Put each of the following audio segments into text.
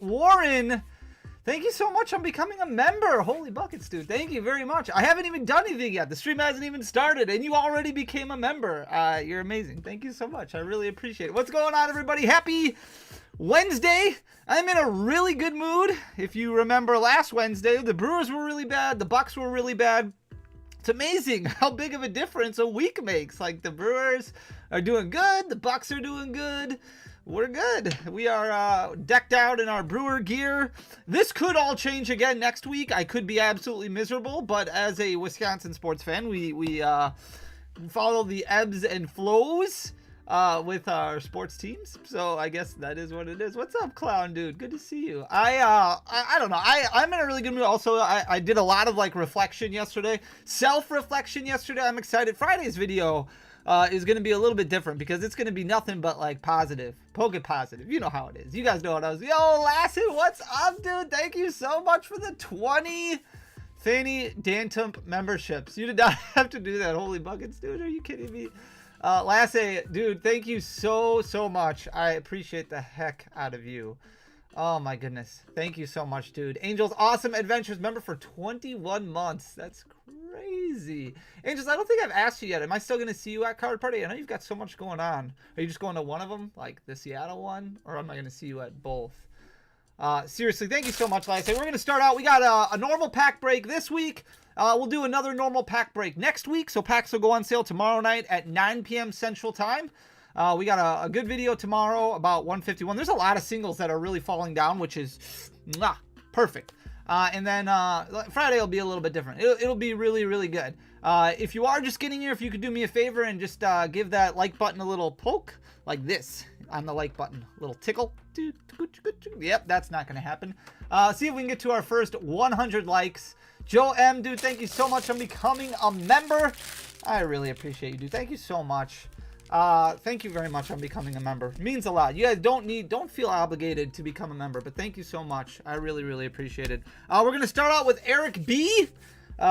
Warren, thank you so much on becoming a member. Holy buckets, dude. Thank you very much. I haven't even done anything yet. The stream hasn't even started, and you already became a member. You're amazing. Thank you so much. I really appreciate it. What's going on, everybody? Happy Wednesday. I'm in a really good mood. If you remember last Wednesday, the Brewers were really bad. The Bucks were really bad. It's amazing how big of a difference a week makes. Like, the Brewers are doing good. The Bucks are doing good. We're good. We are decked out in our Brewer gear. This could all change again next week. I could be absolutely miserable, but as a Wisconsin sports fan, we follow the ebbs and flows with our sports teams. So I guess that is what it is. What's up, Clown Dude? Good to see you. I don't know. I'm in a really good mood. Also, I did a lot of like reflection yesterday, self-reflection yesterday. I'm excited. Friday's video is going to be a little bit different because it's going to be nothing but like positive, Poke positive. You know how it is. You guys know what I was. Yo, Lassie, what's up, dude? Thank you so much for the 20 Phantump memberships. You did not have to do that. Holy buckets, dude. Are you kidding me? Lassie, dude, thank you so much. I appreciate the heck out of you. Oh my goodness. Thank you so much, dude. Angels Awesome Adventures member for 21 months. That's crazy. Angels, I don't think I've asked you yet. Am I still going to see you at Card Party? I know you've got so much going on. Are you just going to one of them, like the Seattle one? Or am I going to see you at both? Seriously, thank you so much, Lassie. We're going to start out. We got a normal pack break this week. We'll do another normal pack break next week. So packs will go on sale tomorrow night at 9 p.m. Central Time. We got a good video tomorrow about 151. There's a lot of singles that are really falling down, which is perfect. And then Friday will be a little bit different. It'll be really good. If you are just getting here, if you could do me a favor and just give that like button a little poke like this on the like button, a little tickle. Yep, that's not going to happen. See if we can get to our first 100 likes. Joe M, dude, thank you so much on becoming a member. I really appreciate you, dude. Thank you so much. Thank you very much on becoming a member. It means a lot. You guys don't feel obligated to become a member, but thank you so much. I really appreciate it. We're going to start out with Eric B.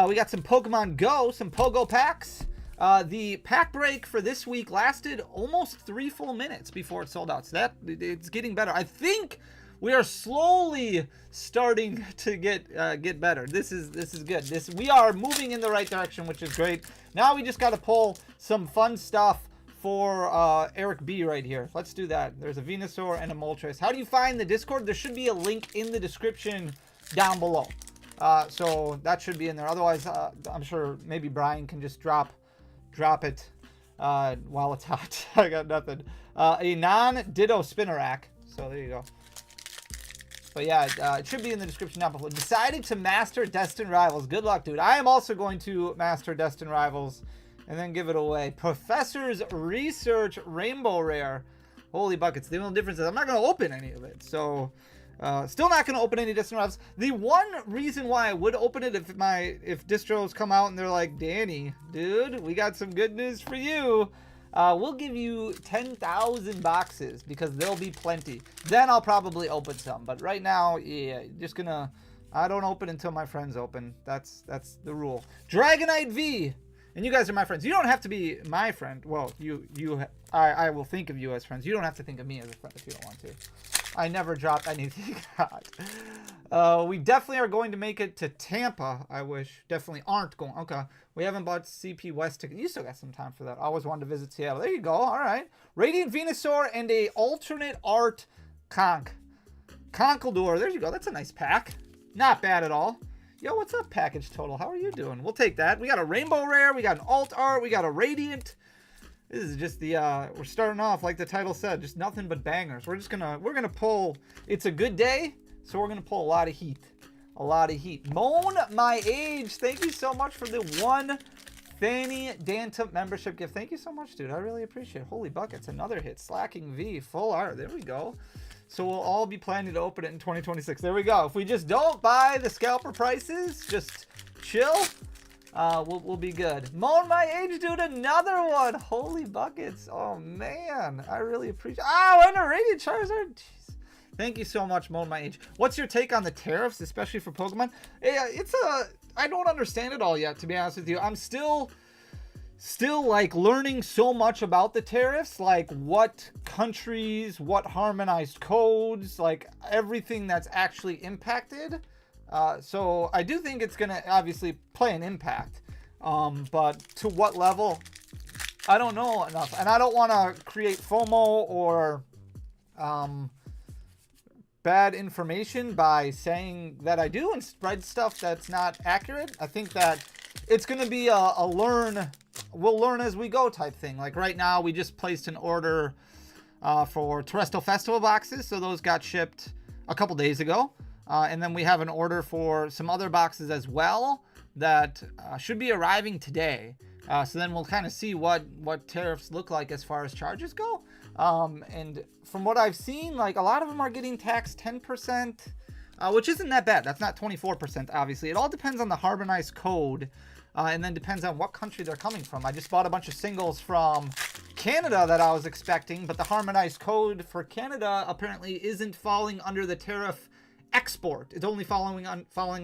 We got some Pokemon Go, some Pogo packs. The pack break for this week lasted almost 3 full minutes before it sold out. So it's getting better. I think we are slowly starting to get better. This is good. We are moving in the right direction, which is great. Now we just got to pull some fun stuff for Eric B right here. Let's do that. There's a Venusaur and a Moltres. How do you find the Discord? There should be a link in the description down below. So that should be in there. Otherwise, I'm sure maybe Brian can just drop it while it's hot. I got nothing. A non-Ditto Spinnerack. So there you go. But yeah, it should be in the description down below. Decided to master Destined Rivals. Good luck, dude. I am also going to master Destined Rivals and then give it away. Professor's Research Rainbow Rare. Holy buckets. The only difference is I'm not going to open any of it. So, still not going to open any Destined Rivals. The one reason why I would open it if distros come out and they're like, Danny, dude, we got some good news for you. We'll give you 10,000 boxes because there'll be plenty. Then I'll probably open some. But right now, yeah, just gonna. I don't open until my friends open. That's the rule. Dragonite V, and you guys are my friends. You don't have to be my friend. Well, I will think of you as friends. You don't have to think of me as a friend if you don't want to. I never dropped anything. We definitely are going to make it to Tampa. I wish. Definitely aren't going. Okay. We haven't bought CP West ticket. You still got some time for that. I always wanted to visit Seattle. There you go. All right. Radiant Venusaur and a alternate art Conkeldurr. There you go. That's a nice pack. Not bad at all. Yo, what's up, package total? How are you doing? We'll take that. We got a Rainbow Rare. We got an alt art. We got a Radiant. This is just the, we're starting off, like the title said, just nothing but bangers. We're gonna pull, it's a good day, so we're gonna pull a lot of heat. A lot of heat. Moan My Age, thank you so much for the 1 Fanny Phantump membership gift. Thank you so much, dude. I really appreciate it. Holy buckets, another hit. Slacking V, full art. There we go. So we'll all be planning to open it in 2026. There we go. If we just don't buy the scalper prices, just chill. We'll be good. Moan My Age, dude, another one. Holy buckets. Oh, man. I really appreciate it. Oh, and a Radiant Charizard. Jeez. Thank you so much, Moan My Age. What's your take on the tariffs, especially for Pokemon? Yeah, I don't understand it all yet, to be honest with you. I'm still still like learning so much about the tariffs, like what countries, what harmonized codes, like everything that's actually impacted. So I do think it's going to obviously play an impact. But to what level, I don't know enough. And I don't want to create FOMO or bad information by saying that I do and spread stuff that's not accurate. I think that it's going to be a we'll learn as we go type thing. Like right now, we just placed an order for Terrestrial Festival boxes. So those got shipped a couple days ago. And then we have an order for some other boxes as well that should be arriving today. So then we'll kind of see what tariffs look like as far as charges go. And from what I've seen, like a lot of them are getting taxed 10%, which isn't that bad. That's not 24%, obviously. It all depends on the harmonized code, and then depends on what country they're coming from. I just bought a bunch of singles from Canada that I was expecting, but the harmonized code for Canada apparently isn't falling under the tariff export. It's only falling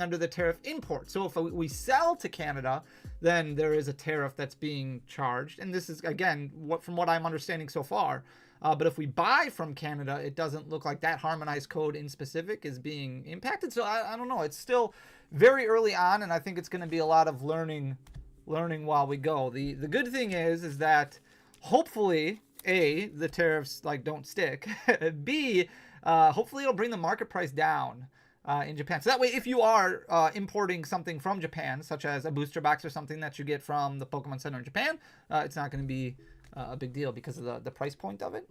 under the tariff import. So if we sell to Canada, then there is a tariff that's being charged. And this is, again, from what I'm understanding so far. But if we buy from Canada, it doesn't look like that harmonized code in specific is being impacted. So I don't know. It's still very early on, and I think it's going to be a lot of learning while we go. The good thing is that hopefully, A, the tariffs like don't stick. B, hopefully it'll bring the market price down in Japan. So that way, if you are importing something from Japan, such as a booster box or something that you get from the Pokemon Center in Japan, it's not going to be a big deal because of the price point of it.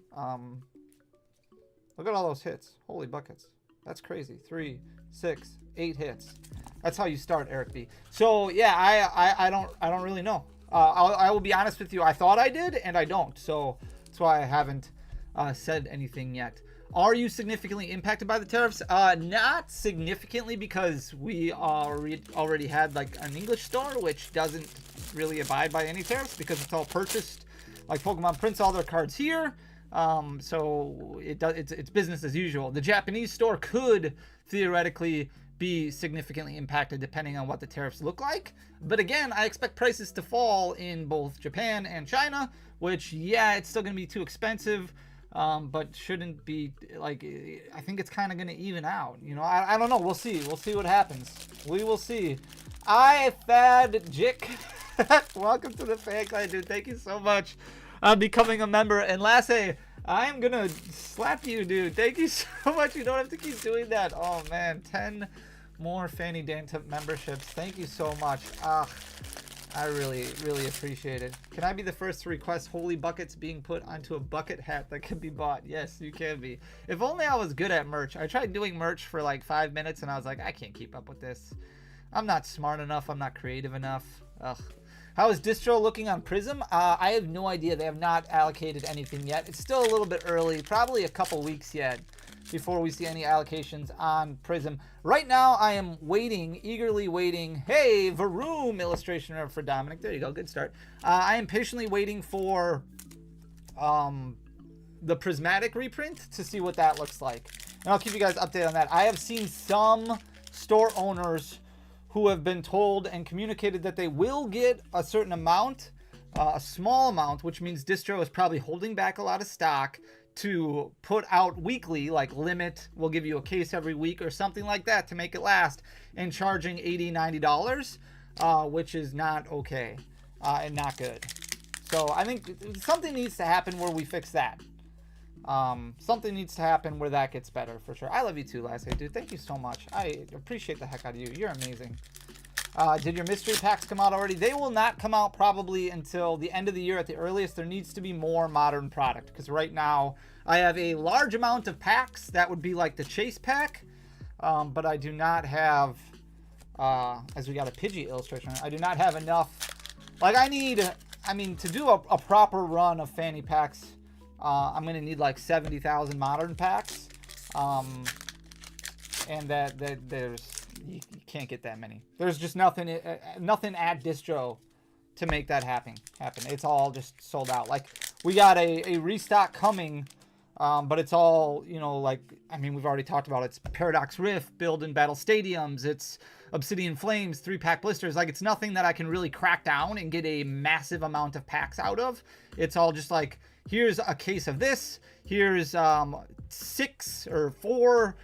Look at all those hits. Holy buckets. That's crazy. 3, 6, 8 hits. That's how you start, Eric B. So yeah, I don't really know. I will be honest with you. I thought I did, and I don't. So that's why I haven't said anything yet. Are you significantly impacted by the tariffs? Not significantly, because we already had like an English store which doesn't really abide by any tariffs because it's all purchased. Like Pokemon prints all their cards here, so it's business as usual. The Japanese store could theoretically be significantly impacted depending on what the tariffs look like. But again, I expect prices to fall in both Japan and China, which, yeah, it's still going to be too expensive. But shouldn't be, like, I think it's kind of going to even out. You know, I don't know. We'll see. We'll see what happens. We will see. Fad Jick. Welcome to the fan club, dude. Thank you so much on becoming a member. And Lasse, I am going to slap you, dude. Thank you so much. You don't have to keep doing that. Oh, man. 10 more Fanny Dantip memberships. Thank you so much. I really, really appreciate it. Can I be the first to request holy buckets being put onto a bucket hat that can be bought? Yes, you can be. If only I was good at merch. I tried doing merch for like 5 minutes and I was like, I can't keep up with this. I'm not smart enough. I'm not creative enough. Ugh. How is distro looking on Prism? I have no idea. They have not allocated anything yet. It's still a little bit early, probably a couple weeks yet before we see any allocations on Prism. Right now, I am waiting, eagerly waiting. Hey, Varoom illustration for Dominic. There you go. Good start. I am patiently waiting for the Prismatic reprint to see what that looks like. And I'll keep you guys updated on that. I have seen some store owners who have been told and communicated that they will get a certain amount, a small amount, which means distro is probably holding back a lot of stock to put out weekly, like limit, we'll give you a case every week or something like that to make it last, and charging $80, $90, which is not okay and not good. So I think something needs to happen where we fix that. Something needs to happen where that gets better for sure. I love you too, Lassie, dude. Thank you so much. I appreciate the heck out of you. You're amazing. Did your mystery packs come out already? They will not come out probably until the end of the year at the earliest. There needs to be more modern product because right now I have a large amount of packs. That would be like the chase pack. But I do not have, as we got a Pidgey illustration, I do not have enough. Like to do a proper run of fanny packs, I'm going to need like 70,000 modern packs. And you can't get that many. There's just nothing at distro to make that happen. It's all just sold out. Like we got a restock coming But it's all, you know, like, I mean, we've already talked about it. It's Paradox Rift, Build and Battle Stadiums. It's Obsidian Flames, 3-pack blisters. Like, it's nothing that I can really crack down and get a massive amount of packs out of. It's all just like, here's a case of this. Here's 6 or 4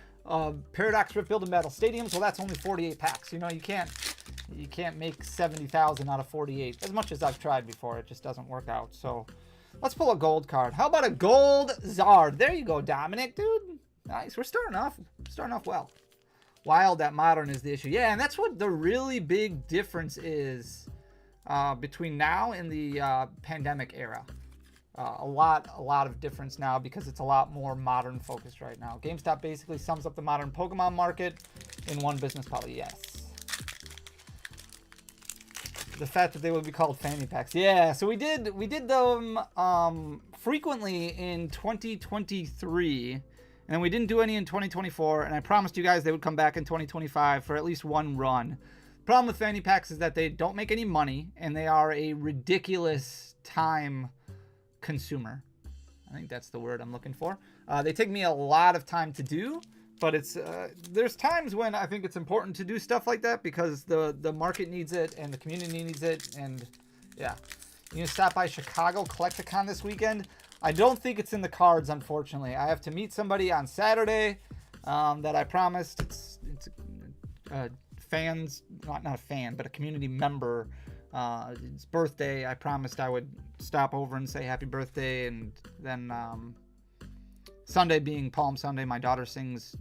Paradox Rift, Build and Battle Stadiums. Well, that's only 48 packs. You know, you can't make 70,000 out of 48. As much as I've tried before, it just doesn't work out. So let's pull a gold card. How about a gold Zard? There you go, Dominic, dude. Nice. We're starting off well. Wild at Modern is the issue. Yeah, and that's what the really big difference is between now and the pandemic era. A lot of difference now because it's a lot more modern focused right now. GameStop basically sums up the modern Pokemon market in one business policy. Yes. The fact that they would be called fanny packs. Yeah, so we did them frequently in 2023, and then we didn't do any in 2024, and I promised you guys they would come back in 2025 for at least one run. The problem with fanny packs is that they don't make any money, and they are a ridiculous time consumer. I think that's the word I'm looking for. They take me a lot of time to do, but it's there's times when I think it's important to do stuff like that because the market needs it and the community needs it. And yeah, you can stop by Chicago Collecticon this weekend. I don't think it's in the cards, unfortunately. I have to meet somebody on Saturday that I promised. It's fans, not a fan, but a community member. It's birthday. I promised I would stop over and say happy birthday, and then Sunday being Palm Sunday, my daughter sings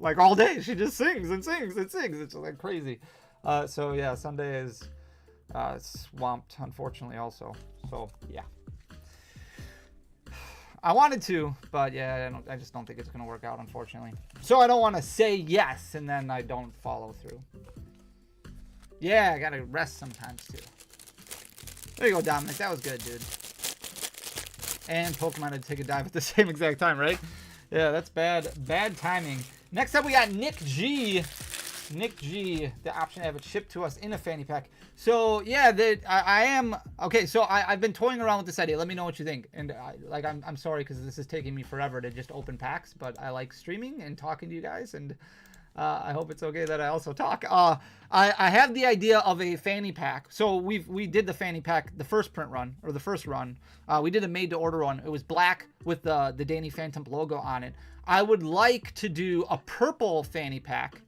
like all day. She just sings and sings and sings. It's like crazy. So yeah, Sunday is swamped, unfortunately, also. So yeah, I wanted to, but yeah, I just don't think it's gonna work out, unfortunately. So I don't want to say yes and then I don't follow through. Yeah, I gotta rest sometimes too. There you go, Dominic. That was good, dude. And Pokemon had to take a dive at the same exact time, right? Yeah, that's bad timing. Next up, we got Nick G. Nick G, the option to have it shipped to us in a fanny pack. So yeah, I am okay. So I've been toying around with this idea. Let me know what you think. And I'm sorry because this is taking me forever to just open packs, but I like streaming and talking to you guys, and I hope it's okay that I also talk. I have the idea of a fanny pack. So we did the fanny pack, the first print run, or the first run. We did a made to order run. It was black with the Danny Phantump logo on it. I would like to do a purple fanny pack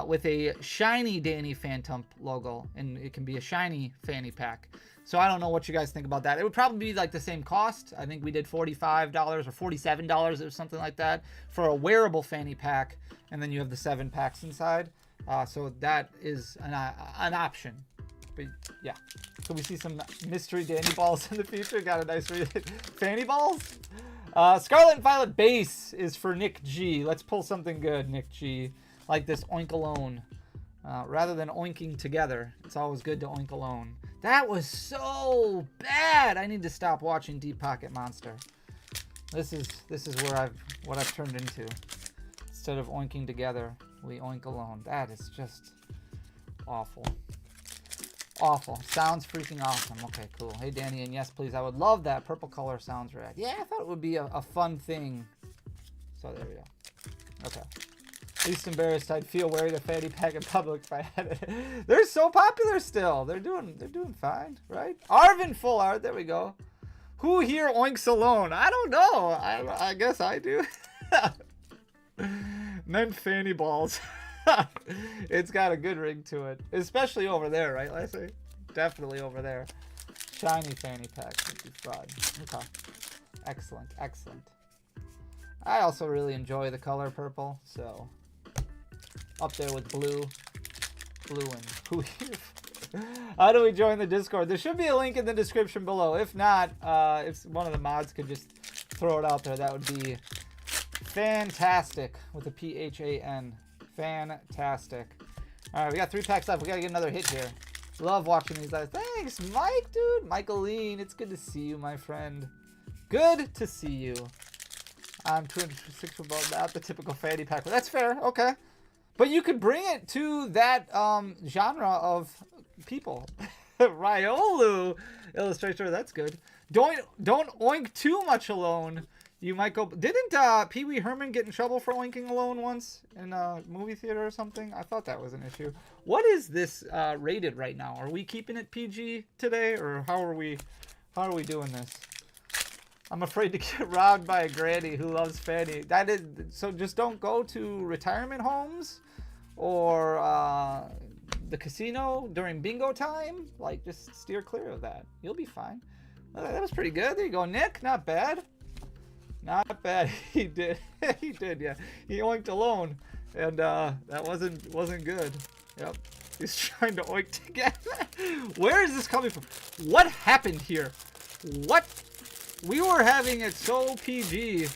with a shiny Danny Phantump logo, and it can be a shiny fanny pack. So I don't know what you guys think about that. It would probably be like the same cost. I think we did $45 or $47 or something like that for a wearable fanny pack, and then you have the 7 packs inside. So that is an option. But yeah, so we see some mystery Danny balls in the future. Got a nice fanny balls. Scarlet and Violet base is for Nick G. Let's pull something good, Nick G. Like this oink alone. Rather than oinking together, it's always good to oink alone. That was so bad. I need to stop watching Deep Pocket Monster. This is what I've turned into. Instead of oinking together, we oink alone. That is just awful. Awful. Sounds freaking awesome. Okay, cool. Hey, Danny, and yes, please. I would love that. Purple color sounds rad. Yeah, I thought it would be a fun thing. So there we go. Okay. Least embarrassed, I'd feel wearing a fanny pack in public if I had it. They're so popular still. They're doing fine, right? Arvin Full Art, there we go. Who here oinks alone? I don't know. I guess I do. Meant fanny balls. It's got a good ring to it, especially over there, right, Leslie? Definitely over there. Shiny fanny packs would be fun. Okay. Excellent, excellent. I also really enjoy the color purple, so up there with blue and who here? How do we join the Discord? There should be a link in the description below. If not, if one of the mods could just throw it out there, that would be fantastic with a PHAN. Fantastic. All right, we got 3 packs left. We got to get another hit here. Love watching these guys. Thanks, Mike, dude. Michaeline, it's good to see you, my friend. Good to see you. I'm 206 for both. Not the typical fanny pack, but that's fair. Okay. But you could bring it to that genre of people. Riolu illustrator, that's good. Don't oink too much alone. You might go. Didn't Pee Wee Herman get in trouble for linking alone once in a movie theater or something? I thought that was an issue. What is this rated right now? Are we keeping it PG today, or how are we doing this? I'm afraid to get robbed by a granny who loves Fanny. That is so. Just don't go to retirement homes or the casino during bingo time. Like, just steer clear of that. You'll be fine. That was pretty good. There you go, Nick. Not bad. Not bad. He did. He did. Yeah. He oinked alone, and that wasn't good. Yep. He's trying to oink again. Where is this coming from? What happened here? What? We were having it so PG.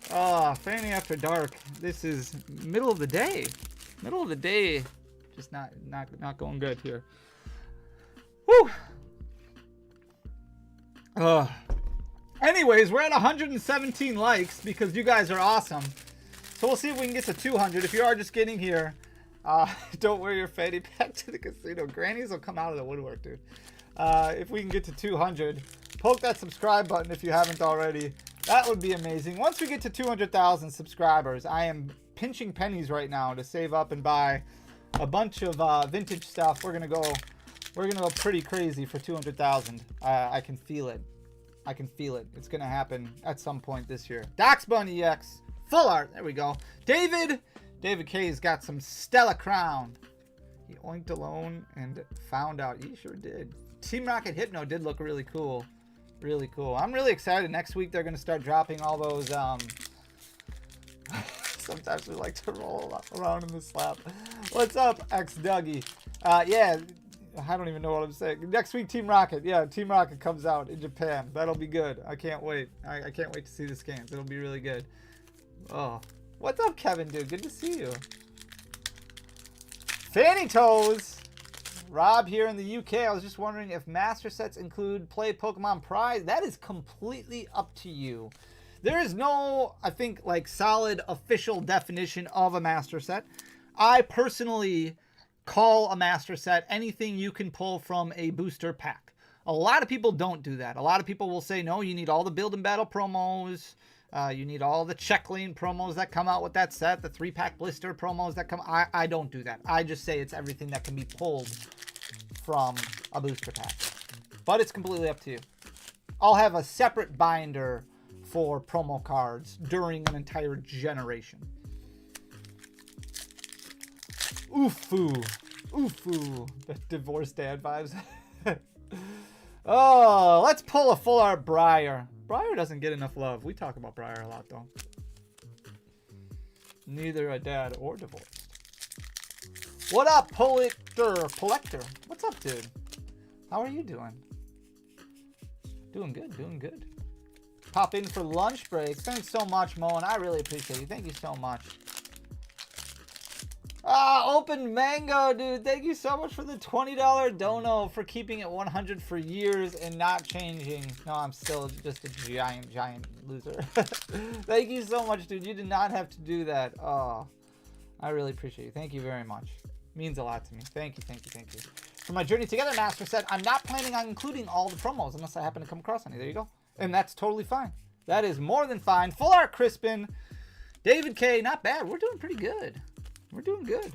Fanny After Dark. This is middle of the day. Middle of the day. Just not going good here. Whew. Anyways, we're at 117 likes because you guys are awesome. So we'll see if we can get to 200. If you are just getting here, don't wear your fanny pack to the casino. Grannies will come out of the woodwork, dude. If we can get to 200, poke that subscribe button if you haven't already. That would be amazing. Once we get to 200,000 subscribers, I am pinching pennies right now to save up and buy a bunch of vintage stuff. We're gonna go pretty crazy for 200,000. I can feel it. I can feel it. It's gonna happen at some point this year. Dax Bunny EX, full art. There we go. David K's got some Stella Crown. He oinked alone and found out. He sure did. Team Rocket Hypno did look really cool. Really cool. I'm really excited. Next week they're gonna start dropping all those. Sometimes we like to roll around in the slap. What's up, X Dougie? Yeah. I don't even know what I'm saying. Next week, Team Rocket. Yeah, Team Rocket comes out in Japan. That'll be good. I can't wait. I can't wait to see the scans. It'll be really good. Oh. What's up, Kevin, dude? Good to see you. Fanny Toes. Rob here in the UK. I was just wondering if master sets include play Pokemon Prize. That is completely up to you. There is no, I think, like, solid official definition of a master set. I personally call a master set anything you can pull from a booster pack. A lot of people don't do that. A lot of people will say, no, you need all the build and battle promos. You need all the check lane promos that come out with that set, the 3-pack blister promos that come. I don't do that. I just say it's everything that can be pulled from a booster pack. But it's completely up to you. I'll have a separate binder for promo cards during an entire generation. Oof-oo. Oof-oo. The divorced dad vibes. Oh, let's pull a full art Briar. Briar doesn't get enough love. We talk about Briar a lot, though. Neither a dad or divorced. What up, Polector? What's up, dude? How are you doing? Doing good, doing good. Pop in for lunch break. Thanks so much, Mo, and I really appreciate you. Thank you so much. Open Mango, dude. Thank you so much for the $20 dono for keeping it 100 for years and not changing. No, I'm still just a giant loser. Thank you so much, dude. You did not have to do that. Oh, I really appreciate you. Thank you very much. Means a lot to me. Thank you, thank you, thank you. For my Journey Together Master set, I'm not planning on including all the promos unless I happen to come across any. There you go. And that's totally fine. That is more than fine. Full art Crispin. David K, not bad. We're doing pretty good. We're doing good.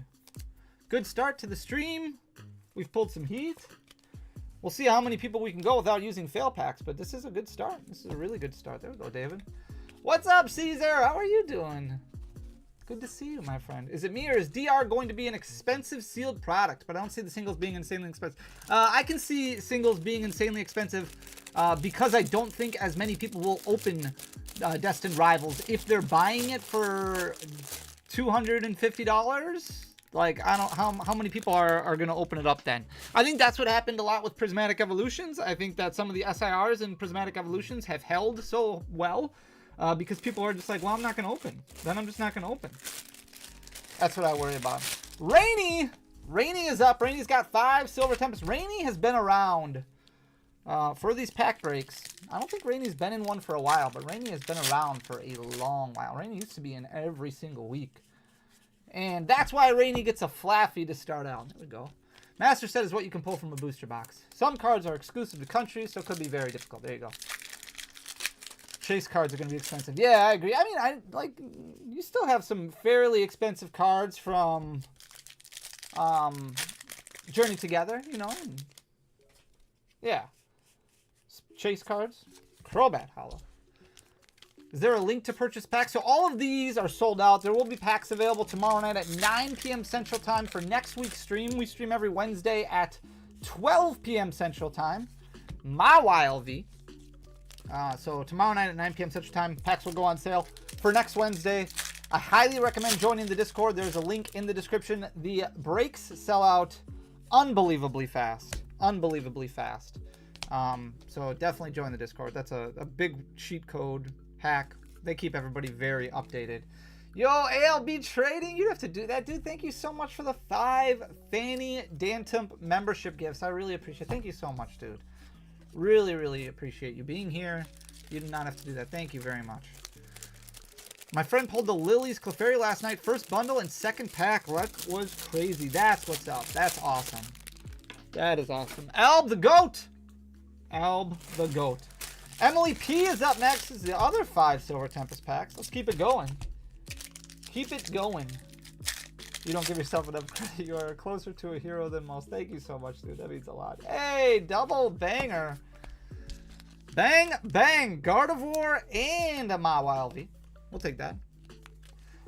Good start to the stream. We've pulled some heat. We'll see how many people we can go without using fail packs, but this is a good start. This is a really good start. There we go, David. What's up, Caesar? How are you doing? Good to see you, my friend. Is it me, or is DR going to be an expensive sealed product? But I don't see the singles being insanely expensive. I can see singles being insanely expensive because I don't think as many people will open Destined Rivals if they're buying it for $250. Like, I don't how many people are going to open it up then. I think that's what happened a lot with Prismatic Evolutions. I think that some of the SIRs in Prismatic Evolutions have held so well because people are just like, well, I'm not going to open. Then I'm just not going to open. That's what I worry about. Rainy is up. Rainy's got 5 Silver Tempest. Rainy has been around for these pack breaks. I don't think Rainy's been in one for a while, but Rainy has been around for a long while. Rainy used to be in every single week. And that's why Rainy gets a Flaffy to start out. There we go. Master set is what you can pull from a booster box. Some cards are exclusive to countries, so it could be very difficult. There you go. Chase cards are going to be expensive. Yeah, I agree. I mean, you still have some fairly expensive cards from Journey Together, you know. And yeah. Chase cards. Crobat Hollow. Is there a link to purchase packs? So all of these are sold out. There will be packs available tomorrow night at 9 p.m. Central Time for next week's stream. We stream every Wednesday at 12 p.m. Central Time. My YLV. So tomorrow night at 9 p.m. Central Time, packs will go on sale for next Wednesday. I highly recommend joining the Discord. There's a link in the description. The breaks sell out unbelievably fast. Unbelievably fast. So definitely join the Discord. That's a big cheat code hack. They keep everybody very updated. Yo, ALB Trading, you'd have to do that. Dude, thank you so much for the 5 Fanny Phantump membership gifts. I really appreciate it. Thank you so much, dude. Really, really appreciate you being here. You did not have to do that. Thank you very much. My friend pulled the Lilies Clefairy last night. First bundle and second pack. That was crazy. That's what's up. That's awesome. That is awesome. Alb the Goat. Alb the Goat. Emily P is up next. This is the other 5 Silver Tempest packs. Let's keep it going. Keep it going. You don't give yourself enough credit. You are closer to a hero than most. Thank you so much, dude. That means a lot. Hey, double banger. Bang, bang. Gardevoir and a Mawile. We'll take that.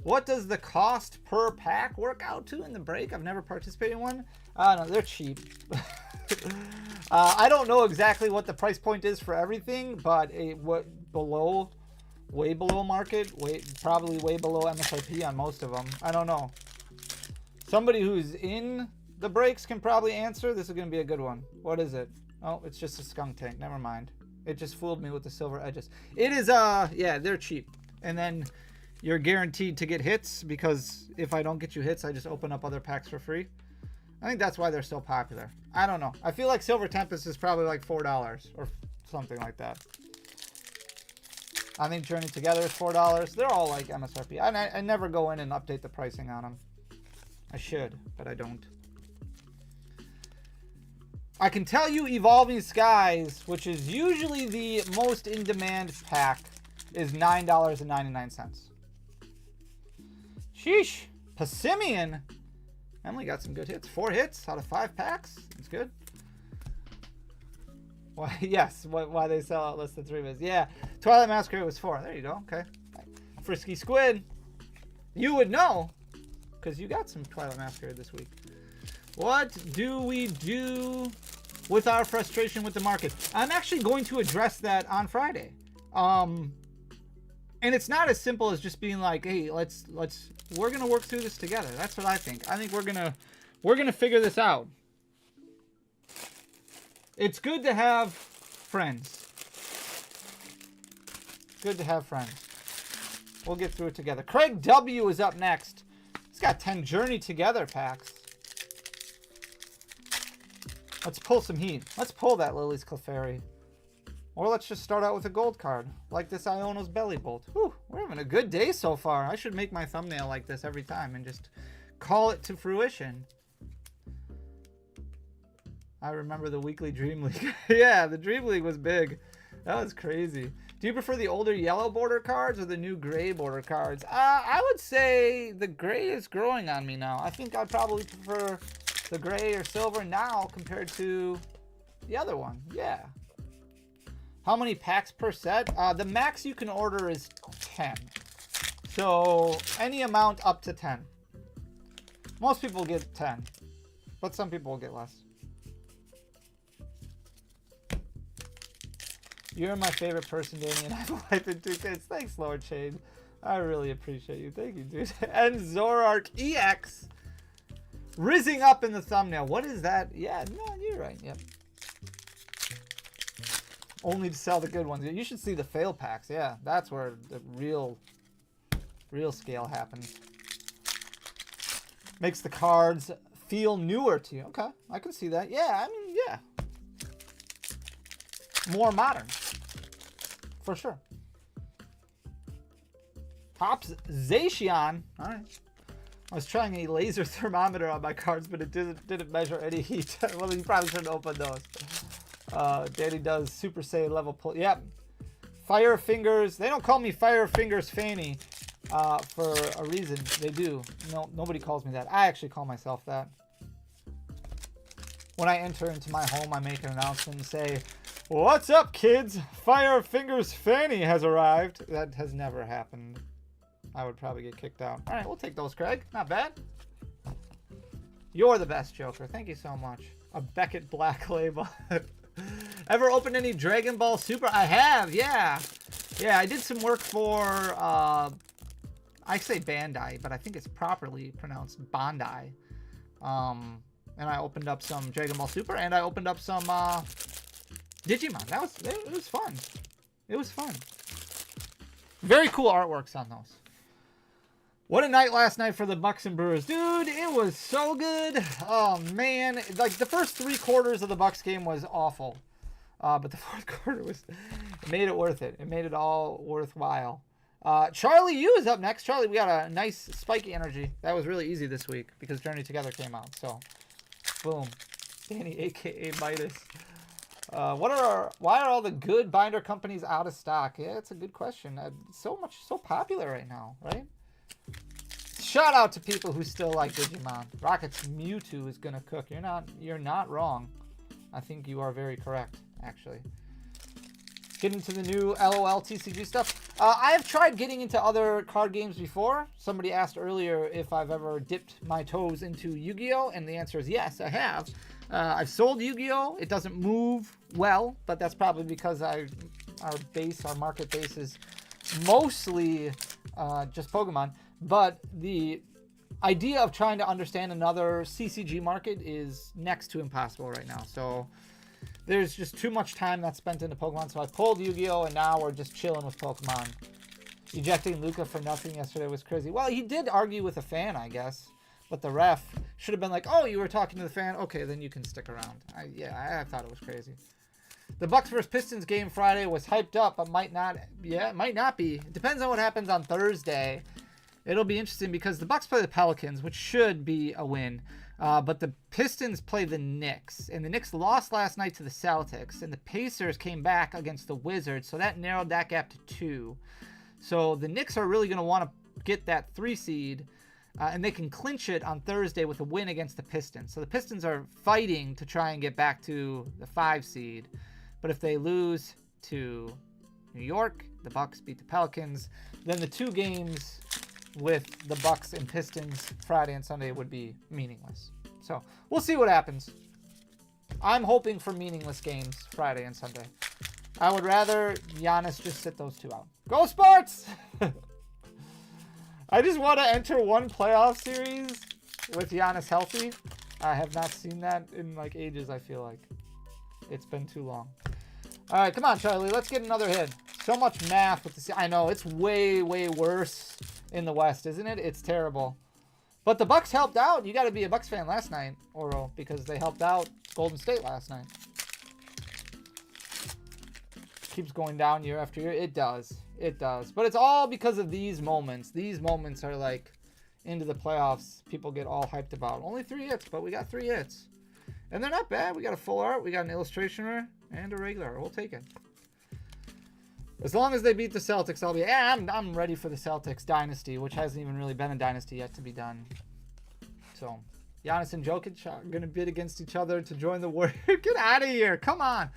What does the cost per pack work out to in the break? I've never participated in one. No, they're cheap. I don't know exactly what the price point is for everything, but way below market, probably way below MSRP on most of them. I don't know. Somebody who's in the breaks can probably answer. This is going to be a good one. What is it? Oh, it's just a skunk tank. Never mind. It just fooled me with the silver edges. It is, yeah, they're cheap. And then you're guaranteed to get hits, because if I don't get you hits, I just open up other packs for free. I think that's why they're so popular. I don't know. I feel like Silver Tempest is probably like $4 or something like that. I think Journey Together is $4. They're all like MSRP. I never go in and update the pricing on them. I should, but I don't. I can tell you Evolving Skies, which is usually the most in-demand pack, is $9.99. Sheesh. Passimian. Emily got some good hits. 4 hits out of 5 packs. That's good. Why? Yes. Why they sell out less than 3 minutes? Yeah. Twilight Masquerade was 4. There you go. Okay. Frisky Squid. You would know, because you got some Twilight Masquerade this week. What do we do with our frustration with the market? I'm actually going to address that on Friday. And it's not as simple as just being like, hey, we're gonna work through this together. That's what I think. I think we're gonna figure this out. It's good to have friends. Good to have friends. We'll get through it together. Craig W is up next. He's got 10 Journey Together packs. Let's pull some heat. Let's pull that Lily's Clefairy. Or let's just start out with a gold card, like this Iono's Belly Bolt. Whew, we're having a good day so far. I should make my thumbnail like this every time and just call it to fruition. I remember the weekly Dream League. Yeah, the Dream League was big. That was crazy. Do you prefer the older yellow border cards or the new gray border cards? I would say the gray is growing on me now. I think I'd probably prefer the gray or silver now compared to the other one. Yeah. How many packs per set? The max you can order is 10. So any amount up to 10. Most people get 10, but some people will get less. You're my favorite person, Danny, and I have a wife and 2 kids. Thanks, Lord Shade. I really appreciate you. Thank you, dude. And Zorark EX. Rizzing up in the thumbnail. What is that? Yeah, no, you're right. Yep. Only to sell the good ones. You should see the fail packs. Yeah, that's where the real scale happens. Makes the cards feel newer to you. Okay, I can see that. Yeah, I mean, yeah. More modern. For sure. Pops Zacian. All right. I was trying a laser thermometer on my cards, but it didn't measure any heat. Well, you probably shouldn't open those. Danny does Super Saiyan level pull. Yep. Fire Fingers. They don't call me Fire Fingers Fanny for a reason. They do. No, nobody calls me that. I actually call myself that. When I enter into my home, I make an announcement and say, "What's up, kids? Fire Fingers Fanny has arrived." That has never happened. I would probably get kicked out. All right, we'll take those, Craig. Not bad. You're the best, Joker. Thank you so much. A Beckett Black Label. Ever opened any Dragon Ball Super? I have, yeah. Yeah, I did some work for, I say Bandai, but I think it's properly pronounced Bandai. And I opened up some Dragon Ball Super, and I opened up some Digimon. It was fun. It was fun. Very cool artworks on those. What a night last night for the Bucks and Brewers. Dude, it was so good. Oh, man. Like, the first 3 quarters of the Bucks game was awful. But the 4th quarter made it worth it. It made it all worthwhile. Charlie U is up next. Charlie, we got a nice spiky energy. That was really easy this week because Journey Together came out. So, boom. Danny, a.k.a. Midas. Why are all the good binder companies out of stock? Yeah, it's a good question. So popular right now, right? Shout out to people who still like Digimon. Rocket's Mewtwo is gonna cook. You're not wrong. I think you are very correct, actually. Get into the new LOL TCG stuff. I have tried getting into other card games before. Somebody asked earlier if I've ever dipped my toes into Yu-Gi-Oh! And the answer is yes, I have. I've sold Yu-Gi-Oh! It doesn't move well, but that's probably because our market base is mostly just Pokemon. But the idea of trying to understand another CCG market is next to impossible right now. So there's just too much time that's spent into Pokemon. So I pulled Yu-Gi-Oh! And now we're just chilling with Pokemon. Ejecting Luca for nothing yesterday was crazy. Well, he did argue with a fan, I guess. But the ref should have been like, "Oh, you were talking to the fan? Okay, then you can stick around." I thought it was crazy. The Bucks vs. Pistons game Friday was hyped up, but might not. Yeah, it might not be. It depends on what happens on Thursday. It'll be interesting because the Bucks play the Pelicans, which should be a win. But the Pistons play the Knicks. And the Knicks lost last night to the Celtics. And the Pacers came back against the Wizards. So that narrowed that gap to 2. So the Knicks are really going to want to get that 3 seed. And they can clinch it on Thursday with a win against the Pistons. So the Pistons are fighting to try and get back to the 5 seed. But if they lose to New York, the Bucks beat the Pelicans, then the 2 games with the Bucks and Pistons Friday and Sunday would be meaningless. So we'll see what happens. I'm hoping for meaningless games Friday and Sunday. I would rather Giannis just sit those 2 out. Go Sparks! I just want to enter one playoff series with Giannis healthy. I have not seen that in like ages, I feel like. It's been too long. All right, come on, Charlie. Let's get another hit. So much math with the... I know, it's way, way worse in the West, isn't it? It's terrible. But the Bucks helped out. You got to be a Bucks fan last night, Oro, because they helped out Golden State last night. Keeps going down year after year. It does. It does. But it's all because of these moments. These moments are like into the playoffs. People get all hyped about. Only 3 hits, but we got 3 hits. And they're not bad. We got a full art. We got an illustration rare and a regular. We'll take it. As long as they beat the Celtics, I'll be... Yeah, I'm ready for the Celtics dynasty, which hasn't even really been a dynasty yet to be done. So, Giannis and Jokic are going to bid against each other to join the war. Get out of here. Come on.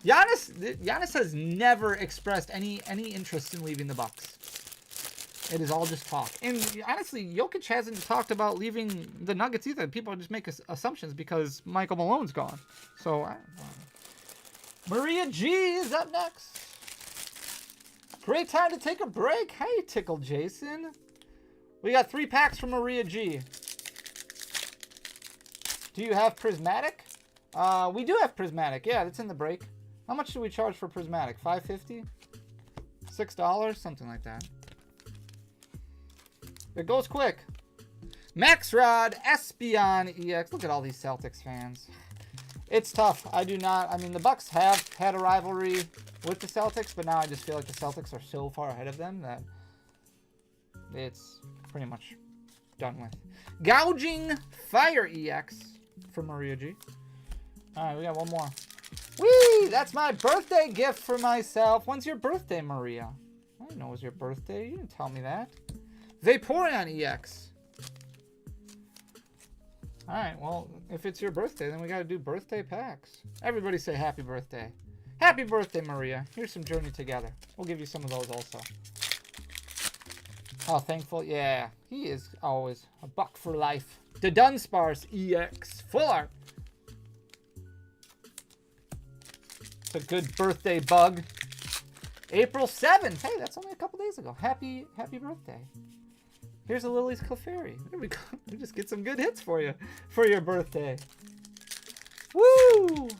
Giannis has never expressed any interest in leaving the Bucks. It is all just talk. And honestly, Jokic hasn't talked about leaving the Nuggets either. People just make assumptions because Michael Malone's gone. So, Maria G is up next. Great time to take a break. Hey, Tickle Jason. We got 3 packs from Maria G. Do you have Prismatic? We do have Prismatic. Yeah, that's in the break. How much do we charge for Prismatic? $5.50? $6? Something like that. It goes quick. Max Rod, Espion, EX. Look at all these Celtics fans. It's tough. I mean, the Bucks have had a rivalry with the Celtics, but now I just feel like the Celtics are so far ahead of them that it's pretty much done with. Gouging Fire EX for Maria G. All right, we got one more. Whee! Hey, that's my birthday gift for myself. When's your birthday, Maria? I didn't know it was your birthday. You didn't tell me that. Vaporeon EX. Alright, well, if it's your birthday, then we gotta do birthday packs. Everybody say happy birthday. Happy birthday, Maria. Here's some Journey Together. We'll give you some of those also. Oh, thankful. Yeah, he is always a buck for life. The Dunsparce EX. Full art. It's a good birthday bug. April 7th. Hey, that's only a couple days ago. Happy birthday. Here's a Lily's Clefairy. There we go. We just get some good hits for you for your birthday. Woo!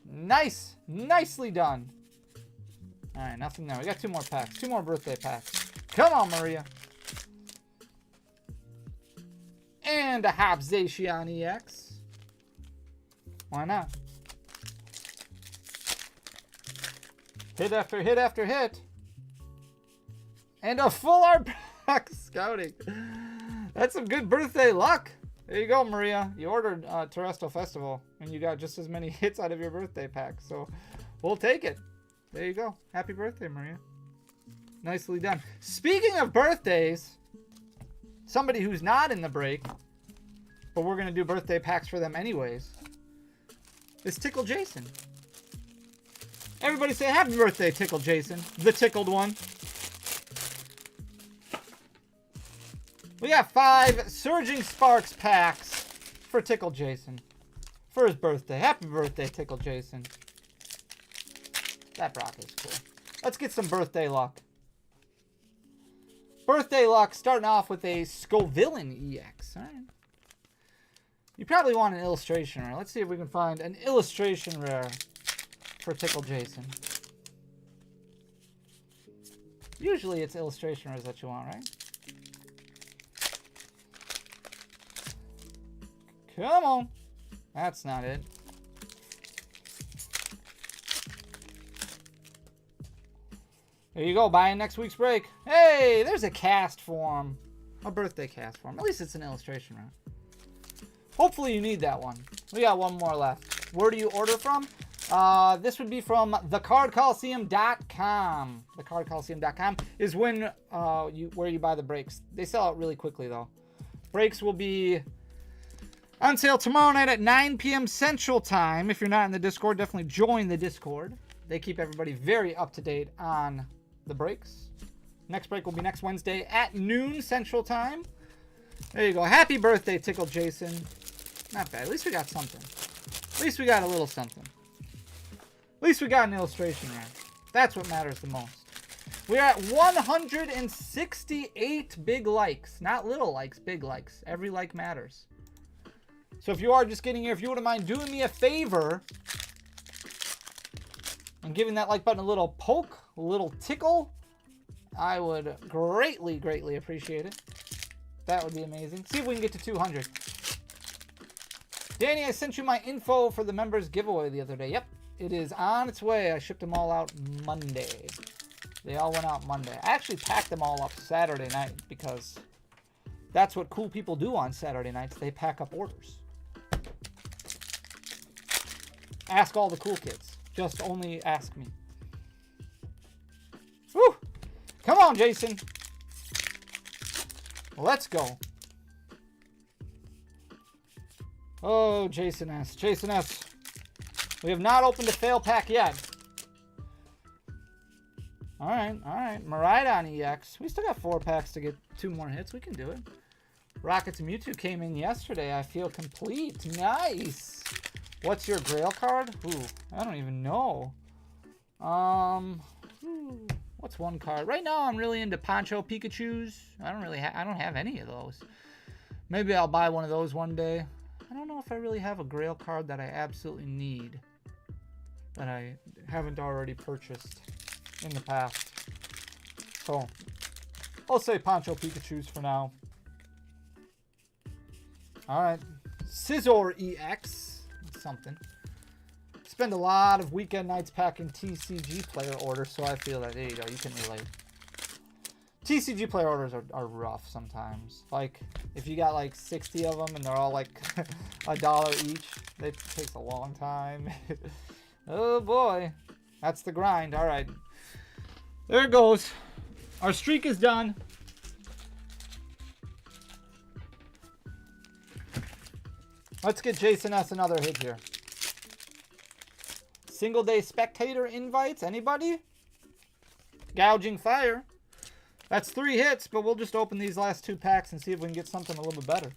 Nice. Nicely done. All right, nothing there. We got 2 more packs. 2 more birthday packs. Come on, Maria. And a Habzacian EX. Why not? Hit after hit after hit. And a full art pack scouting. That's some good birthday luck. There you go, Maria. You ordered Terrestrial Festival, and you got just as many hits out of your birthday pack. So we'll take it. There you go. Happy birthday, Maria. Nicely done. Speaking of birthdays, somebody who's not in the break, but we're going to do birthday packs for them anyways, is Tickle Jason. Everybody say happy birthday, Tickle Jason. The tickled one. We got 5 Surging Sparks packs for Tickle Jason for his birthday. Happy birthday, Tickle Jason. That Brock is cool. Let's get some birthday luck. Birthday luck starting off with a Scovillain EX. All right. You probably want an illustration rare. Let's see if we can find an illustration rare for Tickle Jason. Usually it's illustration rares that you want, right? Come on. That's not it. There you go. Buying next week's break. Hey, there's a cast form. A birthday cast form. At least it's an illustration, right? Hopefully you need that one. We got 1 more left. Where do you order from? This would be from thecardcoliseum.com. Thecardcoliseum.com is when where you buy the breaks. They sell out really quickly, though. Breaks will be on sale tomorrow night at 9 p.m. Central Time. If you're not in the Discord, definitely join the Discord. They keep everybody very up to date on the breaks. Next break will be next Wednesday at noon Central Time. There you go. Happy birthday, Tickle Jason. Not bad. At least we got something. At least we got a little something. At least we got an illustration rare. That's what matters the most. We are at 168 big likes. Not little likes, big likes. Every like matters. So if you are just getting here, if you wouldn't mind doing me a favor and giving that like button a little poke, a little tickle, I would greatly, greatly appreciate it. That would be amazing. See if we can get to 200. Danny, I sent you my info for the members giveaway the other day. Yep, it is on its way. I shipped them all out Monday. They all went out Monday. I actually packed them all up Saturday night because that's what cool people do on Saturday nights. They pack up orders. Ask all the cool kids. Just only ask me. Woo! Come on, Jason. Let's go. Oh, Jason S. Jason S. We have not opened a fail pack yet. All right, all right. Miraidon EX. We still got 4 packs to get 2 more hits. We can do it. Rockets Mewtwo came in yesterday. I feel complete. Nice. What's your Grail card? Ooh, I don't even know. What's one card? Right now, I'm really into Poncho Pikachus. I don't have any of those. Maybe I'll buy one of those one day. I don't know if I really have a Grail card that I absolutely need that I haven't already purchased in the past. So, I'll say Poncho Pikachus for now. Alright. Scizor EX. That's something. Spend a lot of weekend nights packing TCG player orders, so I feel that. There you go. You can relate. TCG player orders are rough sometimes. Like, if you got like 60 of them and they're all like $1 each, it takes a long time. Oh boy. That's the grind. All right. There it goes. Our streak is done. Let's get Jason S another hit here. Single day spectator invites. Anybody? Gouging fire. That's 3 hits, but we'll just open these last 2 packs and see if we can get something a little bit better.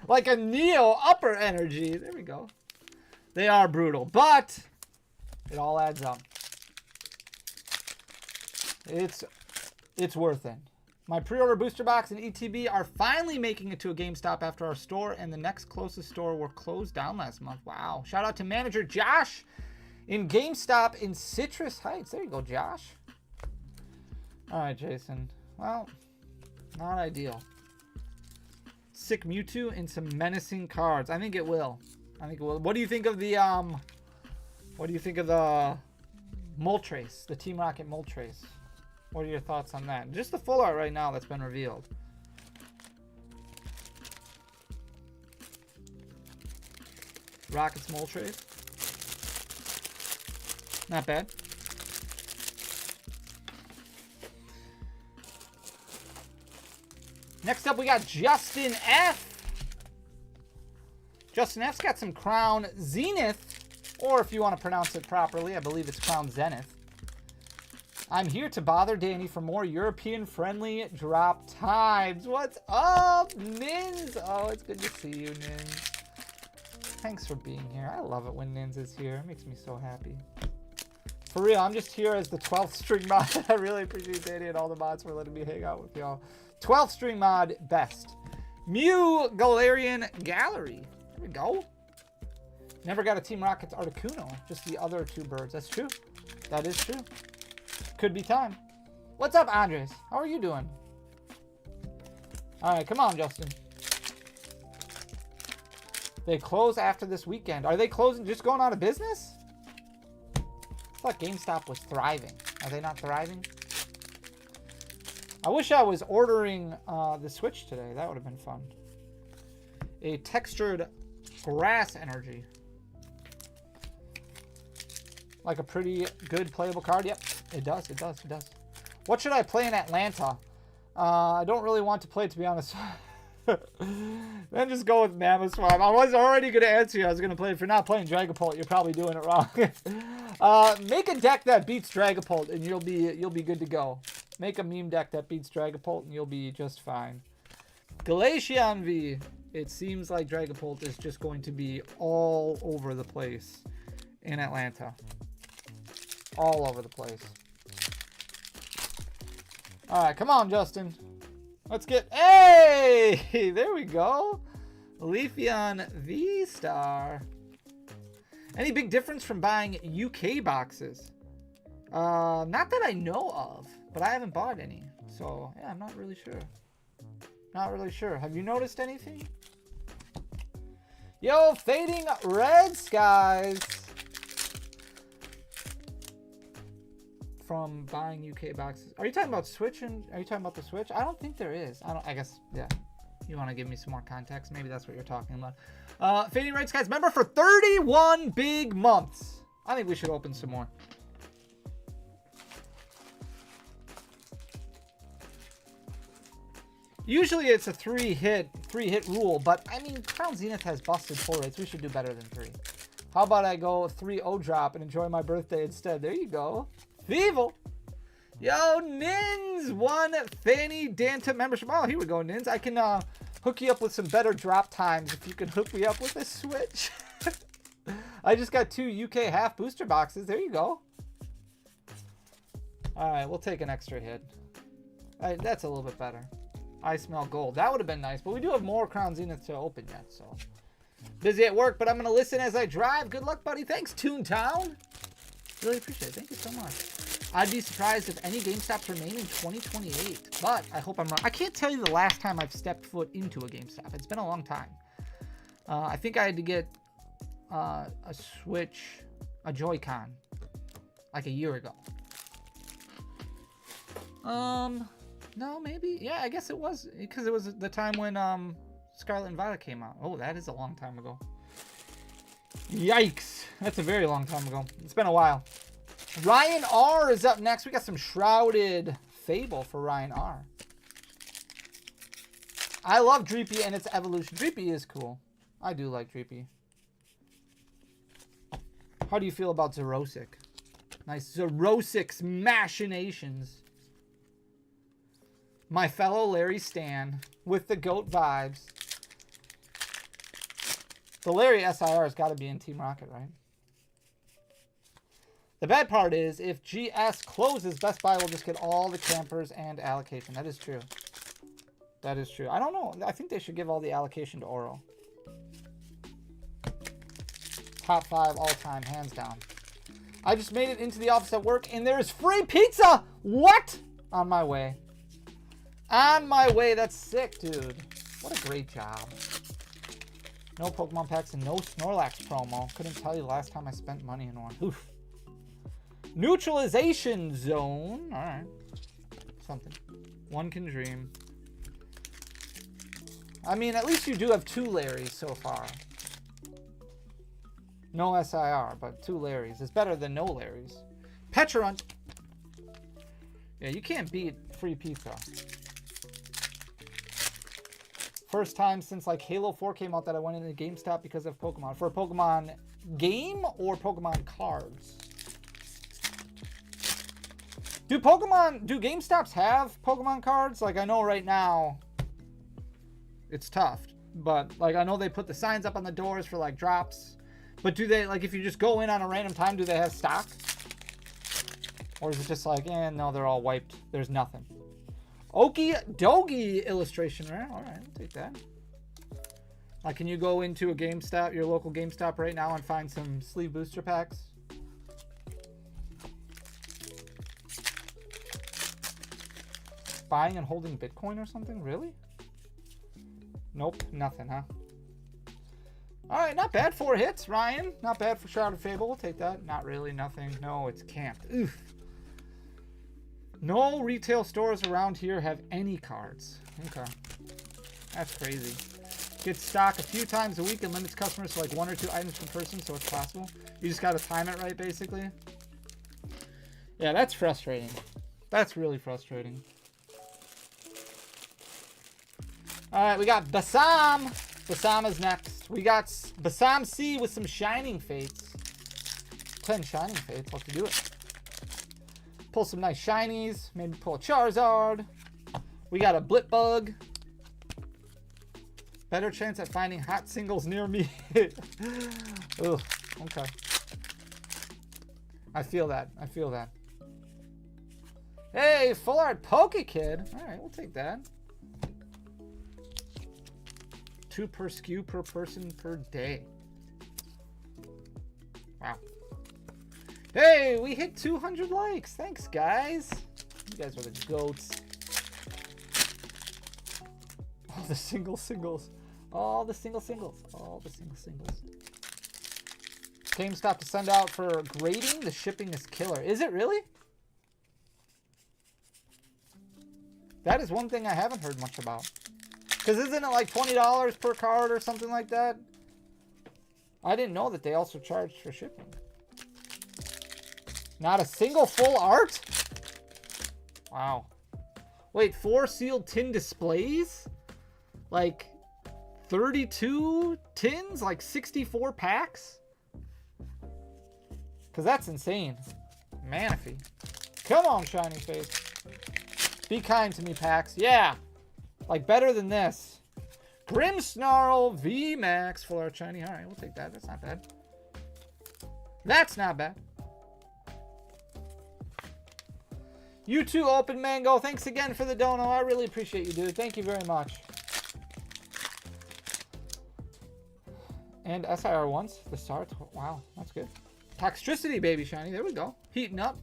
Like a Neo upper energy. There we go. They are brutal, but it all adds up. It's worth it. My pre-order booster box and ETB are finally making it to a GameStop after our store and the next closest store were closed down last month. Wow. Shout out to manager Josh in GameStop in Citrus Heights. There you go, Josh. All right, Jason. Well, not ideal. Sick Mewtwo and some menacing cards. I think it will. What do you think of the Moltres, the Team Rocket Moltres? What are your thoughts on that? Just the full art right now that's been revealed. Rocket's Moltres. Not bad. Next up, we got Justin F. Justin F's got some Crown Zenith, or if you want to pronounce it properly, I believe it's Crown Zenith. I'm here to bother Danny for more European-friendly drop times. What's up, Nins? Oh, it's good to see you, Nins. Thanks for being here. I love it when Nins is here. It makes me so happy. For real, I'm just here as the 12th string mod. I really appreciate Danny and all the mods for letting me hang out with y'all. 12th string mod, best. Mew Galarian Gallery. There we go. Never got a Team Rocket's Articuno. Just the other 2 birds. That's true. That is true. Could be time. What's up, Andres? How are you doing? All right, come on, Justin. They close after this weekend. Are they closing, just going out of business? I thought GameStop was thriving. Are they not thriving? I wish I was ordering the Switch today. That would have been fun. A textured grass energy. Like a pretty good playable card. Yep, it does. What should I play in Atlanta? I don't really want to play it, to be honest. Then just go with Mamoswine. I was already going to answer you. I was going to play. If you're not playing Dragapult, you're probably doing it wrong. Make a deck that beats Dragapult, and you'll be good to go. Make a meme deck that beats Dragapult, and you'll be just fine. Glaceon V. It seems like Dragapult is just going to be all over the place in Atlanta. All over the place. All right, come on, Justin. Let's get... Hey! There we go. Leafeon V-Star. Any big difference from buying UK boxes? Not that I know of, but I haven't bought any. So, yeah, I'm not really sure. Not really sure. Have you noticed anything? Yo, Fading Red Skies. From buying UK boxes. Are you talking about Switch? And are you talking about the Switch? I don't think there is. I guess, yeah. You want to give me some more context? Maybe that's what you're talking about. Fading Red Skies member for 31 big months. I think we should open some more. Usually it's a three hit rule, but I mean, Crown Zenith has busted full rates. We should do better than 3. How about I go 3 O drop and enjoy my birthday instead? There you go. Feeble. Yo, Nins, 1 Fanny Danta membership. Oh, here we go, Nins. I can hook you up with some better drop times if you can hook me up with a Switch. I just got 2 UK half booster boxes. There you go. All right, we'll take an extra hit. All right, that's a little bit better. I smell gold. That would have been nice, but we do have more Crown Zenith to open yet, so. Busy at work, but I'm going to listen as I drive. Good luck, buddy. Thanks, Toontown. Really appreciate it. Thank you so much. I'd be surprised if any GameStops remain in 2028, but I hope I'm wrong. I can't tell you the last time I've stepped foot into a GameStop. It's been a long time. I think I had to get a Switch, a Joy-Con, Like a year ago. No, maybe. Yeah, I guess it was. Because it was the time when Scarlet and Violet came out. Oh, that is a long time ago. Yikes. That's a very long time ago. It's been a while. Ryan R is up next. We got some Shrouded Fable for Ryan R. I love Dreepy and its evolution. Dreepy is cool. I do like Dreepy. How do you feel about Zerosic? Nice Zerosic's machinations. My fellow Larry Stan with the GOAT vibes. The Larry SIR has got to be in Team Rocket, right? The bad part is if GS closes, Best Buy will just get all the campers and allocation. That is true. That is true. I don't know. I think they should give all the allocation to Oro. Top 5 all time, hands down. I just made it into the office at work and there's free pizza. What? On my way. On my way. That's sick, dude. What a great job. No Pokemon packs and no Snorlax promo. Couldn't tell you the last time I spent money in one. Oof. Neutralization zone. All right. Something. One can dream. I mean, at least you do have 2 Larrys so far. No SIR, but 2 Larrys. It's better than no Larrys. Pecharunt. Yeah, you can't beat free pizza. First time since like Halo 4 came out that I went into GameStop because of Pokemon. For a Pokemon game or Pokemon cards? Do GameStops have Pokemon cards? Like I know right now it's tough, but like I know they put the signs up on the doors for like drops. But do they, like if you just go in on a random time, do they have stock? Or is it just like, no, they're all wiped. There's nothing. Okie dokie illustration, right? All right, I'll take that. Like, can you go into a GameStop, your local GameStop right now and find some sleeve booster packs? Buying and holding Bitcoin or something? Really? Nope, nothing, huh? All right, not bad. 4 hits, Ryan. Not bad for Shrouded Fable. We'll take that. Not really, nothing. No, it's camped. Oof. No retail stores around here have any cards. Okay. That's crazy. Gets stock a few times a week and limits customers to like 1 or 2 items per person, so it's possible. You just got to time it right, basically. Yeah, that's frustrating. That's really frustrating. All right, we got Basam. Basam is next. We got Basam C with some Shining Fates. 10 Shining Fates. Let's do it. Pull some nice shinies. Maybe pull a Charizard. We got a Blipbug. Better chance at finding hot singles near me. Ugh, okay. I feel that. I feel that. Hey, Full Art Pokekid. All right, we'll take that. 2 per SKU per person per day. Wow. Hey, we hit 200 likes. Thanks, guys. You guys are the goats. All the singles. All the singles. All the singles. GameStop to send out for grading. The shipping is killer. Is it really? That is one thing I haven't heard much about. Because isn't it like $20 per card or something like that? I didn't know that they also charged for shipping. Not a single full art? Wow. Wait, 4 sealed tin displays? Like 32 tins? Like 64 packs? Because that's insane. Manaphy. Come on, Shining Face. Be kind to me, packs. Yeah. Like, better than this. Grimmsnarl VMAX Full Art Shiny. All right, we'll take that. That's not bad. That's not bad. You too, Open Mango. Thanks again for the dono. I really appreciate you, dude. Thank you very much. And SIR once. The start. Wow, that's good. Toxtricity, baby shiny. There we go. Heating up.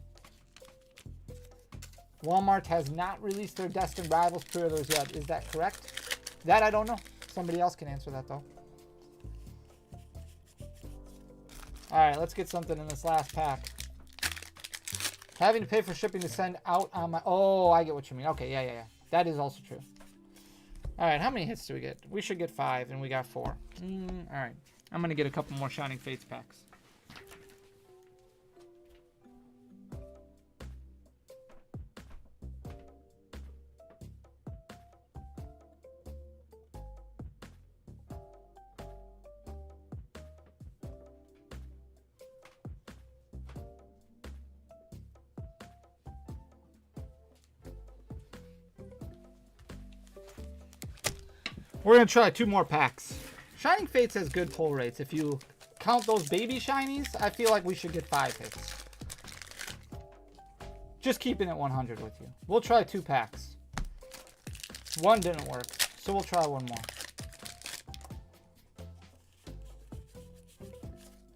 Walmart has not released their Destined Rivals pre-orders yet. Is that correct? That I don't know. Somebody else can answer that, though. All right, let's get something in this last pack. Having to pay for shipping to send out on my... Oh, I get what you mean. Okay, yeah. That is also true. All right, how many hits do we get? We should get 5, and we got 4. All right. I'm going to get a couple more Shining Fates packs. We're going to try 2 more packs. Shining Fates has good pull rates. If you count those baby shinies, I feel like we should get 5 hits. Just keeping it 100 with you. We'll try 2 packs. 1 didn't work, so we'll try 1 more.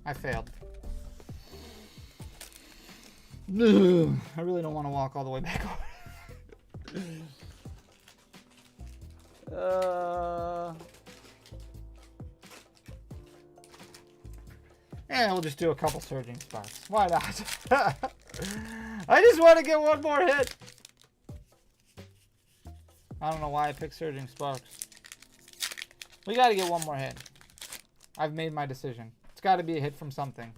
I failed. Ugh, I really don't want to walk all the way back over. And we'll just do a couple surging spots. Why not? I just want to get 1 more hit. I don't know why I picked surging sparks. We got to get 1 more hit. I've made my decision. It's got to be a hit from something.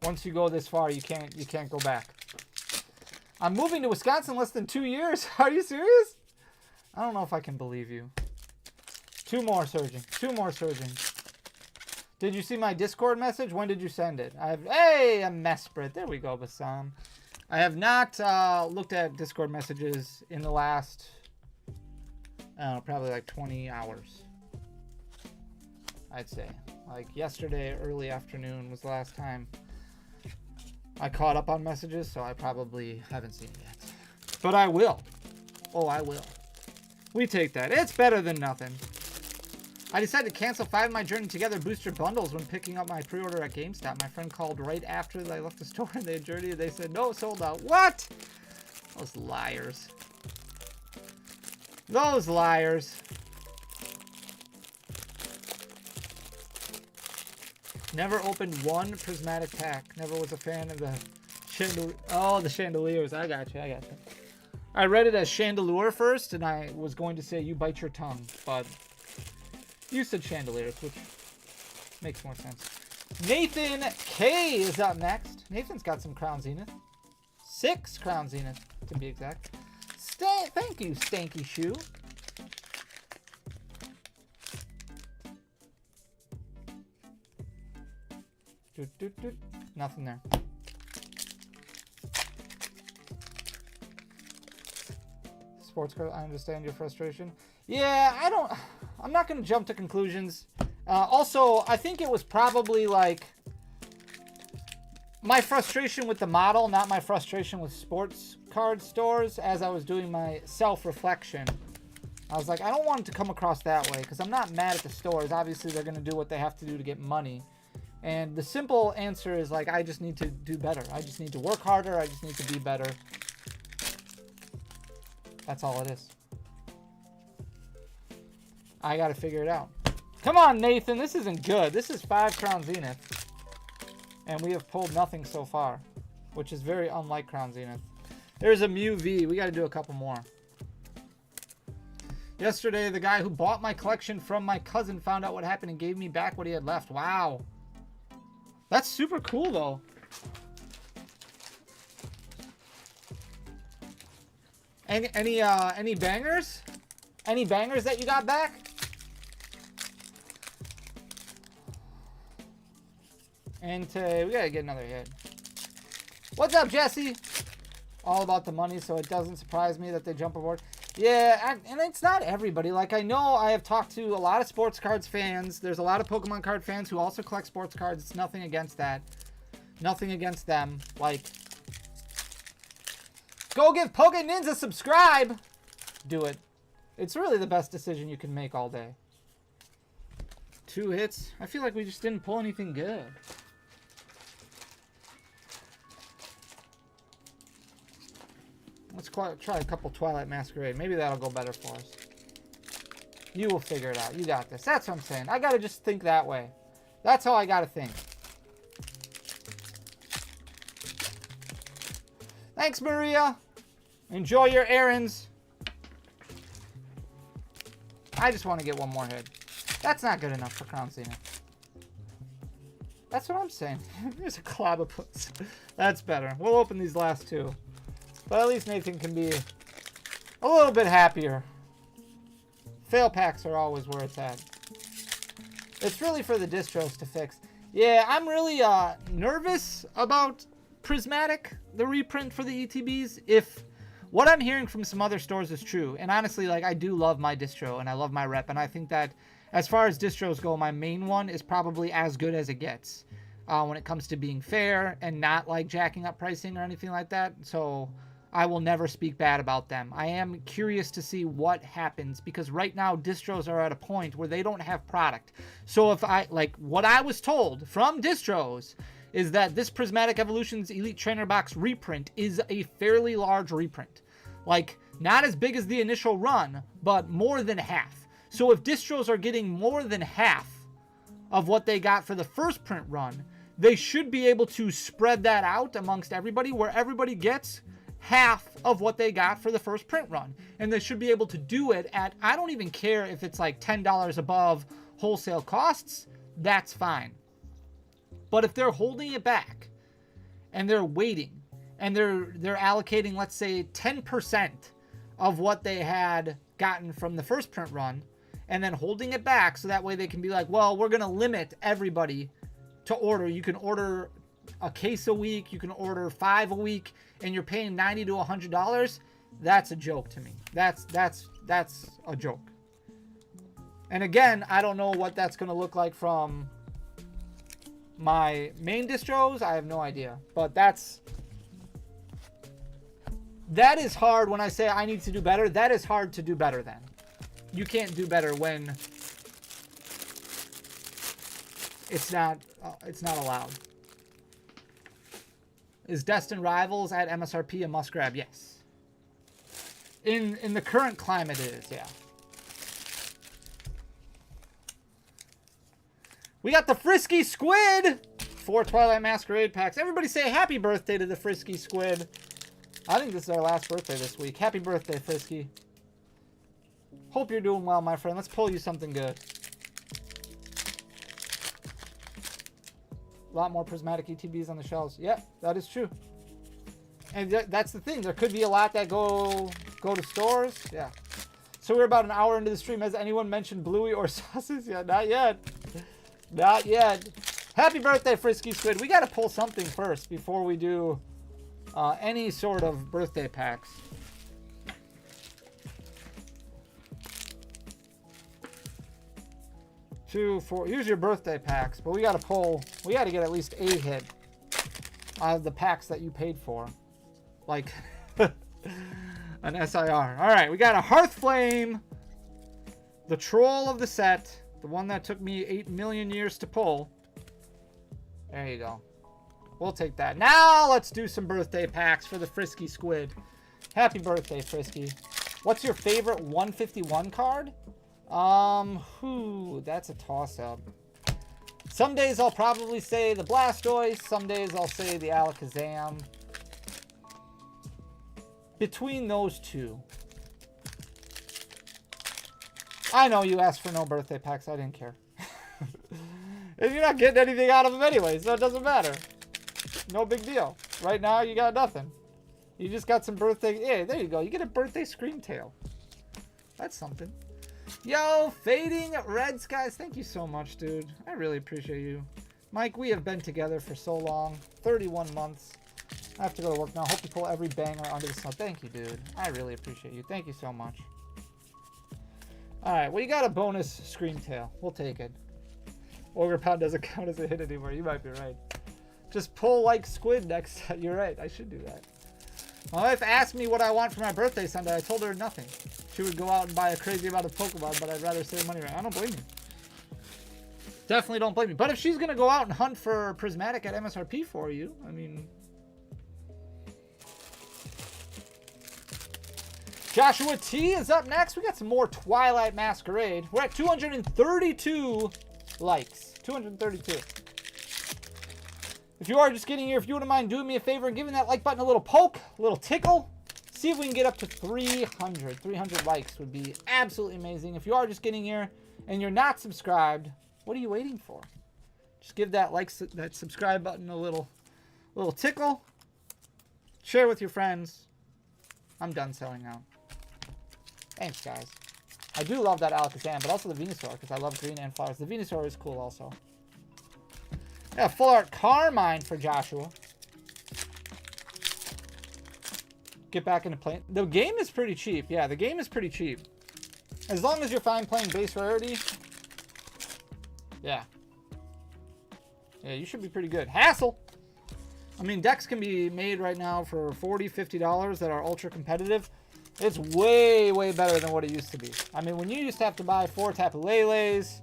Once you go this far, you can't go back. I'm moving to Wisconsin in less than 2 years. Are you serious? I don't know if I can believe you. 2 more surging. 2 more surging. Did you see my Discord message? When did you send it? Hey, a Mesprit. There we go, Bassam. I have not looked at Discord messages in the last, probably like 20 hours. I'd say. Like yesterday, early afternoon was the last time I caught up on messages, so I probably haven't seen it yet. But I will. Oh, I will. We take that. It's better than nothing. I decided to cancel 5 of my Journey Together booster bundles when picking up my pre-order at GameStop. My friend called right after I left the store and they had Journey and they said, no, sold out. What? Those liars. Those liars. Never opened 1 prismatic pack. Never was a fan of the chandelier. Oh, the chandeliers. I got you. I read it as chandelier first, and I was going to say you bite your tongue, but you said chandeliers, which makes more sense. Nathan K is up next. Nathan's got some Crown Zenith. 6 Crown Zenith, to be exact. Thank you, Stanky Shoe. Nothing there. Sports car, I understand your frustration. Yeah, I'm not going to jump to conclusions. Also, I think it was probably like my frustration with the model, not my frustration with sports card stores. As I was doing my self-reflection, I was like, I don't want it to come across that way because I'm not mad at the stores. Obviously, they're going to do what they have to do to get money. And the simple answer is like, I just need to do better. I just need to work harder. I just need to be better. That's all it is. I got to figure it out. Come on, Nathan. This isn't good. This is 5 Crown Zenith. And we have pulled nothing so far, which is very unlike Crown Zenith. There's a Mew V. We got to do a couple more. Yesterday, the guy who bought my collection from my cousin found out what happened and gave me back what he had left. Wow. That's super cool, though. Any bangers? Any bangers that you got back? And we gotta get another hit. What's up, Jesse? All about the money, so it doesn't surprise me that they jump aboard. Yeah, and it's not everybody. Like, I know I have talked to a lot of sports cards fans. There's a lot of Pokemon card fans who also collect sports cards. It's nothing against that. Nothing against them. Like, go give Poke Ninja a subscribe. Do it. It's really the best decision you can make all day. 2 hits. I feel like we just didn't pull anything good. Let's try a couple Twilight Masquerade. Maybe that'll go better for us. You will figure it out. You got this. That's what I'm saying. I gotta just think that way. That's how I gotta think. Thanks, Maria. Enjoy your errands. I just want to get one more hit. That's not good enough for Crown Zenith. That's what I'm saying. There's a Clobopus. That's better. We'll open these last two. But at least Nathan can be a little bit happier. Fail packs are always where it's at. It's really for the distros to fix. Yeah, I'm really nervous about Prismatic, the reprint for the ETBs. If what I'm hearing from some other stores is true, and honestly, like, I do love my distro and I love my rep, and I think that as far as distros go, my main one is probably as good as it gets when it comes to being fair and not like jacking up pricing or anything like that. So I will never speak bad about them. I am curious to see what happens because right now distros are at a point where they don't have product. So if I, like, what I was told from distros is that this Prismatic Evolutions Elite Trainer Box reprint is a fairly large reprint. Like, not as big as the initial run, but more than half. So if distros are getting more than half of what they got for the first print run, they should be able to spread that out amongst everybody where everybody gets half of what they got for the first print run. And they should be able to do it at, I don't even care if it's like $10 above wholesale costs, that's fine. But if they're holding it back and they're waiting and they're allocating, let's say 10% of what they had gotten from the first print run and then holding it back so that way they can be like, well, we're going to limit everybody to order. You can order a case a week, you can order 5 a week, and you're paying $90 to $100. That's a joke to me. That's a joke. And again, I don't know what that's going to look like from my main distros. I have no idea. But that is hard when I say I need to do better. That is hard to do better than. You can't do better when it's not allowed. Is Destined Rivals at MSRP a must grab? Yes. In the current climate it is, yeah. We got the Frisky Squid! 4 Twilight Masquerade packs. Everybody say happy birthday to the Frisky Squid. I think this is our last birthday this week. Happy birthday, Frisky. Hope you're doing well, my friend. Let's pull you something good. A lot more Prismatic ETBs on the shelves. Yep, that is true. And that's the thing. There could be a lot that go to stores. Yeah. So we're about an hour into the stream. Has anyone mentioned Bluey or sauces? Yeah, not yet. Not yet. Happy birthday, Frisky Squid. We got to pull something first before we do any sort of birthday packs. 2, 4. Here's your birthday packs, but we got to pull. We got to get at least a hit out of the packs that you paid for, like an SIR. All right, we got a Hearthflame, the troll of the set, the one that took me 8 million years to pull. There you go. We'll take that. Now let's do some birthday packs for the Frisky Squid. Happy birthday, Frisky. What's your favorite 151 card? That's a toss-up. Some days I'll probably say the Blastoise. Some days I'll say the Alakazam. Between those two. I know you asked for no birthday packs. I didn't care. And you're not getting anything out of them anyway, so it doesn't matter. No big deal. Right now, you got nothing. You just got some birthday... Yeah, there you go. You get a birthday Screamtail. That's something. Yo, Fading Red Skies. Thank you so much, dude. I really appreciate you. Mike, we have been together for so long. 31 months. I have to go to work now. Hope you pull every banger under the sun. Thank you, dude. I really appreciate you. Thank you so much. Alright, well, you got a bonus Screamtail. We'll take it. Ogre Pound doesn't count as a hit anymore. You might be right. Just pull like Squid next time. You're right. I should do that. My wife asked me what I want for my birthday Sunday. I told her nothing. She would go out and buy a crazy amount of Pokemon, but I'd rather save money. I don't blame you. Definitely don't blame you. But if she's going to go out and hunt for Prismatic at MSRP for you, I mean... Joshua T is up next. We got some more Twilight Masquerade. We're at 232 likes. 232. If you are just getting here, if you wouldn't mind doing me a favor and giving that like button a little poke, a little tickle, see if we can get up to 300. 300 likes would be absolutely amazing. If you are just getting here and you're not subscribed, what are you waiting for? Just give that that subscribe button a little tickle. Share with your friends. I'm done selling out. Thanks, guys. I do love that Alakazam, but also the Venusaur, because I love green and flowers. The Venusaur is cool also. Yeah, full art Carmine for Joshua. Get back into playing. The game is pretty cheap. Yeah, the game is pretty cheap. As long as you're fine playing base rarity. Yeah. Yeah, you should be pretty good. Hassle! I mean, decks can be made right now for $40, $50 that are ultra competitive. It's way, way better than what it used to be. I mean, when you used to have to buy 4 Tapu Leles,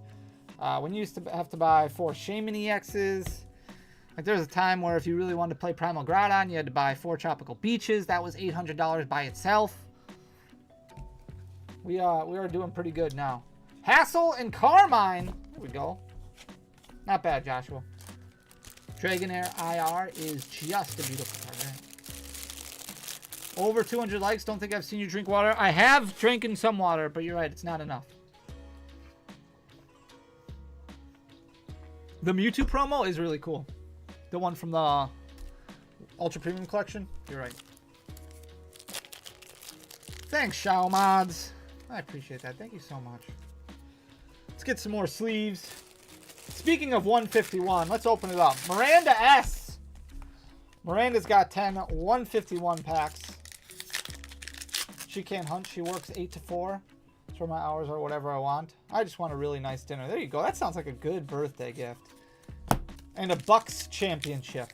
when you used to have to buy 4 Shaman EXs, like there was a time where if you really wanted to play Primal Groudon, you had to buy 4 Tropical Beaches. That was $800 by itself. We are doing pretty good now. Hassle and Carmine. There we go. Not bad, Joshua. Dragonair IR is just a beautiful card, right? Over 200 likes. Don't think I've seen you drink water. I have drinking some water, but you're right. It's not enough. The Mewtwo promo is really cool. The one from the Ultra Premium Collection. You're right. Thanks, Shao Mods. I appreciate that. Thank you so much. Let's get some more sleeves. Speaking of 151, let's open it up. Miranda S. Miranda's got 10 151 packs. She can't hunt. She works 8 to 4. That's where my hours are, whatever I want. I just want a really nice dinner. There you go. That sounds like a good birthday gift. And a Bucks championship.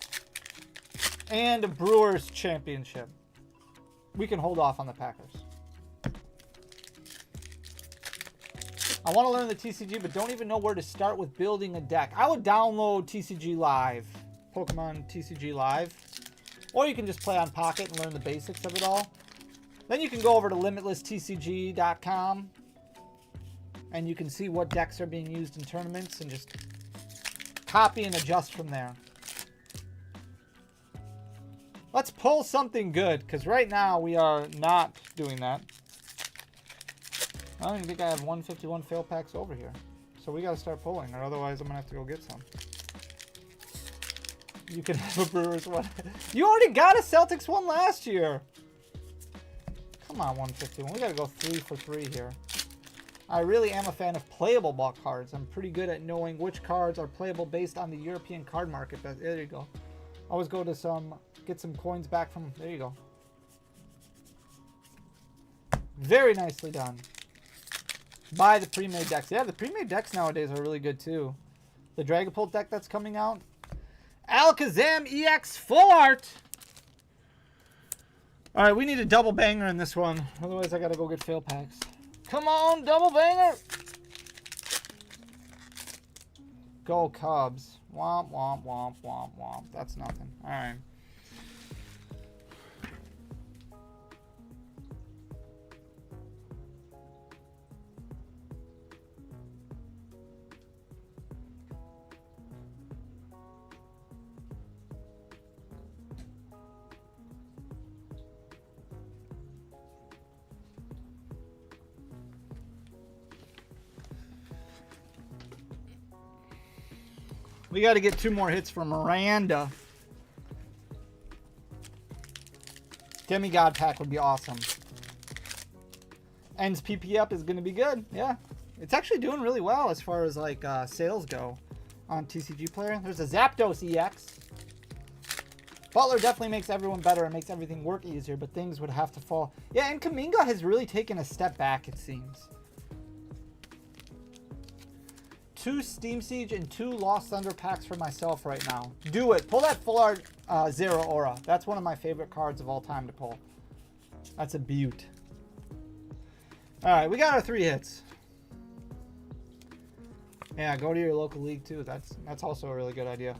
And a Brewers championship. We can hold off on the Packers. I want to learn the TCG, but don't even know where to start with building a deck. I would download TCG Live. Pokemon TCG Live. Or you can just play on Pocket and learn the basics of it all. Then you can go over to limitlesstcg.com and you can see what decks are being used in tournaments and just copy and adjust from there. Let's pull something good, because right now we are not doing that. I don't even think I have 151 fail packs over here. So we got to start pulling, or otherwise I'm going to have to go get some. You can have a Brewers one. You already got a Celtics one last year. Come on, 151. We got to go 3 for 3 here. I really am a fan of playable bulk cards. I'm pretty good at knowing which cards are playable based on the European card market. But there you go. Always go to get some coins back from, there you go. Very nicely done. Buy the pre-made decks. Yeah, the pre-made decks nowadays are really good too. The Dragapult deck that's coming out. Alakazam EX Full Art. All right, we need a double banger in this one. Otherwise, I got to go get fail packs. Come on, double banger. Go Cubs. Womp, womp, womp, womp, womp. That's nothing. All right. We got to get 2 more hits for Miranda. Demigod pack would be awesome. Ends PP up is going to be good. Yeah. It's actually doing really well as far as like sales go on TCG Player. There's a Zapdos EX. Butler definitely makes everyone better and makes everything work easier, but things would have to fall. Yeah, and Kaminga has really taken a step back, it seems. 2 Steam Siege and 2 Lost Thunder packs for myself right now. Do it. Pull that Full Art Zero Aura. That's one of my favorite cards of all time to pull. That's a beaut. All right, we got our 3 hits. Yeah, go to your local league too. That's also a really good idea.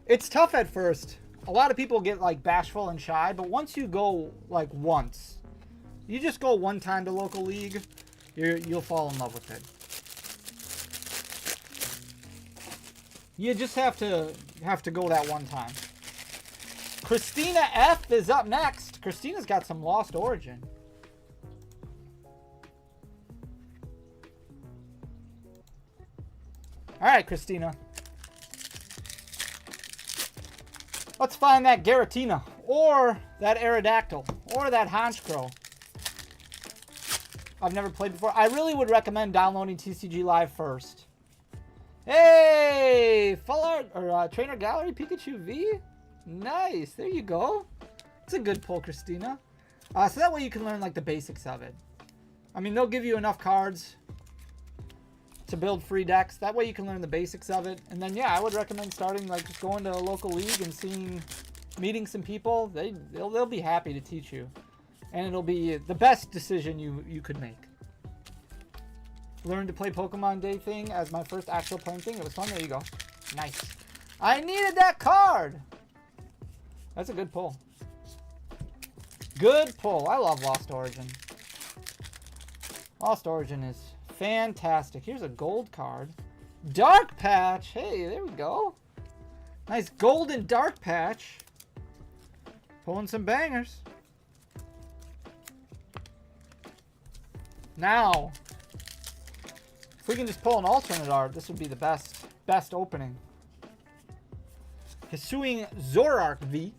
It's tough at first. A lot of people get like bashful and shy, but once you go like once, you just go one time to local league, you'll fall in love with it. You just have to go that one time. Christina F is up next. Christina's got some Lost Origin. All right, Christina. Let's find that Garatina, or that Aerodactyl, or that Honchkrow. I've never played before. I really would recommend downloading TCG Live first. Hey, Full Art, or Trainer Gallery Pikachu V. Nice, there you go. It's a good pull, Christina. So that way you can learn like the basics of it. I mean, they'll give you enough cards to build free decks. That way you can learn the basics of it. And then, yeah, I would recommend starting, like, just going to a local league and meeting some people. They'll be happy to teach you. And it'll be the best decision you could make. Learned to play Pokemon Day thing as my first actual playing thing. It was fun. There you go. Nice. I needed that card. That's a good pull. Good pull. I love Lost Origin. Lost Origin is fantastic. Here's a gold card. Dark Patch. Hey, there we go. Nice golden Dark Patch. Pulling some bangers. Now, if we can just pull an alternate art, this would be the best opening. Hisuian Zoroark V.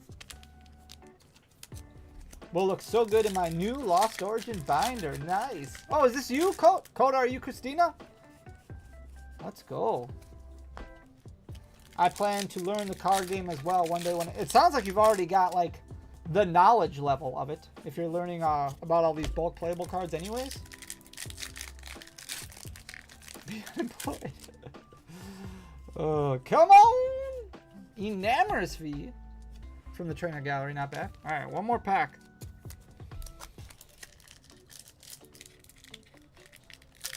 Will look so good in my new Lost Origin binder. Nice. Oh, is this you, Coda? Coda, are you Christina? Let's go. I plan to learn the card game as well one day. When it sounds like you've already got like the knowledge level of it. If you're learning about all these bulk playable cards, anyways. Oh, come on! Enamorous V from the Trainer Gallery. Not bad. All right, one more pack.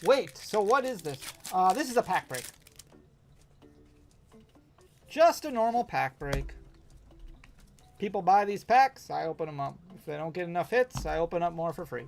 Wait, so what is this? This is a pack break. Just a normal pack break. People buy these packs, I open them up. If they don't get enough hits, I open up more for free.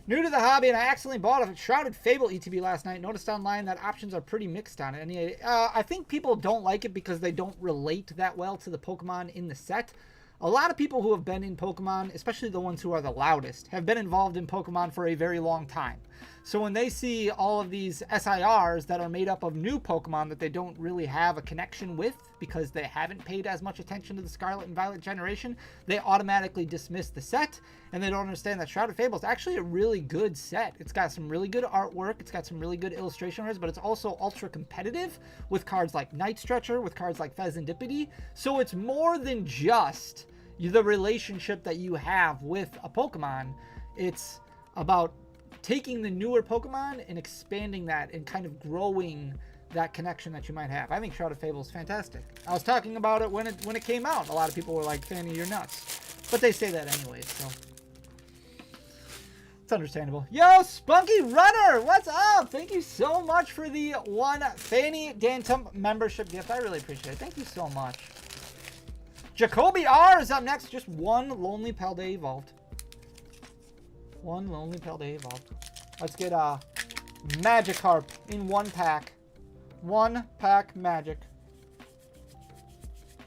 New to the hobby, and I accidentally bought a Shrouded Fable ETB last night. Noticed online that options are pretty mixed on it. I think people don't like it because they don't relate that well to the Pokemon in the set. A lot of people who have been in Pokemon, especially the ones who are the loudest, have been involved in Pokemon for a very long time. So when they see all of these SIRs that are made up of new Pokemon that they don't really have a connection with because they haven't paid as much attention to the Scarlet and Violet generation, they automatically dismiss the set, and they don't understand that Shrouded Fable is actually a really good set. It's got some really good artwork, it's got some really good illustration arts, but it's also ultra competitive with cards like Night Stretcher, with cards like Fezandipity. So it's more than just the relationship that you have with a Pokemon. It's about taking the newer Pokemon and expanding that and kind of growing that connection that you might have. I think Shrouded Fable is fantastic. I was talking about it when it came out. A lot of people were like, Fanny, you're nuts. But they say that anyway, so it's understandable. Yo, Spunky Runner, what's up? Thank you so much for the one Fanny Phantump membership gift. I really appreciate it. Thank you so much. Jacoby R is up next. Just one lonely Paldea Evolved. One lonely Paldea Evolved. Let's get Magikarp in one pack. One pack Magic.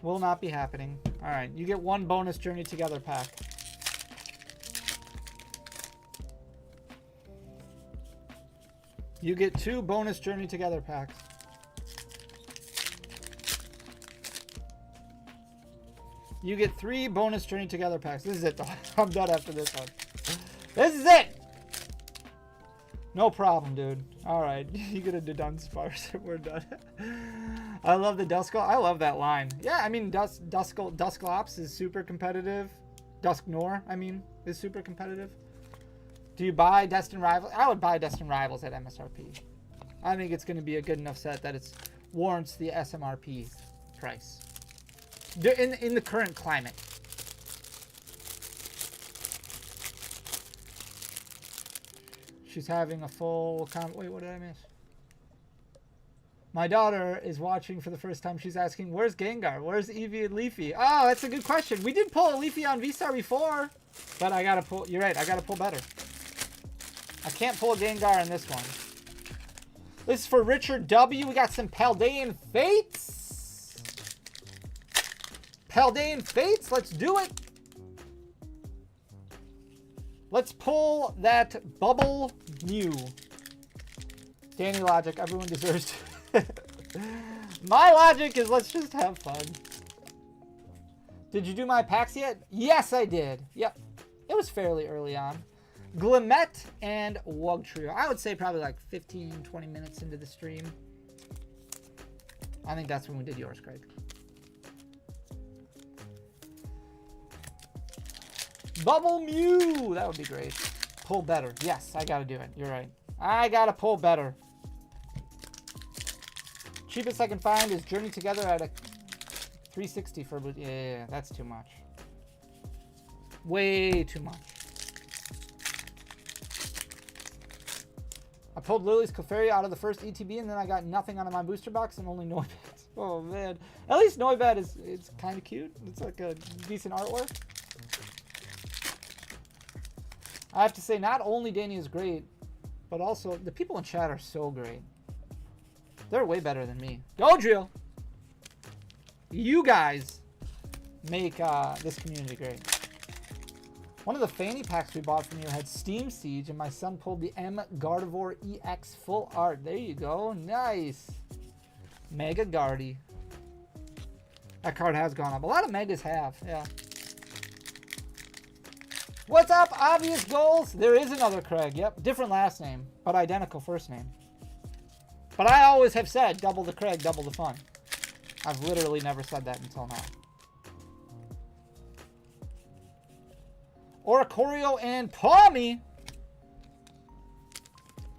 Will not be happening. Alright, you get one bonus Journey Together pack. You get two bonus Journey Together packs. You get 3 bonus Journey Together packs. This is it, though. I'm done after this one. This is it! No problem, dude. Alright, you get a Dunsparce. We're done. I love the Duskull. I love that line. Yeah, I mean, Dusclops is super competitive. Dusknoir, I mean, is super competitive. Do you buy Destined Rivals? I would buy Destined Rivals at MSRP. I think it's going to be a good enough set that it warrants the SMRP price. In the current climate. She's having a full wait, what did I miss? My daughter is watching for the first time. She's asking, where's Gengar? Where's Eevee and Leafy? Oh, that's a good question. We did pull a Leafy on V-Star before, but I gotta pull, you're right, I gotta pull better. I can't pull a Gengar in this one. This is for Richard W. We got some Paldean Fates. Paldean Fates, let's do it. Let's pull that bubble Mew. Danny logic, everyone deserves to. My logic is let's just have fun. Did you do my packs yet? Yes, I did. Yep. It was fairly early on. Glimmet and Wugtrio. I would say probably like 15, 20 minutes into the stream. I think that's when we did yours, Craig. Bubble Mew. That would be great. Pull better. Yes, I got to do it. You're right. I got to pull better. Cheapest I can find is Journey Together at a 360 for... Yeah, that's too much. Way too much. I pulled Lily's Clefairy out of the first ETB, and then I got nothing out of my booster box and only Noibat. Oh, man. At least Noibat it's kind of cute. It's like a decent artwork. I have to say, not only Danny is great, but also the people in chat are so great. They're way better than me. Go, Drill! You guys make this community great. One of the fanny packs we bought from you had Steam Siege, and my son pulled the M Gardevoir EX full art. There you go. Nice. Mega Gardy. That card has gone up. A lot of Megas have, yeah. What's up, Obvious Goals? There is another Craig. Yep, different last name, but identical first name. But I always have said, double the Craig, double the fun. I've literally never said that until now. Oricorio and Palmy.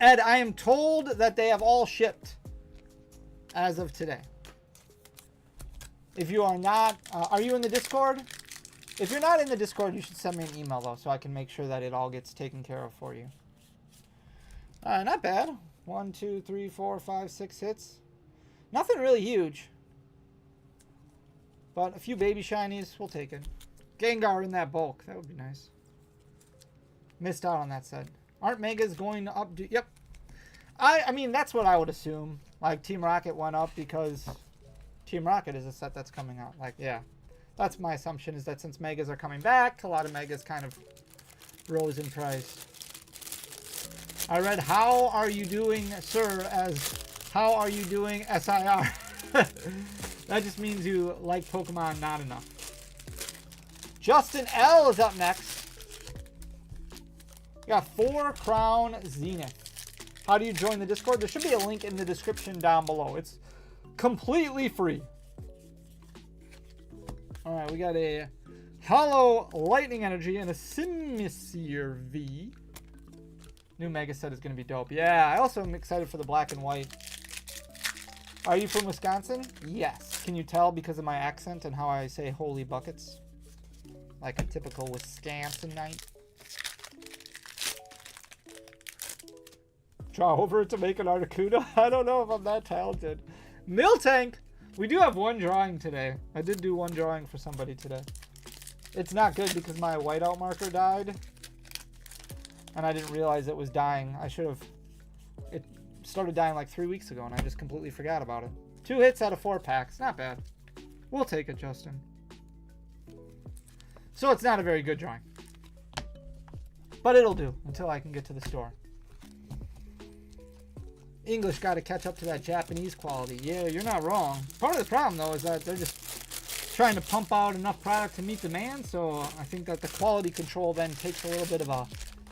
Ed, I am told that they have all shipped as of today. If you are not, are you in the Discord? If you're not in the Discord, you should send me an email, though, so I can make sure that it all gets taken care of for you. Not bad. 1, 2, 3, 4, 5, 6 hits. Nothing really huge. But a few baby shinies, we'll take it. Gengar in that bulk. That would be nice. Missed out on that set. Aren't Megas going up? Yep. I mean, that's what I would assume. Like, Team Rocket went up because Team Rocket is a set that's coming out. Like, yeah. That's my assumption, is that since Megas are coming back, a lot of Megas kind of rose in price. I read, how are you doing, sir, as how are you doing, SIR? That just means you like Pokemon not enough. Justin L is up next. We got 4 Crown Zenith. How do you join the Discord? There should be a link in the description down below. It's completely free. All right, we got a Hollow Lightning Energy and a Simisear V. New Mega set is going to be dope. Yeah, I also am excited for the black and white. Are you from Wisconsin? Yes. Can you tell because of my accent and how I say holy buckets? Like a typical Wisconsinite. Draw over it to make an Articuno? I don't know if I'm that talented. Miltank! We do have one drawing today. I did do one drawing for somebody today. It's not good because my whiteout marker died. And I didn't realize it was dying. I should have... It started dying like 3 weeks ago and I just completely forgot about it. 2 hits out of 4 packs. Not bad. We'll take it, Justin. So it's not a very good drawing. But it'll do until I can get to the store. English got to catch up to that Japanese quality. Yeah, you're not wrong. Part of the problem, though, is that they're just trying to pump out enough product to meet demand. So I think that the quality control then takes a little bit of a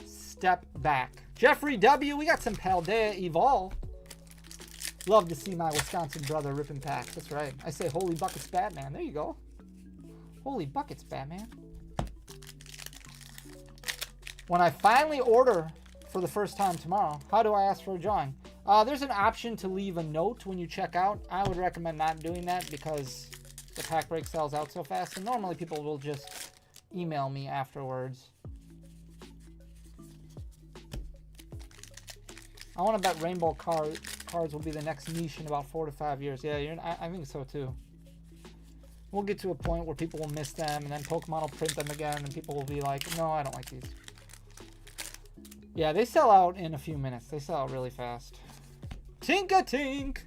step back. Jeffrey W., we got some Paldea Evolved. Love to see my Wisconsin brother ripping packs. That's right. I say holy buckets Batman. There you go. Holy buckets Batman. When I finally order for the first time tomorrow, how do I ask for a drawing? There's an option to leave a note when you check out. I would recommend not doing that because the pack break sells out so fast. And normally people will just email me afterwards. I want to bet rainbow cards will be the next niche in about 4 to 5 years. Yeah, I think so too. We'll get to a point where people will miss them and then Pokemon will print them again and people will be like, no, I don't like these. Yeah, they sell out in a few minutes. They sell out really fast. Tink-a-tink.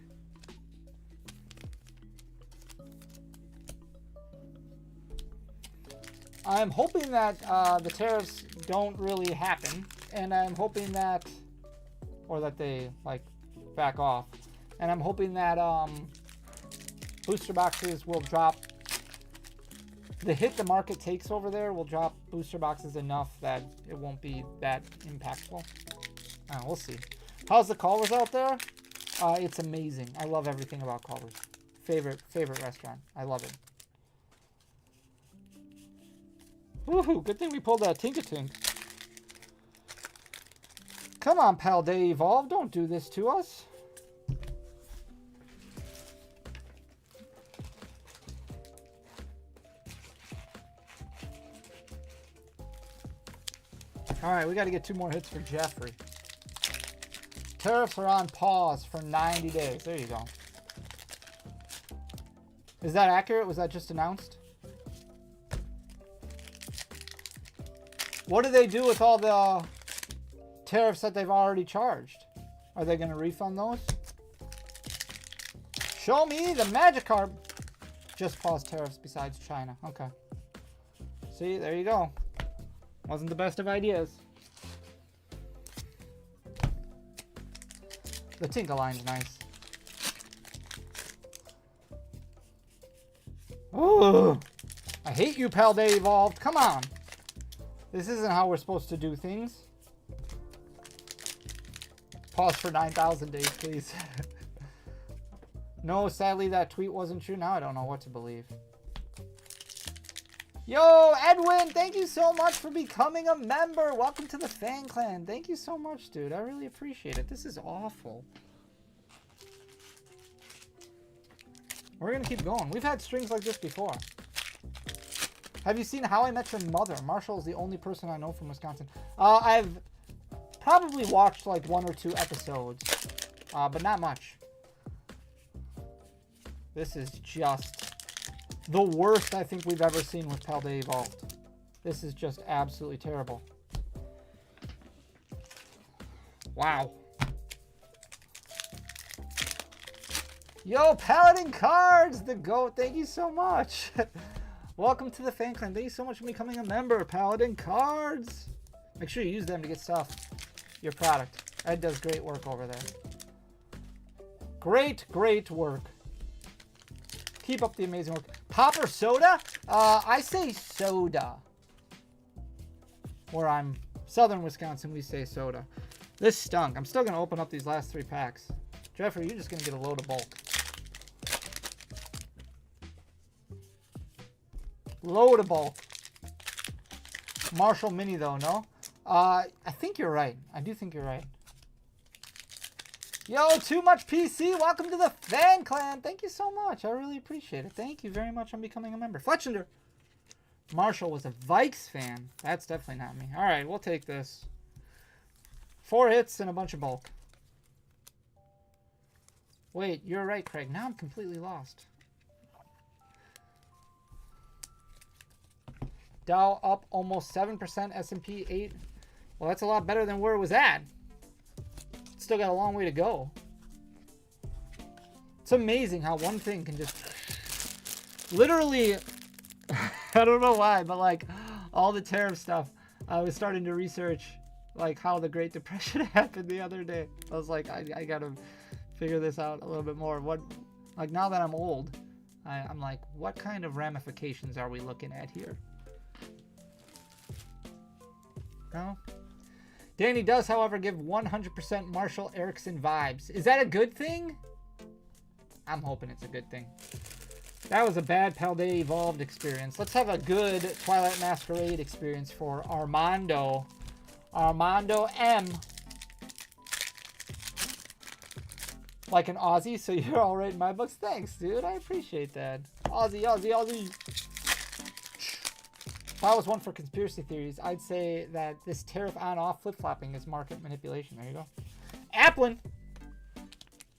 I'm hoping that the tariffs don't really happen, and I'm hoping that, or that they like back off, and I'm hoping that booster boxes will drop. The hit the market takes over there will drop booster boxes enough that it won't be that impactful. We'll see. How's the Culver's out there? It's amazing. I love everything about Culver's. Favorite restaurant. I love it. Woohoo! Good thing we pulled that Tink-a-tink. Come on, Paldea Evolved. Don't do this to us. Alright, we got to get 2 more hits for Jeffrey. Tariffs are on pause for 90 days. There you go. Is that accurate? Was that just announced? What do they do with all the tariffs that they've already charged? Are they going to refund those? Show me the Magikarp. Just pause tariffs besides China. Okay. See, there you go. Wasn't the best of ideas. The Tinkaline's nice. Ooh, I hate you, Paldea Evolved. Come on. This isn't how we're supposed to do things. Pause for 9,000 days, please. No, sadly that tweet wasn't true. Now I don't know what to believe. Yo, Edwin, thank you so much for becoming a member. Welcome to the fan clan. Thank you so much, dude. I really appreciate it. This is awful. We're going to keep going. We've had strings like this before. Have you seen How I Met Your Mother? Marshall is the only person I know from Wisconsin. I've probably watched like 1 or 2 episodes, but not much. This is just the worst I think we've ever seen with Paldea Evolved. This is just absolutely terrible. Wow. Yo, Paladin Cards, the GOAT. Thank you so much. Welcome to the fan clan. Thank you so much for becoming a member, Paladin Cards. Make sure you use them to get stuff. Your product. Ed does great work over there. Great, great work. Keep up the amazing work. Pop or soda? I say soda. Where I'm southern Wisconsin, we say soda. This stunk. I'm still going to open up these last 3 packs. Jeffrey, you're just going to get a load of bulk. Load of bulk. Marshall Mini, though, no? I think you're right. I do think you're right. Yo, Too Much PC, welcome to the fan clan. Thank you so much. I really appreciate it. Thank you very much on becoming a member. Fletchender. Marshall was a Vikes fan. That's definitely not me. All right, we'll take this. 4 hits and a bunch of bulk. Wait, you're right, Craig. Now I'm completely lost. Dow up almost 7%, S&P 8. Well, that's a lot better than where it was at. Still got a long way to go. It's amazing how one thing can just literally I don't know why, but like all the tariff stuff, I was starting to research like how the Great Depression happened the other day. I was like, I gotta figure this out a little bit more. What, like now that I'm old, I'm like, what kind of ramifications are we looking at here? No? Danny does, however, give 100% Marshall Erickson vibes. Is that a good thing? I'm hoping it's a good thing. That was a bad Paldea Evolved experience. Let's have a good Twilight Masquerade experience for Armando. Armando M. Like an Aussie, so you're all right in my books. Thanks, dude. I appreciate that. Aussie, Aussie, Aussie. If I was one for conspiracy theories, I'd say that this tariff on-off flip-flopping is market manipulation. There you go. Applin.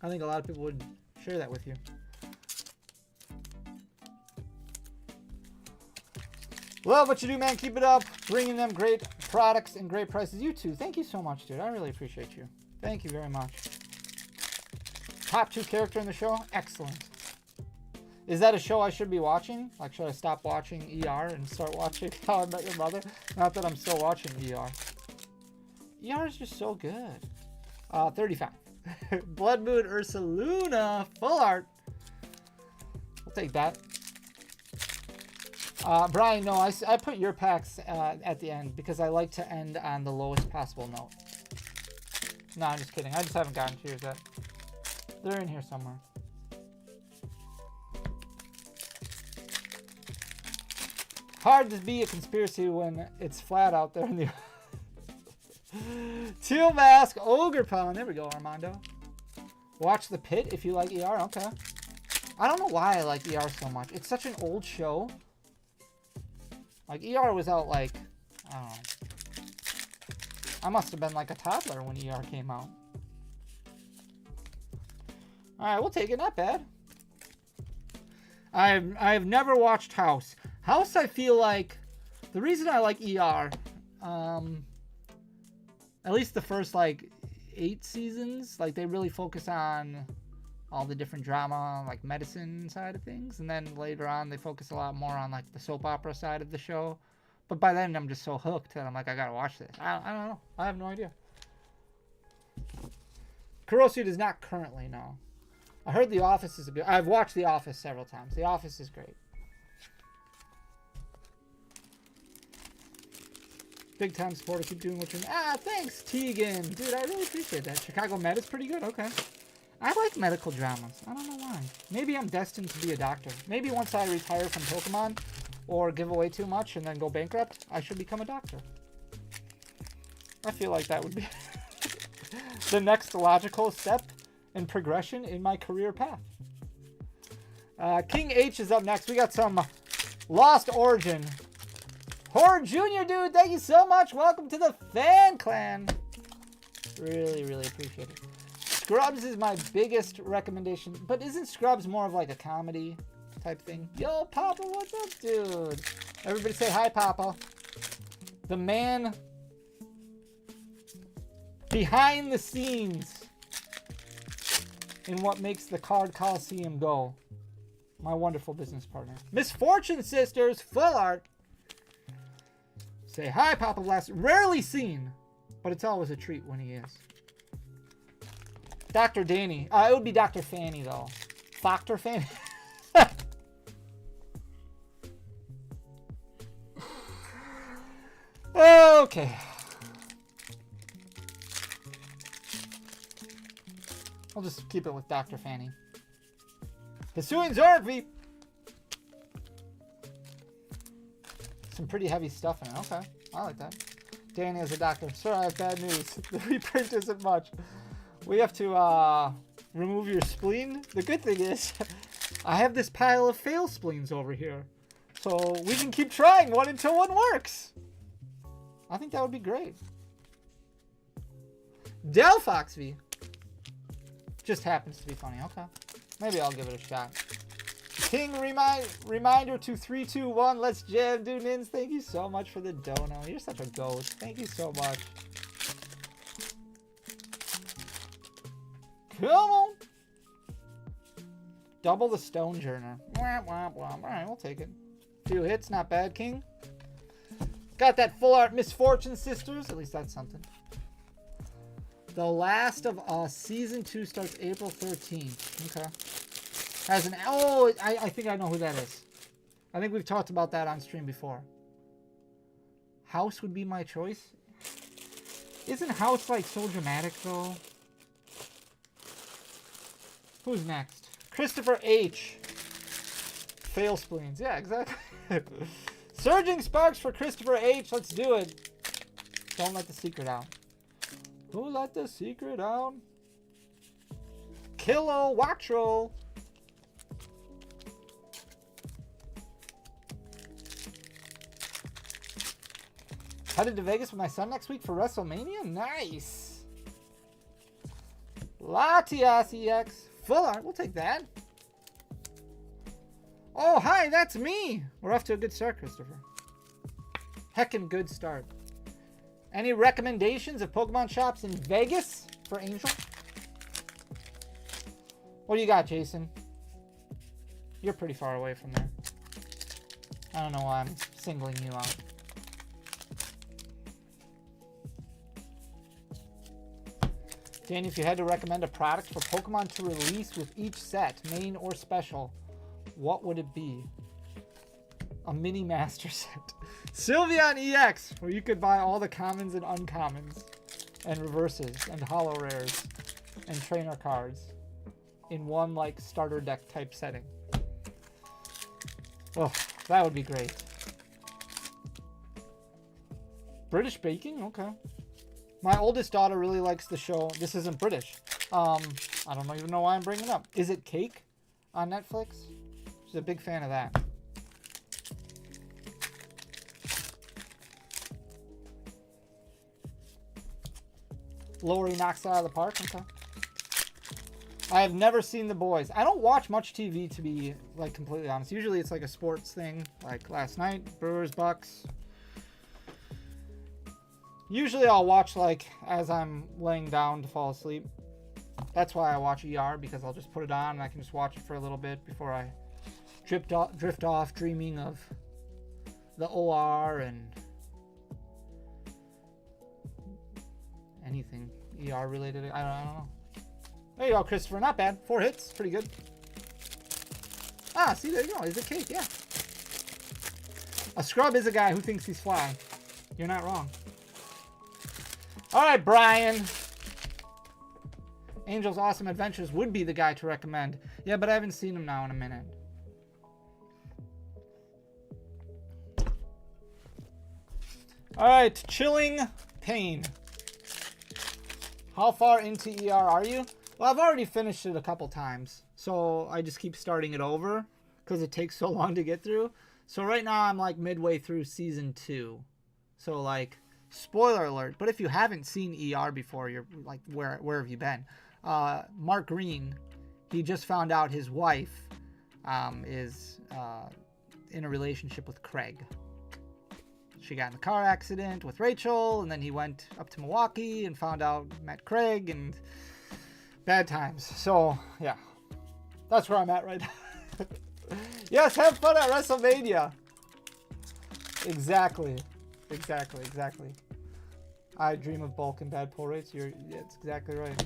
I think a lot of people would share that with you. Love what you do, man. Keep it up. Bringing them great products and great prices. You too. Thank you so much, dude. I really appreciate you. Thank you very much. top 2 character in the show? Excellent. Is that a show I should be watching? Like, should I stop watching ER and start watching How I Met Your Mother? Not that I'm still watching ER. ER is just so good. 35. Blood Moon Ursaluna. Full art. We'll take that. Brian, no, I put your packs at the end because I like to end on the lowest possible note. No, I'm just kidding. I just haven't gotten to yours yet. They're in here somewhere. Hard to be a conspiracy when it's flat out there in the... Teal Mask, Ogre Pound. There we go, Armando. Watch The Pit if you like ER. Okay. I don't know why I like ER so much. It's such an old show. Like, ER was out, like, I don't know. I must have been like a toddler when ER came out. Alright, we'll take it. Not bad. I've never watched House. House, I feel like, the reason I like ER, at least the first, like, 8 seasons, like, they really focus on all the different drama, like, medicine side of things. And then later on, they focus a lot more on, like, the soap opera side of the show. But by then, I'm just so hooked that I'm like, I gotta watch this. I don't know. I have no idea. Kurosu does not currently know. I heard The Office is a good... I've watched The Office several times. The Office is great. Big time supporter. Keep doing what you're... Thanks, Tegan. Dude, I really appreciate that. Chicago Med is pretty good. Okay. I like medical dramas. I don't know why. Maybe I'm destined to be a doctor. Maybe once I retire from Pokemon or give away too much and then go bankrupt, I should become a doctor. I feel like that would be the next logical step and progression in my career path. King H is up next. We got some Lost Origin. Horror Jr., dude, thank you so much. Welcome to the fan clan. Really, really appreciate it. Scrubs is my biggest recommendation, but isn't Scrubs more of like a comedy type thing? Yo, Papa, what's up, dude? Everybody say hi, Papa. The man behind the scenes in what makes the Card Coliseum go. My wonderful business partner. Misfortune Sisters, full art. Say hi, Papa Blast. Rarely seen, but it's always a treat when he is. Dr. Danny. It would be Dr. Fanny, though. Dr. Fanny. Okay. I'll just keep it with Dr. Fanny. Hisuian Zorvi. Some pretty heavy stuff in it. Okay. I like that. Danny as a doctor. Sir, I have bad news. The reprint isn't much. We have to remove your spleen. The good thing is, I have this pile of fail spleens over here. So we can keep trying one until one works. I think that would be great. Del Foxy. Just happens to be funny. Okay. Maybe I'll give it a shot. King reminder to 321. Let's jam, dude. Nins. Thank you so much for the dono. You're such a ghost. Thank you so much. Come on. Double the Stone Journer. Alright, we'll take it. Few hits, not bad, King. Got that full art Misfortune Sisters. At least that's something. The Last of Us Season 2 starts April 13th. Okay. Has an... Oh, I think I know who that is. I think we've talked about that on stream before. House would be my choice. Isn't House, like, so dramatic, though? Who's next? Christopher H. Fail spleens. Yeah, exactly. Surging Sparks for Christopher H. Let's do it. Don't let the secret out. Who let the secret out? Kilo Watro. Headed to Vegas with my son next week for WrestleMania? Nice. Latias EX. Full art. We'll take that. Oh, hi. That's me. We're off to a good start, Christopher. Heckin' good start. Any recommendations of Pokemon shops in Vegas for Angel? What do you got, Jason? You're pretty far away from there. I don't know why I'm singling you out. Danny, if you had to recommend a product for Pokemon to release with each set, main or special, what would it be? A mini master set. Sylveon EX, where you could buy all the commons and uncommons, and reverses, and holo rares, and trainer cards in one like starter deck type setting. Oh, that would be great. British baking? Okay. My oldest daughter really likes the show. This isn't British. I don't even know why I'm bringing it up. Is It Cake on Netflix? She's a big fan of that. Lori knocks it out of the park. Okay. I have never seen The Boys. I don't watch much TV, to be like completely honest. Usually it's like a sports thing, like last night, Brewers, Bucks. Usually I'll watch like as I'm laying down to fall asleep. That's why I watch ER, because I'll just put it on and I can just watch it for a little bit before I drift off dreaming of the OR and anything ER related. I don't know. There you go, Christopher. Not bad. 4 hits. Pretty good. Ah, see, there you go. Is It Cake? Yeah. A scrub is a guy who thinks he's fly. You're not wrong. All right, Brian. Angel's Awesome Adventures would be the guy to recommend. Yeah, but I haven't seen him now in a minute. All right, Chilling Pain. How far into ER are you? Well, I've already finished it a couple times, so I just keep starting it over because it takes so long to get through. So right now I'm like midway through season 2. So like, spoiler alert, but if you haven't seen ER before, you're like, where have you been? Mark Green, he just found out his wife is in a relationship with Craig. She got in a car accident with Rachel, and then he went up to Milwaukee and met Craig, and bad times. So, yeah. That's where I'm at right now. Yes, have fun at WrestleMania. Exactly. I dream of bulk and bad pull rates. That's exactly right.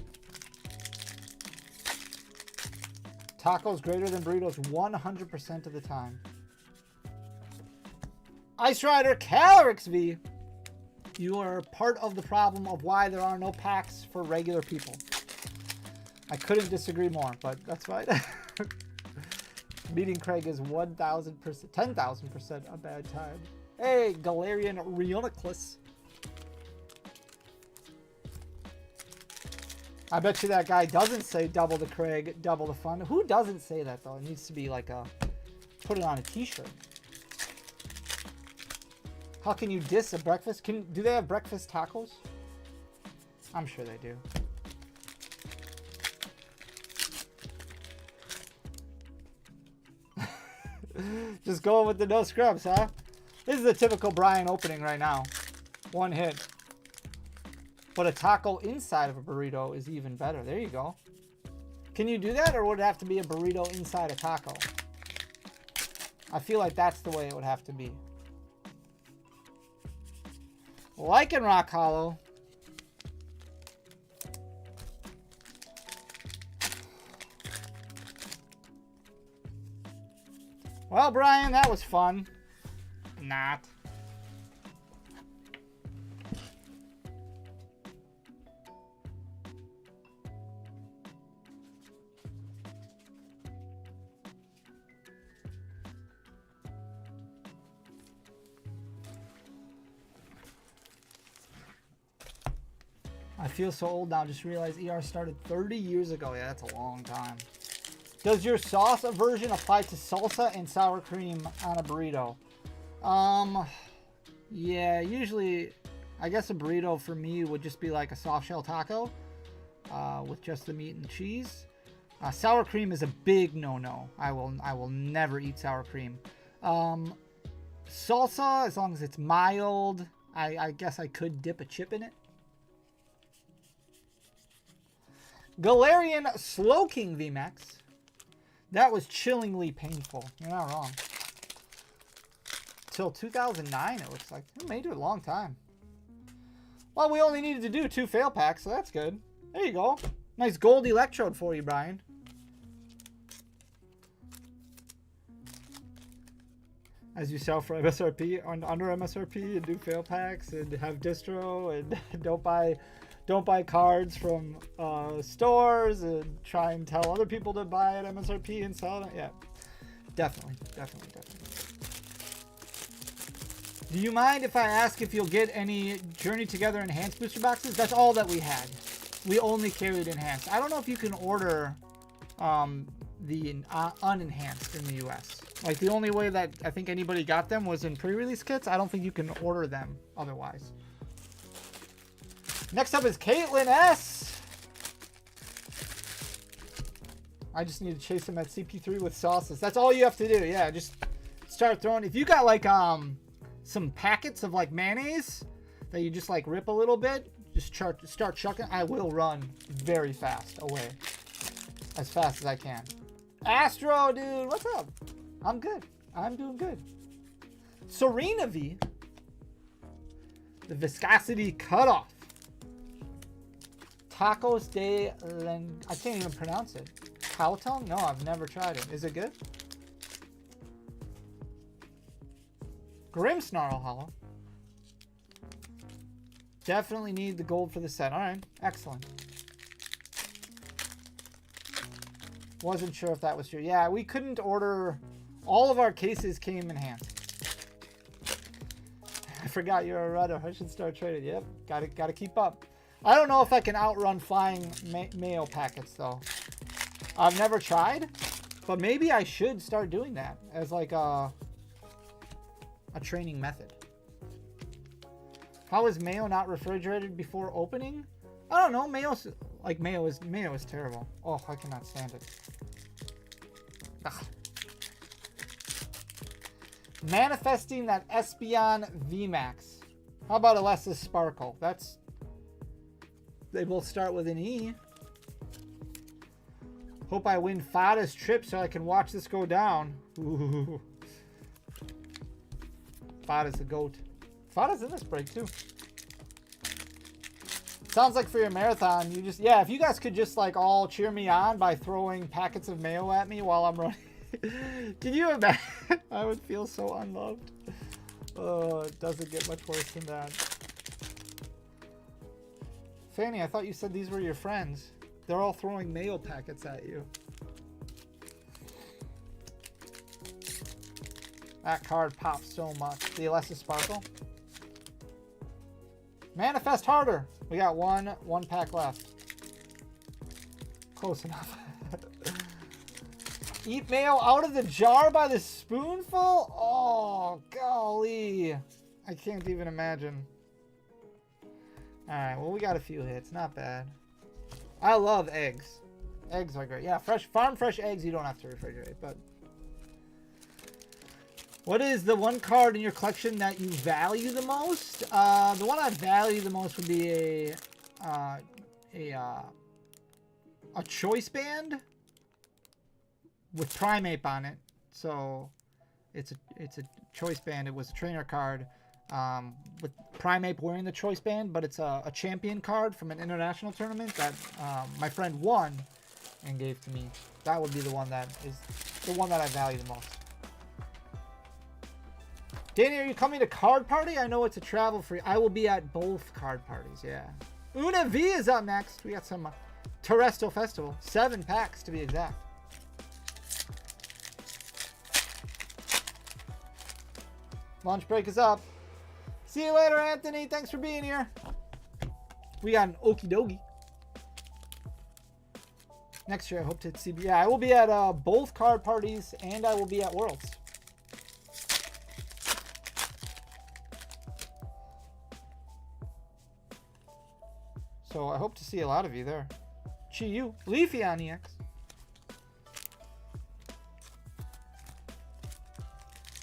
Tacos greater than burritos 100% of the time. Ice Rider Calyrex V. You are part of the problem of why there are no packs for regular people. I couldn't disagree more, but that's fine. Meeting Craig is 1,000%, 10,000% a bad time. Hey, Galarian Reuniclus. I bet you that guy doesn't say double the Craig, double the fun. Who doesn't say that, though? It needs to be like put it on a t-shirt. How can you diss a breakfast? Do they have breakfast tacos? I'm sure they do. Just going with the no scrubs, huh? This is a typical Brian opening right now. 1 hit. But a taco inside of a burrito is even better. There you go. Can you do that, or would it have to be a burrito inside a taco? I feel like that's the way it would have to be. Like in Rock Hollow. Well, Brian, that was fun. Not. I feel so old now. Just realized ER started 30 years ago. Yeah, that's a long time. Does your sauce aversion apply to salsa and sour cream on a burrito? Yeah, usually, I guess a burrito for me would just be like a soft shell taco with just the meat and cheese. Sour cream is a big no-no. I will never eat sour cream. Salsa, as long as it's mild, I guess I could dip a chip in it. Galarian Slowking VMAX. That was chillingly painful. You're not wrong. Till 2009, it looks like. We made it a long time. Well, we only needed to do 2 fail packs, so that's good. There you go. Nice gold electrode for you, Brian. As you sell for MSRP, under MSRP, and do fail packs, and have distro, and don't buy cards from stores, and try and tell other people to buy at MSRP and sell it. Yeah, definitely. Do you mind if I ask if you'll get any Journey Together enhanced booster boxes? That's all that we had. We only carried enhanced. I don't know if you can order the unenhanced in the US. Like, the only way that I think anybody got them was in pre-release kits. I don't think you can order them otherwise. Next up is Caitlin S. I just need to chase him at CP3 with sauces. That's all you have to do. Yeah, just start throwing. If you got like some packets of like mayonnaise that you just like rip a little bit, just start chucking. I will run very fast away, as fast as I can. Astro, dude, what's up? I'm good. I'm doing good. Serena V. The viscosity cutoff. Tacos de Len. I can't even pronounce it. Cow tongue? No, I've never tried it. Is it good? Grim Snarl Hollow. Definitely need the gold for the set. All right. Excellent. Wasn't sure if that was true. Yeah, we couldn't order. All of our cases came enhanced. I forgot you're a rudder. I should start trading. Yep. Gotta keep up. I don't know if I can outrun flying mail packets though. I've never tried, but maybe I should start doing that as like a training method. How is mayo not refrigerated before opening? I don't know. Mayo is terrible. Oh, I cannot stand it. Ugh. Manifesting that Espeon VMAX. How about Alessa's Sparkle? They both start with an E. Hope I win Fada's trip so I can watch this go down. Ooh. Fada's the GOAT. Fada's in this break too. Sounds like for your marathon, you just, yeah, if you guys could just like all cheer me on by throwing packets of mayo at me while I'm running. Can you imagine? I would feel so unloved. Oh, it doesn't get much worse than that. Fanny, I thought you said these were your friends. They're all throwing mayo packets at you. That card pops so much. The Alessa Sparkle. Manifest harder. We got one pack left. Close enough. Eat mayo out of the jar by the spoonful? Oh, golly. I can't even imagine. Alright, well, we got a few hits. Not bad. I love eggs. Eggs are great. Yeah, farm fresh eggs you don't have to refrigerate, but... What is the one card in your collection that you value the most? The one I value the most would be a choice band with Primeape on it. So it's a choice band. It was a trainer card with Primeape wearing the choice band, but it's a champion card from an international tournament that my friend won and gave to me. That would be the one that is the one that I value the most. Danny, are you coming to Card Party? I know it's a travel free. I will be at both card parties, yeah. Una V is up next. We got some Terrestrial Festival. 7 packs to be exact. Lunch break is up. See you later, Anthony. Thanks for being here. We got an Okie Dokie. Next year, I hope to see. Yeah, I will be at both card parties and I will be at Worlds. So I hope to see a lot of you there. Chi-Yu. Leafy on EX.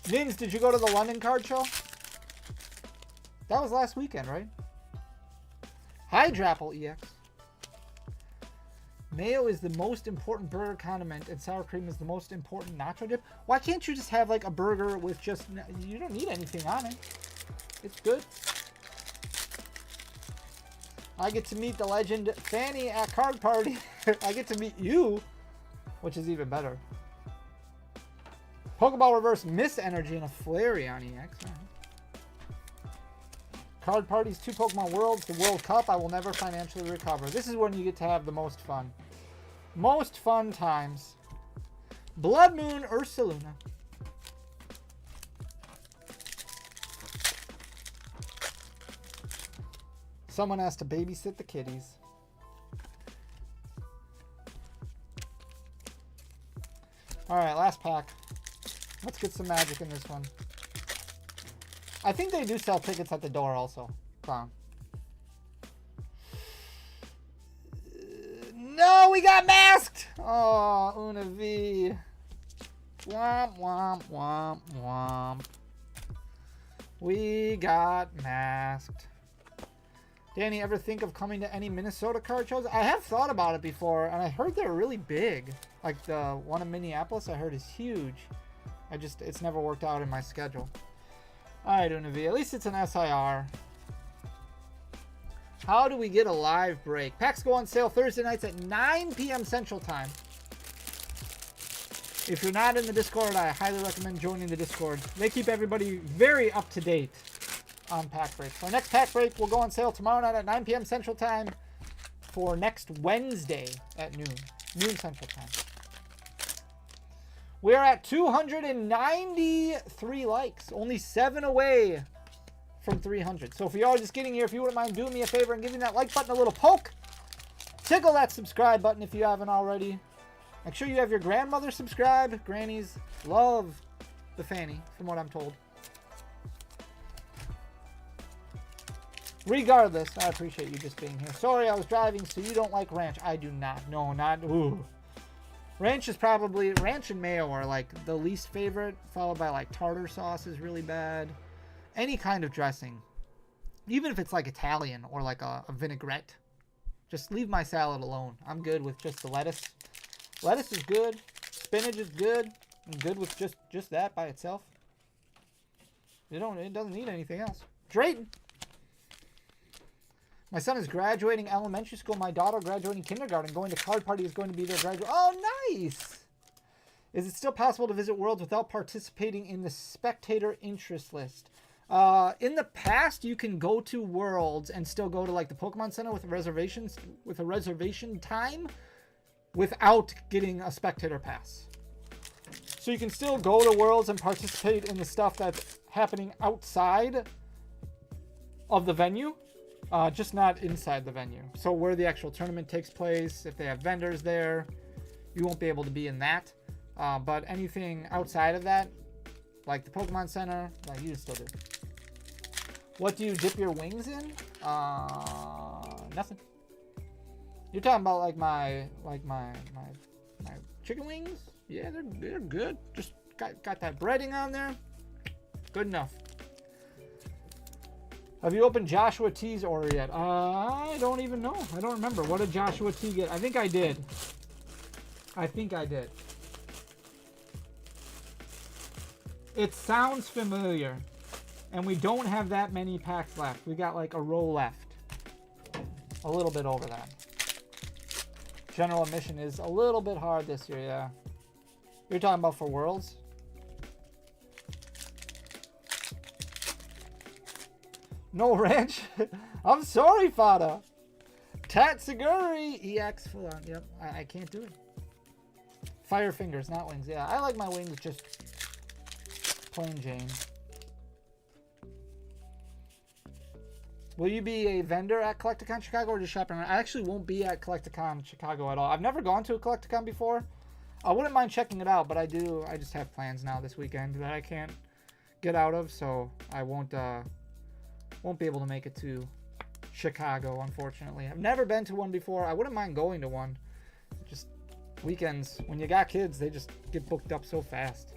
Vins, did you go to the London card show? That was last weekend, right? Hydrapple EX. Mayo is the most important burger condiment, and sour cream is the most important nacho dip. Why can't you just have like a burger with just, you don't need anything on it. It's good. I get to meet the legend Fanny at Card Party. I get to meet you, which is even better. Pokeball Reverse Miss Energy and a Flareon EX. Card Parties, 2 Pokemon Worlds, the World Cup. I will never financially recover. This is when you get to have the most fun. Most fun times. Blood Moon Ursaluna. Someone has to babysit the kitties. Alright, last pack. Let's get some magic in this one. I think they do sell tickets at the door also. Clown. No, we got masked! Oh, Una V. Womp, womp, womp, womp. We got masked. Danny, ever think of coming to any Minnesota card shows? I have thought about it before, and I heard they're really big. Like the one in Minneapolis, I heard is huge. It's never worked out in my schedule. Alright, Unavi, at least it's an SIR. How do we get a live break? Packs go on sale Thursday nights at 9 p.m. Central Time. If you're not in the Discord, I highly recommend joining the Discord. They keep everybody very up to date on pack breaks. Our next pack break will go on sale tomorrow night at 9 p.m. Central Time for next Wednesday at noon Central Time. We are at 293 likes, only 7 away from 300. So if you're all just getting here, if you wouldn't mind doing me a favor and giving that like button a little poke, tickle that subscribe button if you haven't already. Make sure you have your grandmother subscribe. Grannies love the Fanny, from what I'm told. Regardless, I appreciate you just being here. Sorry, I was driving, so you don't like ranch. I do not. No, not. Ooh. Ranch is probably, ranch and mayo are like the least favorite, followed by like tartar sauce is really bad. Any kind of dressing, even if it's like Italian or like a vinaigrette, just leave my salad alone. I'm good with just the lettuce. Lettuce is good. Spinach is good. I'm good with just that by itself. It doesn't need anything else. Drayton. My son is graduating elementary school. My daughter graduating kindergarten. Going to card party is going to be their graduate. Oh, nice! Is it still possible to visit Worlds without participating in the spectator interest list? In the past, you can go to Worlds and still go to like the Pokemon Center with reservations, with a reservation time, without getting a spectator pass. So you can still go to Worlds and participate in the stuff that's happening outside of the venue. Just not inside the venue. So where the actual tournament takes place, if they have vendors there, you won't be able to be in that. But anything outside of that, like the Pokemon Center, like you still do. What do you dip your wings in? Nothing. You're talking about like my chicken wings? Yeah, they're good. Just got that breading on there. Good enough. Have you opened Joshua T's order yet? I don't even know. I don't remember. What did Joshua T get? I think I did. It sounds familiar. And we don't have that many packs left. We got like a row left. A little bit over that. General admission is a little bit hard this year, yeah. You're talking about for Worlds? No ranch? I'm sorry, Fada. Tatsuguri EX full on. Yep, I can't do it. Fire fingers, not wings. Yeah, I like my wings just plain Jane. Will you be a vendor at Collecticon Chicago or just shopping around? I actually won't be at Collecticon Chicago at all. I've never gone to a Collecticon before. I wouldn't mind checking it out, but I just have plans now this weekend that I can't get out of, so I won't be able to make it to Chicago, unfortunately. I've never been to one before. I wouldn't mind going to one. Just weekends, when you got kids, they just get booked up so fast.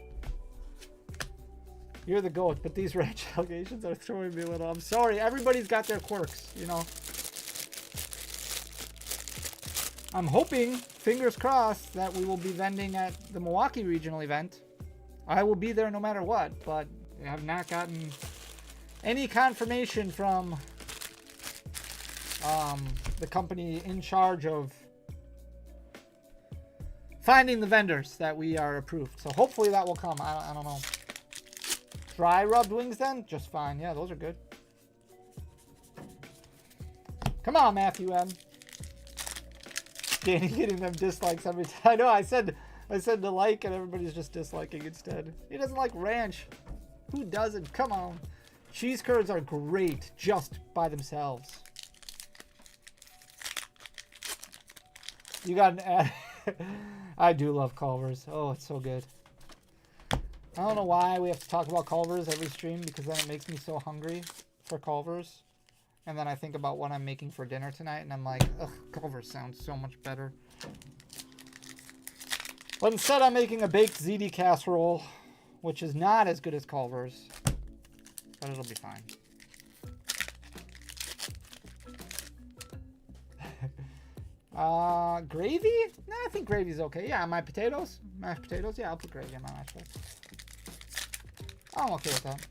You're the GOAT, but these ranch allegations are throwing me a little. I'm sorry, everybody's got their quirks, you know. I'm hoping, fingers crossed, that we will be vending at the Milwaukee regional event. I will be there no matter what, but I have not gotten any confirmation from the company in charge of finding the vendors that we are approved. So hopefully that will come. I don't know. Dry rubbed wings then? Just fine. Yeah, those are good. Come on, Matthew M. Danny getting them dislikes every time. I know, I said to like and everybody's just disliking instead. He doesn't like ranch. Who doesn't? Come on. Cheese curds are great just by themselves. You got an ad. I do love Culver's. Oh, it's so good. I don't know why we have to talk about Culver's every stream, because then it makes me so hungry for Culver's. And then I think about what I'm making for dinner tonight, and I'm like, ugh, Culver's sounds so much better. But instead I'm making a baked ziti casserole, which is not as good as Culver's. But it'll be fine. Gravy? No, I think gravy's okay. Yeah, my potatoes? Mashed potatoes? Yeah, I'll put gravy on my mashed potatoes. I'm okay with that.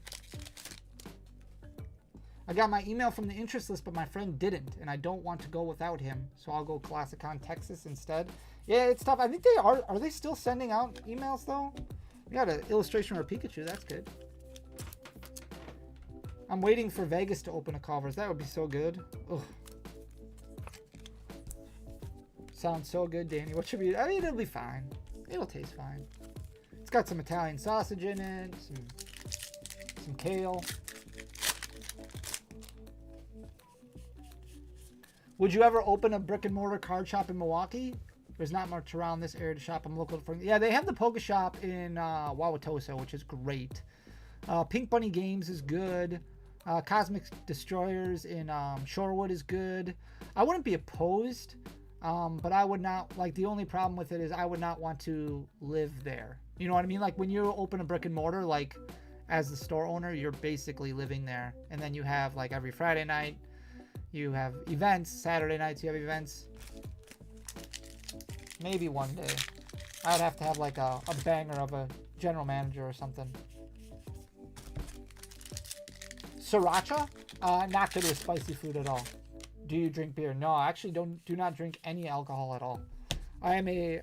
I got my email from the interest list, but my friend didn't, and I don't want to go without him, so I'll go Classicon Texas instead. Yeah, it's tough. I think they are they still sending out emails, though? We got an illustration of a Pikachu. That's good. I'm waiting for Vegas to open a Culver's. That would be so good. Ugh. Sounds so good, Danny. What should we... I mean, it'll be fine. It'll taste fine. It's got some Italian sausage in it, some kale. Would you ever open a brick and mortar card shop in Milwaukee? There's not much around this area to shop. I'm looking for... Yeah, they have the Poke Shop in Wauwatosa, which is great. Pink Bunny Games is good. Cosmic Destroyers in Shorewood is good. I wouldn't be opposed, but I would not... Like, the only problem with it is I would not want to live there. You know what I mean? Like, when you open a brick and mortar, like, as the store owner, you're basically living there. And then you have, like, every Friday night, you have events. Saturday nights, you have events. Maybe one day. I'd have to have, like, a banger of a general manager or something. Sriracha? Not good with spicy food at all. Do you drink beer? No, I actually do not drink any alcohol at all. I am a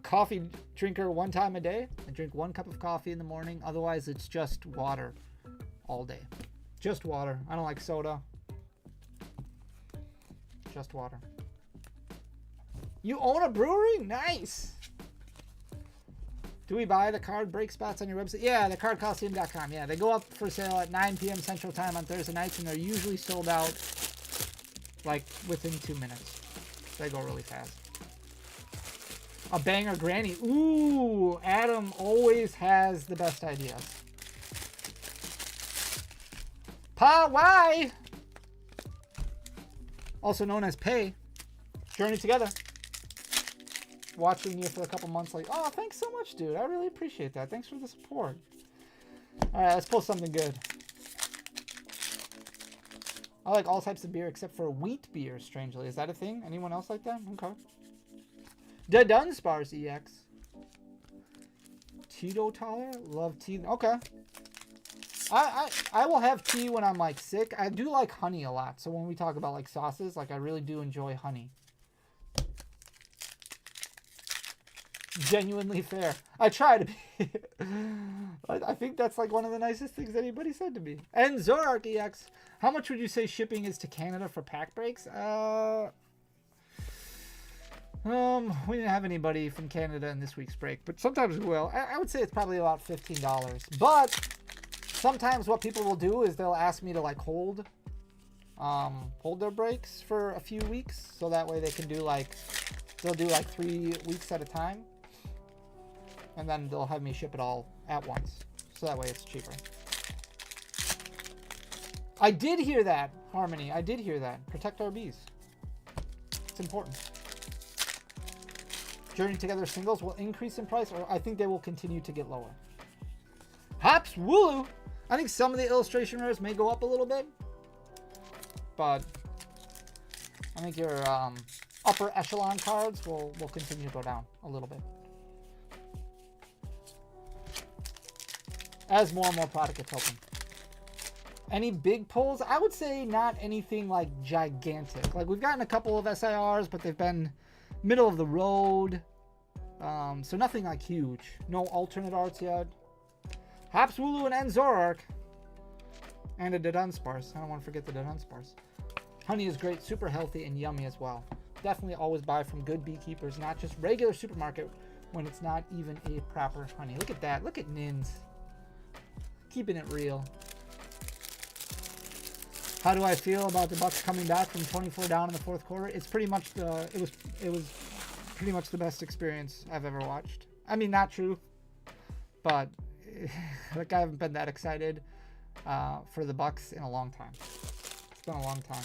coffee drinker one time a day. I drink 1 cup of coffee in the morning. Otherwise, it's just water all day. Just water. I don't like soda. Just water. You own a brewery? Nice. Do we buy the card break spots on your website? Yeah, thecardcoliseum.com. Yeah, they go up for sale at 9 p.m. Central Time on Thursday nights, and they're usually sold out like within 2 minutes. They go really fast. A banger granny. Ooh, Adam always has the best ideas. Pa, why? Also known as Pay. Journey together. Watching you for a couple months, like, oh, thanks so much, dude. I really appreciate that. Thanks for the support. All right, let's pull something good. I like all types of beer except for wheat beer, strangely. Is that a thing? Anyone else like that? Okay. The Dunsparce EX. Teetotaler? Love tea. Okay. I will have tea when I'm, like, sick. I do like honey a lot. So when we talk about, like, sauces, like, I really do enjoy honey. Genuinely fair. I try to be. I think that's like one of the nicest things anybody said to me. And Zorark EX, how much would you say shipping is to Canada for pack breaks? We didn't have anybody from Canada in this week's break, but sometimes we will. I would say it's probably about $15. But sometimes what people will do is they'll ask me to like hold their breaks for a few weeks, so that way they can do like, they'll do like 3 weeks at a time. And then they'll have me ship it all at once. So that way it's cheaper. I did hear that, Harmony. I did hear that. Protect our bees. It's important. Journey Together singles will increase in price, or I think they will continue to get lower. Hops Wooloo! I think some of the illustration rares may go up a little bit. But I think upper echelon cards will continue to go down a little bit. As more and more product gets open. Any big pulls? I would say not anything like gigantic. Like we've gotten a couple of SIRs, but they've been middle of the road. So nothing like huge. No alternate arts yet. Hapswooloo and Enzorark. And a Dudunsparce. I don't want to forget the Dudunsparce. Honey is great, super healthy, and yummy as well. Definitely always buy from good beekeepers, not just regular supermarket when it's not even a proper honey. Look at that. Look at Nins. Keeping it real. How do I feel about the Bucks coming back from 24 down in the fourth quarter? It's pretty much it was pretty much the best experience I've ever watched. I mean, not true, but like I haven't been that excited for the Bucks in a long time. It's been a long time.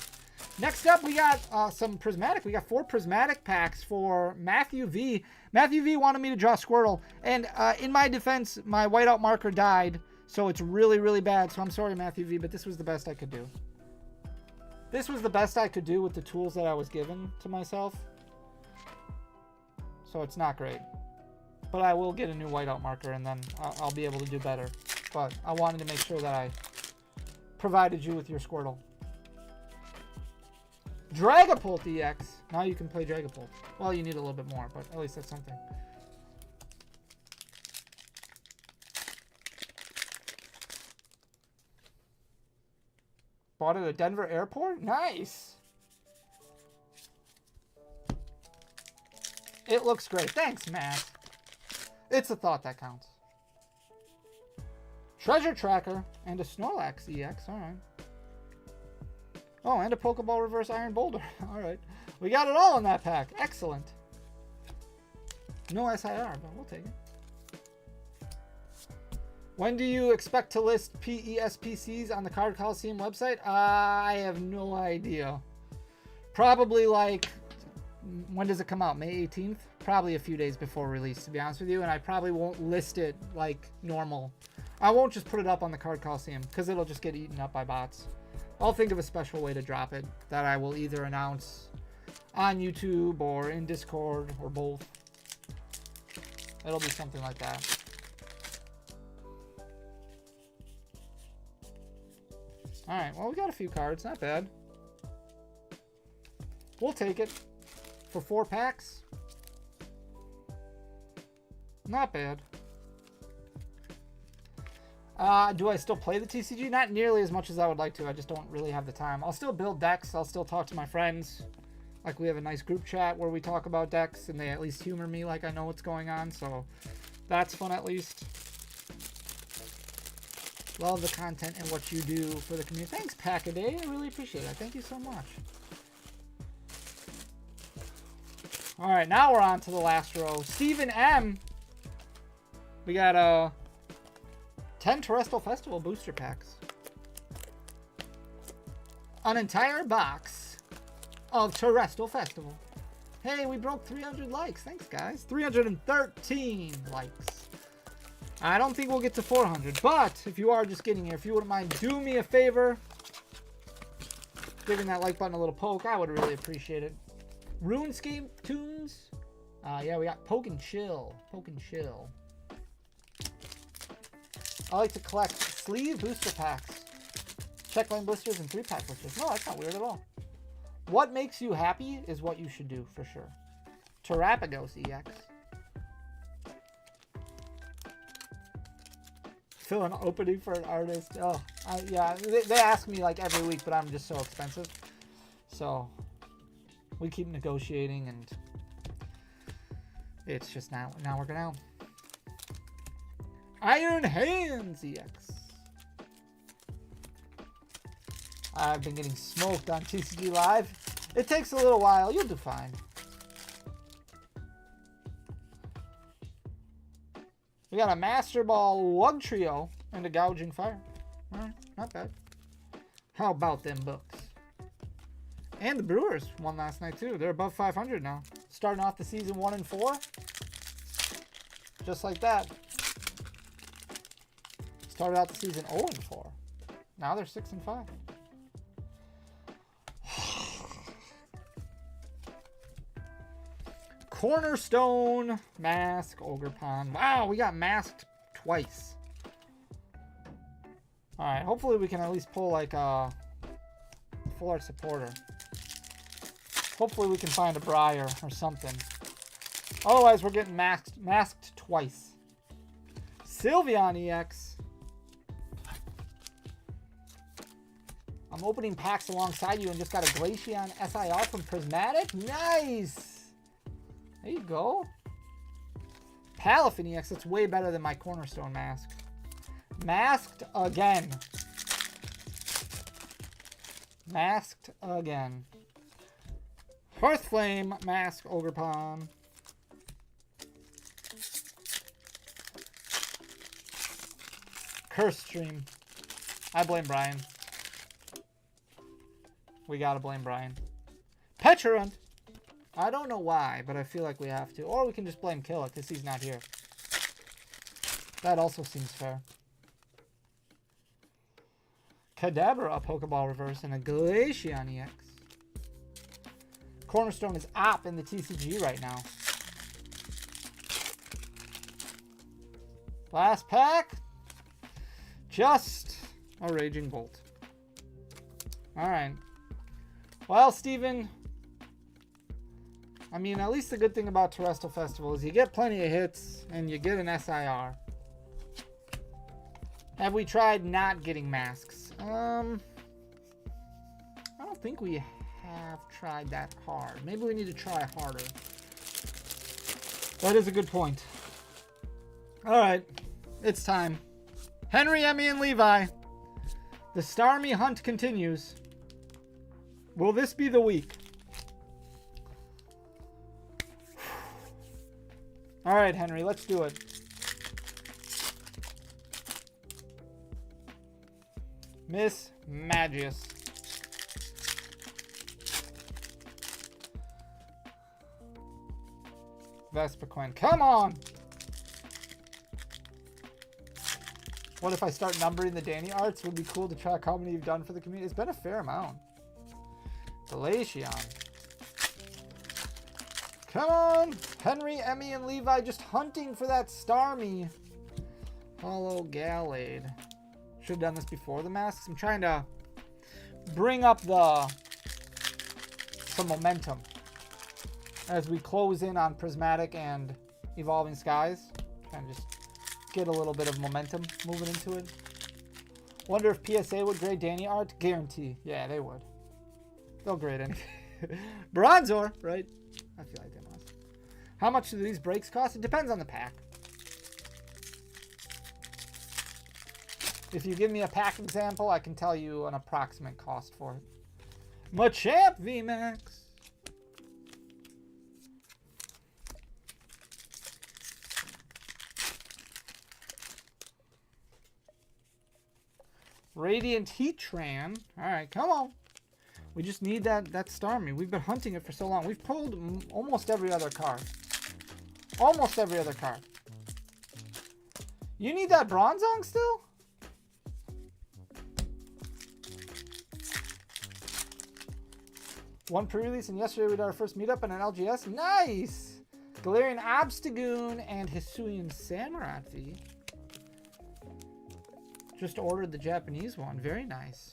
Next up, we got some Prismatic. We got 4 Prismatic packs for Matthew V. Matthew V wanted me to draw Squirtle, and in my defense, my whiteout marker died, so it's really, really bad. So I'm sorry, Matthew V, but this was the best I could do. This was the best I could do with the tools that I was given to myself. So it's not great. But I will get a new whiteout marker and then I'll be able to do better. But I wanted to make sure that I provided you with your Squirtle. Dragapult EX. Now you can play Dragapult. Well, you need a little bit more, but at least that's something. Bought it at Denver Airport? Nice. It looks great. Thanks, Matt. It's a thought that counts. Treasure Tracker and a Snorlax EX. All right. Oh, and a Pokeball Reverse Iron Boulder. All right. We got it all in that pack. Excellent. No SIR, but we'll take it. When do you expect to list PESPCs on the Card Coliseum website? I have no idea. Probably like, when does it come out? May 18th? Probably a few days before release, to be honest with you. And I probably won't list it like normal. I won't just put it up on the Card Coliseum because it'll just get eaten up by bots. I'll think of a special way to drop it that I will either announce on YouTube or in Discord or both. It'll be something like that. Alright, well, we got a few cards. Not bad. We'll take it for 4 packs. Not bad. Do I still play the TCG? Not nearly as much as I would like to. I just don't really have the time. I'll still build decks. I'll still talk to my friends. Like, we have a nice group chat where we talk about decks, and they at least humor me like I know what's going on. So, that's fun at least. Love the content and what you do for the community. Thanks, Packaday. I really appreciate it. Thank you so much. All right, now we're on to the last row. Stephen M. We got 10 Terrestrial Festival booster packs. An entire box of Terrestrial Festival. Hey, we broke 300 likes. Thanks, guys. 313 likes. I don't think we'll get to 400, but if you are just getting here, if you wouldn't mind, do me a favor. Giving that like button a little poke, I would really appreciate it. RuneScape tunes. Yeah, we got Poke and Chill. Poke and Chill. I like to collect sleeve booster packs. Checkline blisters and 3-pack blisters. No, that's not weird at all. What makes you happy is what you should do, for sure. Terrapagos EX. Fill an opening for an artist. Oh, yeah. They ask me like every week, but I'm just so expensive. So we keep negotiating, and it's just not working out. Iron Hands EX. I've been getting smoked on TCG Live. It takes a little while. You'll do fine. We got a Master Ball Wug Trio and a Gouging Fire. Alright, not bad. How about them books? And the Brewers won last night too. They're above 500 now. Starting off the season 1-4. Just like that. Started out the season 0-4. Now they're 6-5. Cornerstone, Mask, Ogerpon. Wow, we got masked twice. Alright, hopefully we can at least pull like a full art supporter. Hopefully we can find a Briar or something. Otherwise we're getting masked twice. Sylveon EX. I'm opening packs alongside you and just got a Glaceon SIR from Prismatic. Nice! There you go. Paldean EX, that's way better than my Cornerstone mask. Masked again. Masked again. Hearthflame, Mask, Ogerpon. Curse Stream. I blame Brian. We gotta blame Brian. Pecharunt. I don't know why, but I feel like we have to. Or we can just blame Killa because he's not here. That also seems fair. Kadabra, a Pokeball reverse, and a Glaceon EX. Cornerstone is op in the TCG right now. Last pack. Just a Raging Bolt. Alright. Well, Steven, I mean, at least the good thing about Terrestrial Festival is you get plenty of hits and you get an SIR. Have we tried not getting masks? I don't think we have tried that hard. Maybe we need to try harder. That is a good point. Alright, it's time. Henry, Emmy, and Levi. The Starmie hunt continues. Will this be the week? Alright, Henry, let's do it. Miss Magius. Vespiquen. Come on! What if I start numbering the Danny arts? It would be cool to track how many you've done for the community. It's been a fair amount. Glaceon. Come on! Henry, Emmy, and Levi just hunting for that Starmie. Hollow Gallade. Should have done this before the masks. I'm trying to bring up some momentum as we close in on Prismatic and Evolving Skies. Trying to just get a little bit of momentum moving into it. Wonder if PSA would grade Danny art? Guarantee. Yeah, they would. They'll grade anything. Bronzor, right? I feel like they must. How much do these breaks cost? It depends on the pack. If you give me a pack example, I can tell you an approximate cost for it. Machamp VMAX. Radiant Heatran. Alright, come on. We just need that Starmie. We've been hunting it for so long. We've pulled almost every other card. Almost every other card. You need that Bronzong still? One pre-release, and yesterday we did our first meetup in an LGS. Nice! Galarian Obstagoon and Hisuian Samurott. Just ordered the Japanese one. Very nice.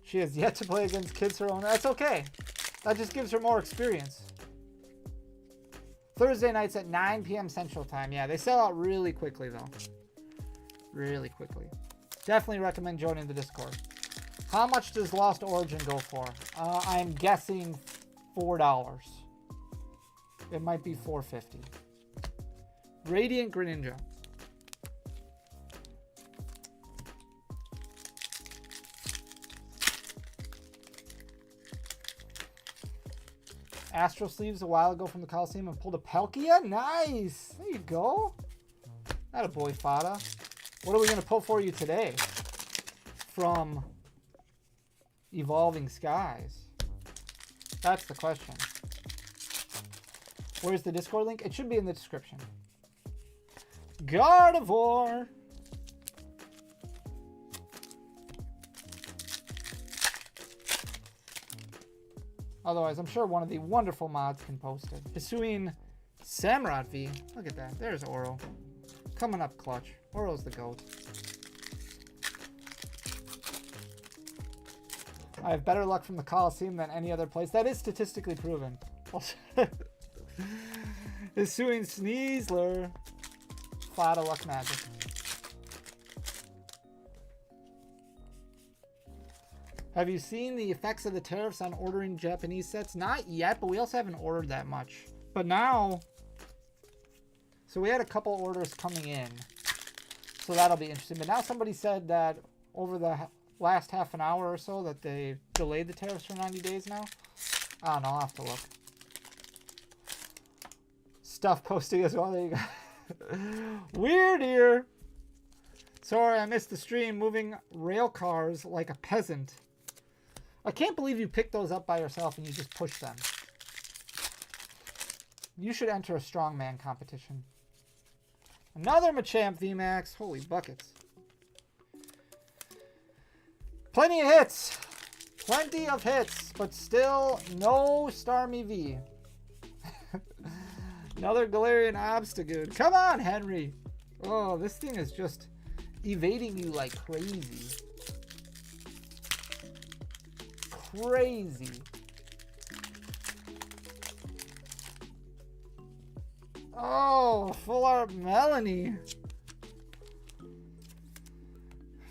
She has yet to play against kids her own. That's okay. That just gives her more experience. Thursday nights at 9 p.m. Central Time. Yeah, they sell out really quickly, though. Really quickly. Definitely recommend joining the Discord. How much does Lost Origin go for? I'm guessing $4. It might be $4.50. Radiant Greninja. Astro Sleeves a while ago from the Coliseum and pulled a Palkia. Nice. There you go. That a boy, Fada. What are we going to pull for you today? From Evolving Skies. That's the question. Where's the Discord link? It should be in the description. Gardevoir. Otherwise, I'm sure one of the wonderful mods can post it. Pursuing Samurott V. Look at that. There's Oro. Coming up clutch. Oro's the GOAT. I have better luck from the Coliseum than any other place. That is statistically proven. Pursuing Sneasler. Fada Luck Magic. Have you seen the effects of the tariffs on ordering Japanese sets? Not yet, but we also haven't ordered that much. But now, so we had a couple orders coming in. So that'll be interesting. But now somebody said that over the last half an hour or so that they delayed the tariffs for 90 days now. I don't know, I'll have to look. Stuff posting as well, there you go. Weird here. Sorry, I missed the stream. Moving rail cars like a peasant. I can't believe you picked those up by yourself and you just pushed them. You should enter a strongman competition. Another Machamp VMAX. Holy buckets. Plenty of hits. Plenty of hits, but still no Starmie V. Another Galarian Obstagoon. Come on, Henry. Oh, this thing is just evading you like crazy. Crazy. Oh, full art Melanie.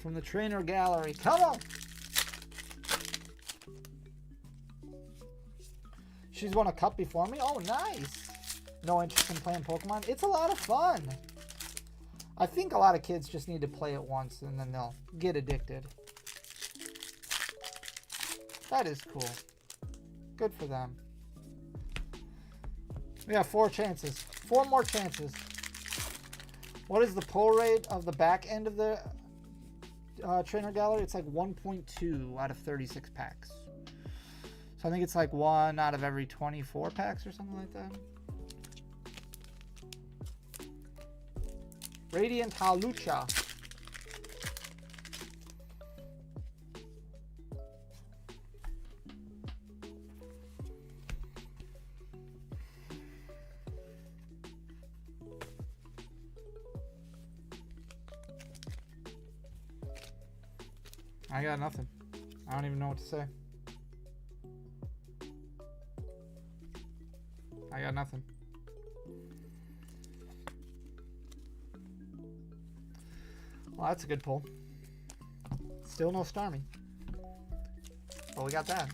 From the trainer gallery. Come on. She's won a cup before me. Oh, nice. No interest in playing Pokemon. It's a lot of fun. I think a lot of kids just need to play it once and then they'll get addicted. That is cool. Good for them. We have 4 chances. 4 more chances. What is the pull rate of the back end of the trainer gallery? It's like 1.2 out of 36 packs. So I think it's like 1 out of every 24 packs or something like that. Radiant Halucha. I got nothing. I don't even know what to say. I got nothing. Well, that's a good pull. Still no Starmie. Well, we got that.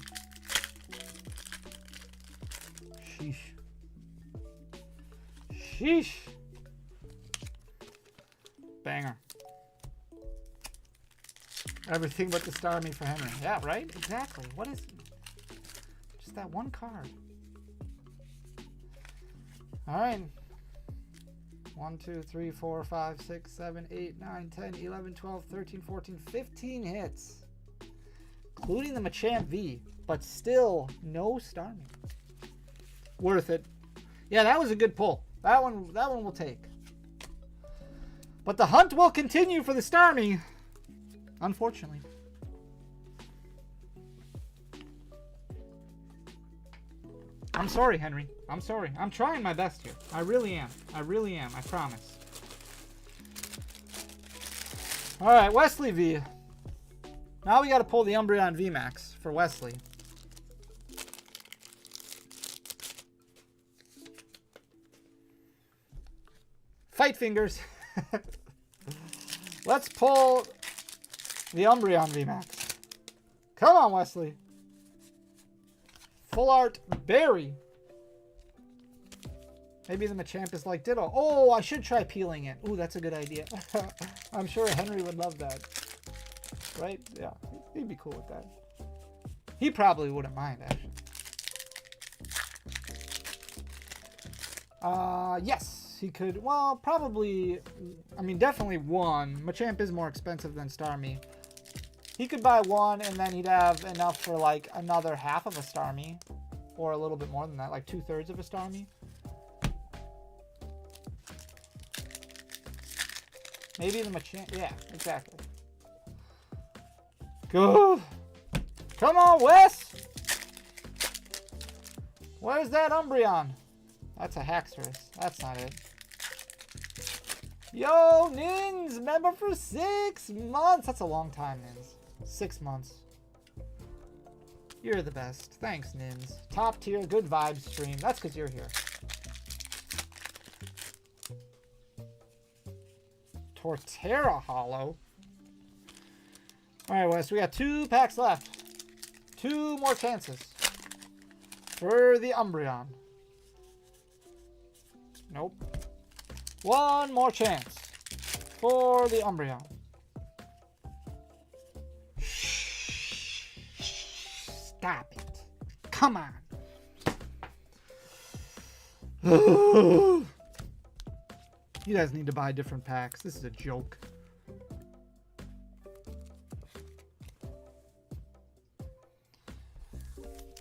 Sheesh. Sheesh. Banger. Everything but the Starmie for Henry. Yeah, right? Exactly. What is... Just that one card. Alright. 1, 2, 3, 4, 5, 6, 7, 8, 9, 10, 11, 12, 13, 14, 15 hits. Including the Machamp V. But still, no Starmie. Worth it. Yeah, that was a good pull. That one we'll take. But the hunt will continue for the Starmie. Unfortunately. I'm sorry, Henry. I'm sorry. I'm trying my best here. I really am. I really am. I promise. Alright, Wesley V. Now we got to pull the Umbreon VMAX for Wesley. Fight fingers. Let's pull the Umbreon VMAX. Come on, Wesley. Full art Berry. Maybe the Machamp is like Ditto. Oh, I should try peeling it. Ooh, that's a good idea. I'm sure Henry would love that. Right? Yeah, he'd be cool with that. He probably wouldn't mind, actually. Yes, he could. Well, probably. I mean, definitely 1. Machamp is more expensive than Starmie. He could buy 1 and then he'd have enough for like another half of a Starmie. Or a little bit more than that, like 2/3 of a Starmie. Maybe the Machamp. Yeah, exactly. Go. Come on, Wes. Where's that Umbreon? That's a Haxorus. That's not it. Yo, Nins, member for 6 months. That's a long time, Nins. 6 months. You're the best. Thanks, Nins. Top tier, good vibes stream. That's because you're here. Torterra Hollow. Alright, Wes, we got 2 packs left. 2 more chances for the Umbreon. Nope. 1 more chance for the Umbreon. Stop it. Come on. You guys need to buy different packs. This is a joke.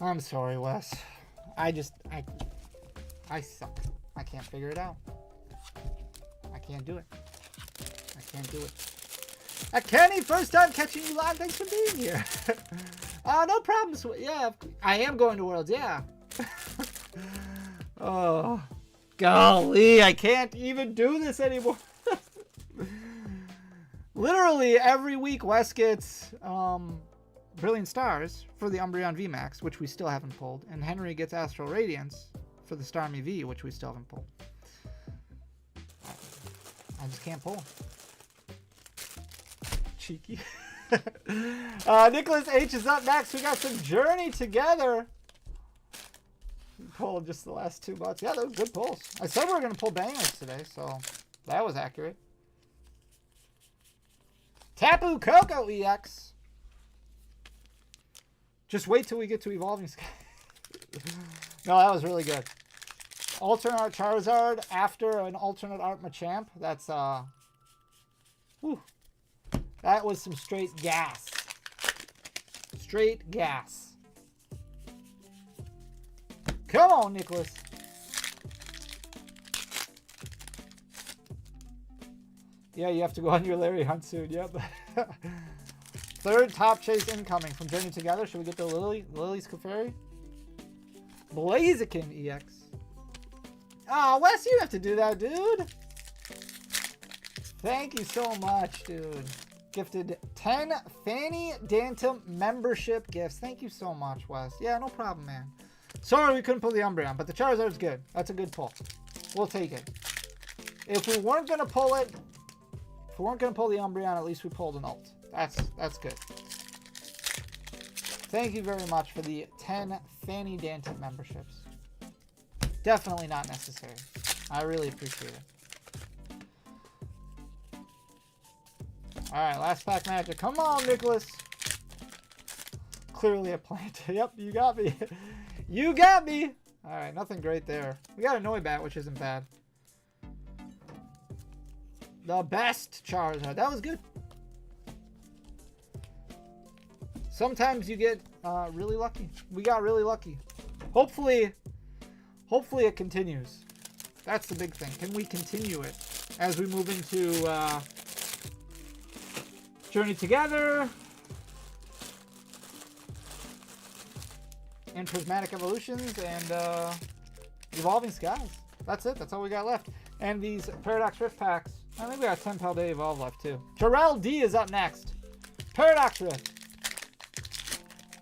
I'm sorry, Wes. I suck. I can't figure it out. I can't do it. I can't do it. Kenny, first time catching you live. Thanks for being here. No problems. Yeah, I am going to Worlds. Yeah. Oh, golly. I can't even do this anymore. Literally every week, Wes gets Brilliant Stars for the Umbreon VMAX, which we still haven't pulled. And Henry gets Astral Radiance for the Starmie V, which we still haven't pulled. I just can't pull. Cheeky. Nicholas H is up next. We got some Journey Together. We pulled just the last 2 months. Yeah, those good pulls. I said we were going to pull bangers today, so that was accurate. Tapu Koko EX. Just wait till we get to Evolving Sky. No, that was really good. Alternate Art Charizard after an alternate art Machamp. That's, whew. That was some straight gas. Straight gas. Come on, Nicholas. Yeah, you have to go on your Larry Hunt soon. Yep. 3rd top chase incoming from Journey Together. Should we get the Lily's Clefairy? Blaziken EX. Oh, Wes, you have to do that, dude. Thank you so much, dude. Gifted 10 Fanny Dantum membership gifts. Thank you so much, Wes. Yeah, no problem, man. Sorry we couldn't pull the Umbreon, but the Charizard's good. That's a good pull. We'll take it. If we weren't going to pull it, if we weren't going to pull the Umbreon, at least we pulled an ult. That's good. Thank you very much for the 10 Fanny Dantum memberships. Definitely not necessary. I really appreciate it. Alright, last pack magic. Come on, Nicholas. Clearly a plant. Yep, you got me. You got me. Alright, nothing great there. We got a Noibat, which isn't bad. The best Charizard. That was good. Sometimes you get really lucky. We got really lucky. Hopefully it continues. That's the big thing. Can we continue it as we move into Journey Together and Prismatic Evolutions and Evolving Skies? That's it. That's all we got left. And these Paradox Rift packs. I think we got 10 Paldea Evolved left too. Terrell D is up next. Paradox Rift.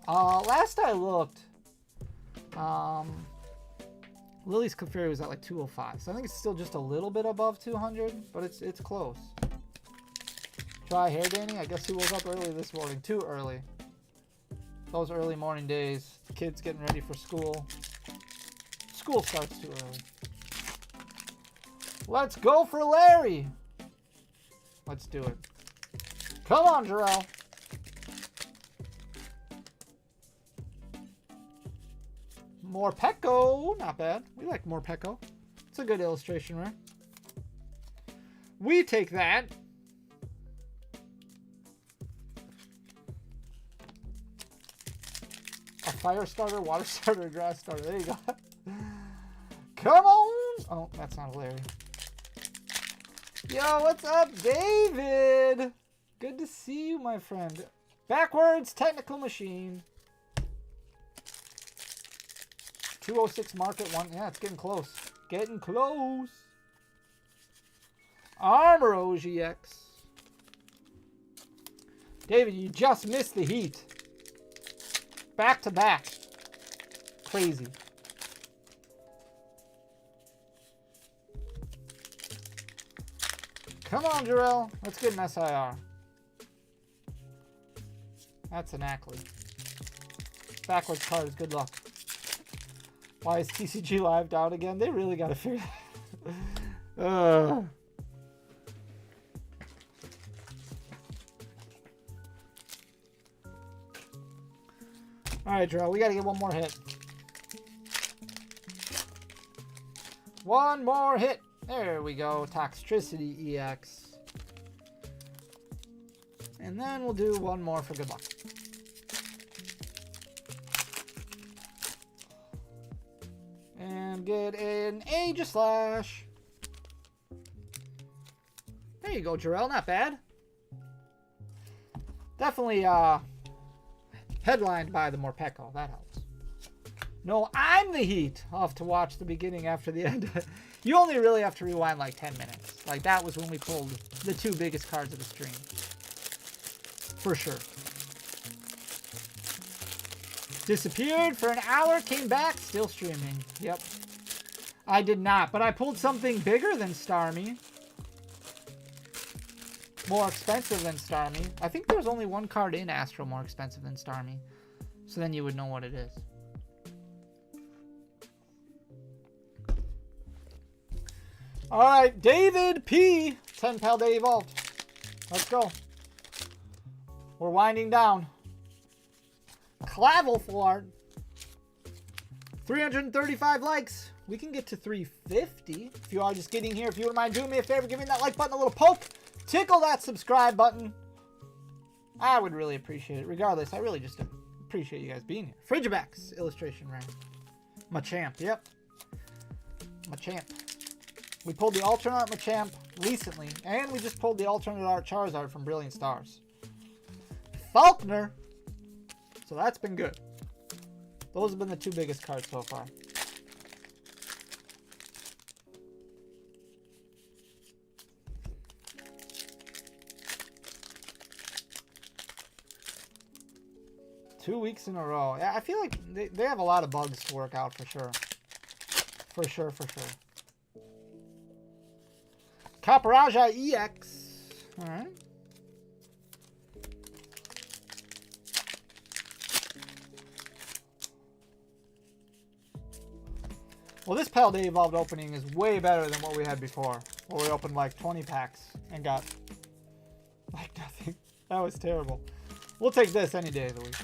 Last I looked, Lily's Clefairy was at like 205, so I think it's still just a little bit above 200, but it's close. Try hair Danny? I guess he woke up early this morning. Too early. Those early morning days. Kids getting ready for school. School starts too early. Let's go for Larry. Let's do it. Come on, Jarrell. More Pecco. Not bad. We like more Pecco. It's a good illustration, right? We take that. A fire starter, water starter, grass starter. There you go. Come on. Oh, that's not Larry. Yo, what's up, David? Good to see you, my friend. Backwards technical machine. 206 market one. Yeah, it's getting close. Getting close. Armor EX. David, you just missed the heat. Back to back. Crazy. Come on, Jarrell. Let's get an SIR. That's an Ackley. Backwards cards, good luck. Why is TCG Live down again? They really got to figure that. Alright, Jarrell, we got to get one more hit. One more hit. There we go. Toxtricity EX. And then we'll do one more for good luck. And get an Aegislash. There you go, Jarrell. Not bad. Definitely headlined by the Morpeko. That helps. No, I'm the Heat. I'll have to watch the beginning after the end. You only really have to rewind like 10 minutes. Like, that was when we pulled the two biggest cards of the stream. For sure. Disappeared for an hour, came back, still streaming. Yep. I did not, but I pulled something bigger than Starmie. More expensive than Starmie. I think there's only one card in Astro more expensive than Starmie. So then you would know what it is. Alright, David P. 10 Paldea Evolved. Let's go. We're winding down. Clavel full art. 335 likes. We can get to 350. If you are just getting here, if you wouldn't mind doing me a favor, giving that like button a little poke. Tickle that subscribe button. I would really appreciate it. Regardless, I really just appreciate you guys being here. Frigibax illustration rare. Machamp, yep. Machamp. We pulled the alternate art Machamp recently, and we just pulled the alternate art Charizard from Brilliant Stars. Faulkner. So that's been good. Those have been the two biggest cards so far. Two weeks in a row. Yeah, I feel like they have a lot of bugs to work out for sure. For sure, for sure. Caparaja EX. Alright. Well, this Paldea Evolved opening is way better than what we had before. Where we opened like 20 packs and got like nothing. That was terrible. We'll take this any day of the week.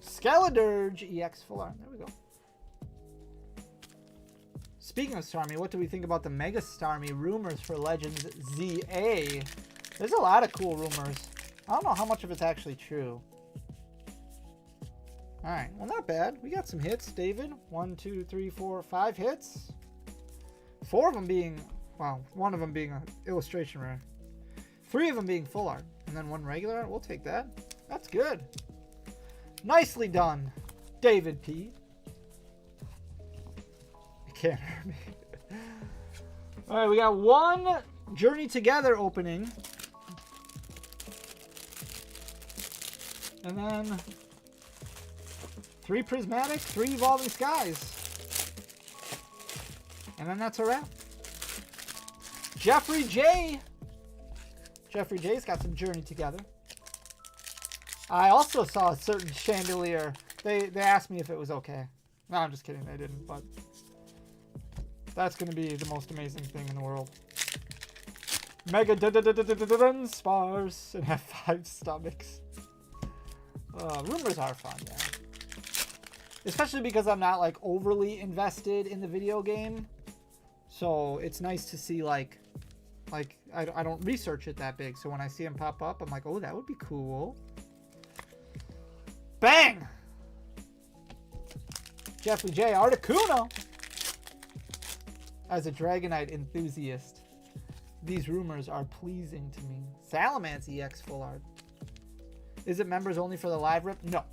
Skeledirge EX full art. There we go. Speaking of Starmie, what do we think about the Mega Starmie rumors for Legends ZA? There's a lot of cool rumors. I don't know how much of it's actually true. Alright, well, not bad. We got some hits, David. 1, 2, 3, 4, 5 hits. 4 of them being, well, 1 of them being an illustration rare. 3 of them being full art. And then 1 regular art. We'll take that. That's good. Nicely done, David P. You can't hurt me. Alright, we got 1 Journey Together opening. And then 3 Prismatic, 3 Evolving Skies. And then that's a wrap. Jeffrey J. Jeffrey J's got some Journey Together. I also saw a certain chandelier. They asked me if it was okay. No, I'm just kidding. They didn't, but that's going to be the most amazing thing in the world. Mega Spars and have 5 stomachs. Rumors are fun, yeah. Especially because I'm not like overly invested in the video game. So it's nice to see like I don't research it that big. So when I see them pop up, I'm like, oh, that would be cool. Bang! Jeffrey J. Articuno. As a Dragonite enthusiast, these rumors are pleasing to me. Salamence EX full art. Is it members only for the live rip? No.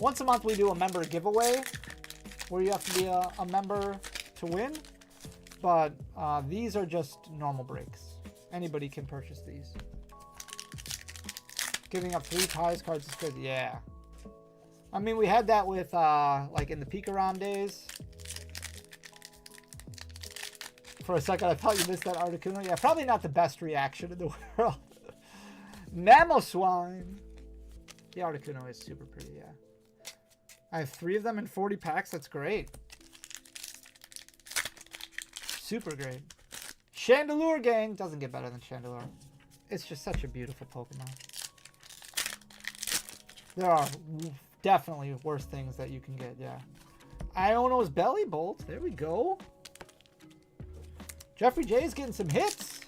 Once a month we do a member giveaway where you have to be a member to win. But these are just normal breaks. Anybody can purchase these. Giving up 3 prize cards is crazy. Yeah. I mean, we had that with, like, in the Pikarom days. For a second, I thought you missed that Articuno. Yeah, probably not the best reaction in the world. Mamoswine. The Articuno is super pretty, yeah. I have 3 of them in 40 packs. That's great. Super great. Chandelure gang. Doesn't get better than Chandelure. It's just such a beautiful Pokemon. There are definitely worse things that you can get, yeah. Iono's Belly Bolt. There we go. Jeffrey J is getting some hits.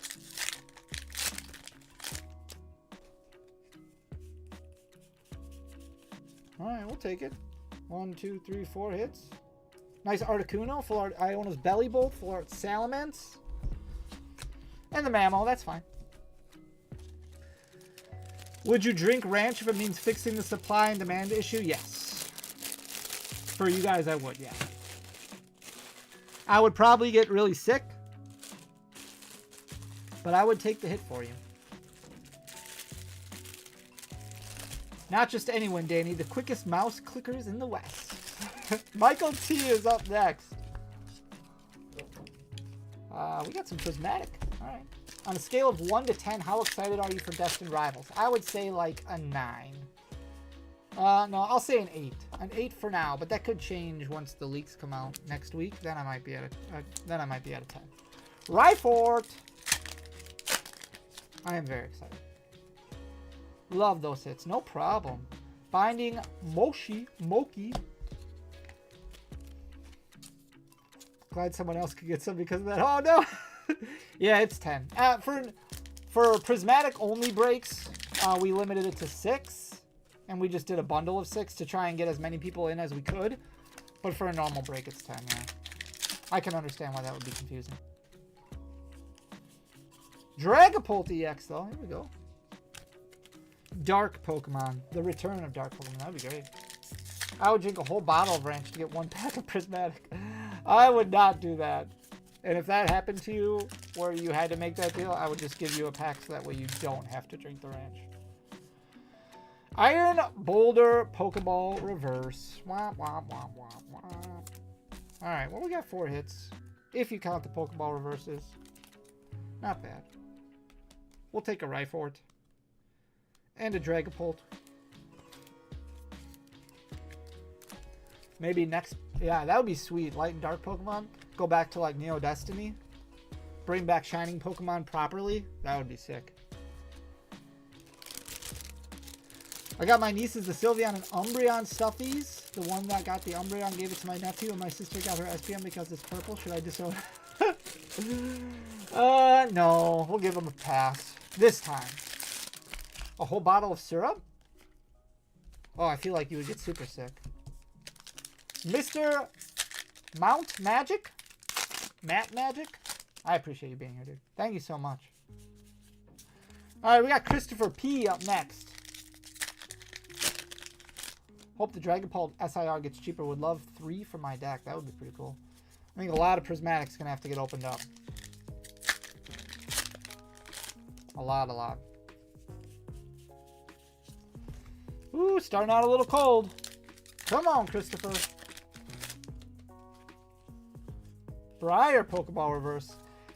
All right, we'll take it. 1, 2, 3, 4 hits. Nice Articuno, full art Iono's Belly Bolt, full art Salamence. And the Mammo, that's fine. Would you drink ranch if it means fixing the supply and demand issue? Yes. For you guys, I would, yeah. I would probably get really sick, but I would take the hit for you. Not just anyone, Danny. The quickest mouse clickers in the West. Michael T is up next. We got some Prismatic. All right. On a scale of 1 to 10, how excited are you for Destined Rivals? I would say like a 9. No, I'll say an 8. An 8 for now, but that could change once the leaks come out next week. Then I might be at a 10. Rhyfort. I am very excited. Love those hits. No problem. Binding Moki. Glad someone else could get some because of that. Oh, no. Yeah, it's 10. For Prismatic only breaks, we limited it to 6. And we just did a bundle of 6 to try and get as many people in as we could. But for a normal break, it's 10, yeah. I can understand why that would be confusing. Dragapult EX, though. Here we go. Dark Pokemon. The return of Dark Pokemon. That would be great. I would drink a whole bottle of ranch to get 1 pack of Prismatic. I would not do that. And if that happened to you, where you had to make that deal, I would just give you a pack so that way you don't have to drink the ranch. Iron Boulder Pokeball Reverse. Wah, wah, wah, wah, wah. Alright, well, we got 4 hits. If you count the Pokeball Reverses. Not bad. We'll take a Rhyfort. And a Dragapult. Maybe next... Yeah, that would be sweet. Light and Dark Pokemon. Go back to, like, Neo Destiny. Bring back Shining Pokemon properly. That would be sick. I got my nieces the Sylveon and Umbreon stuffies. The one that got the Umbreon gave it to my nephew, and my sister got her SPM because it's purple. Should I disown? No. We'll give them a pass. This time. A whole bottle of syrup? Oh, I feel like you would get super sick. Mr. Mount Magic? Matt Magic? I appreciate you being here, dude. Thank you so much. Alright, we got Christopher P up next. Hope the Dragapult SIR gets cheaper. Would love 3 for my deck. That would be pretty cool. I think a lot of Prismatics going to have to get opened up. A lot. Ooh, starting out a little cold. Come on, Christopher. Briar Pokeball Reverse.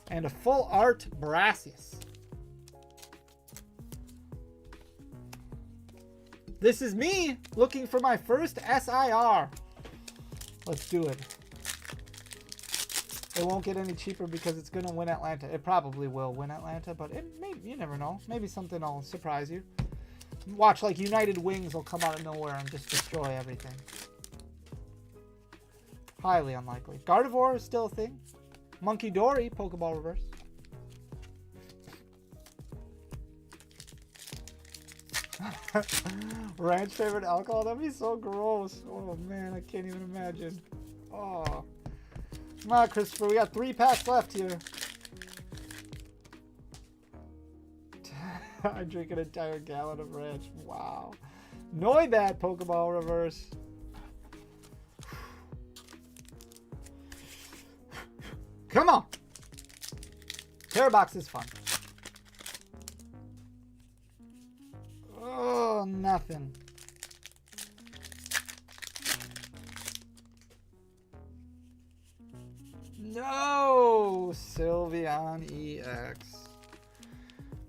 And a full art Brassius. This is me looking for my first SIR. Let's do it. It won't get any cheaper because it's going to win Atlanta. It probably will win Atlanta, but it may, you never know. Maybe something will surprise you. Watch, like, United Wings will come out of nowhere and just destroy everything. Highly unlikely. Gardevoir is still a thing. Monkey Dory, Pokeball Reverse. Ranch favorite alcohol? That'd be so gross. Oh, man, I can't even imagine. Oh. Come on, Christopher. We got 3 packs left here. I drink an entire gallon of ranch. Wow. Noibat Pokeball Reverse. rare box is fun. Oh, nothing. No! Sylveon EX.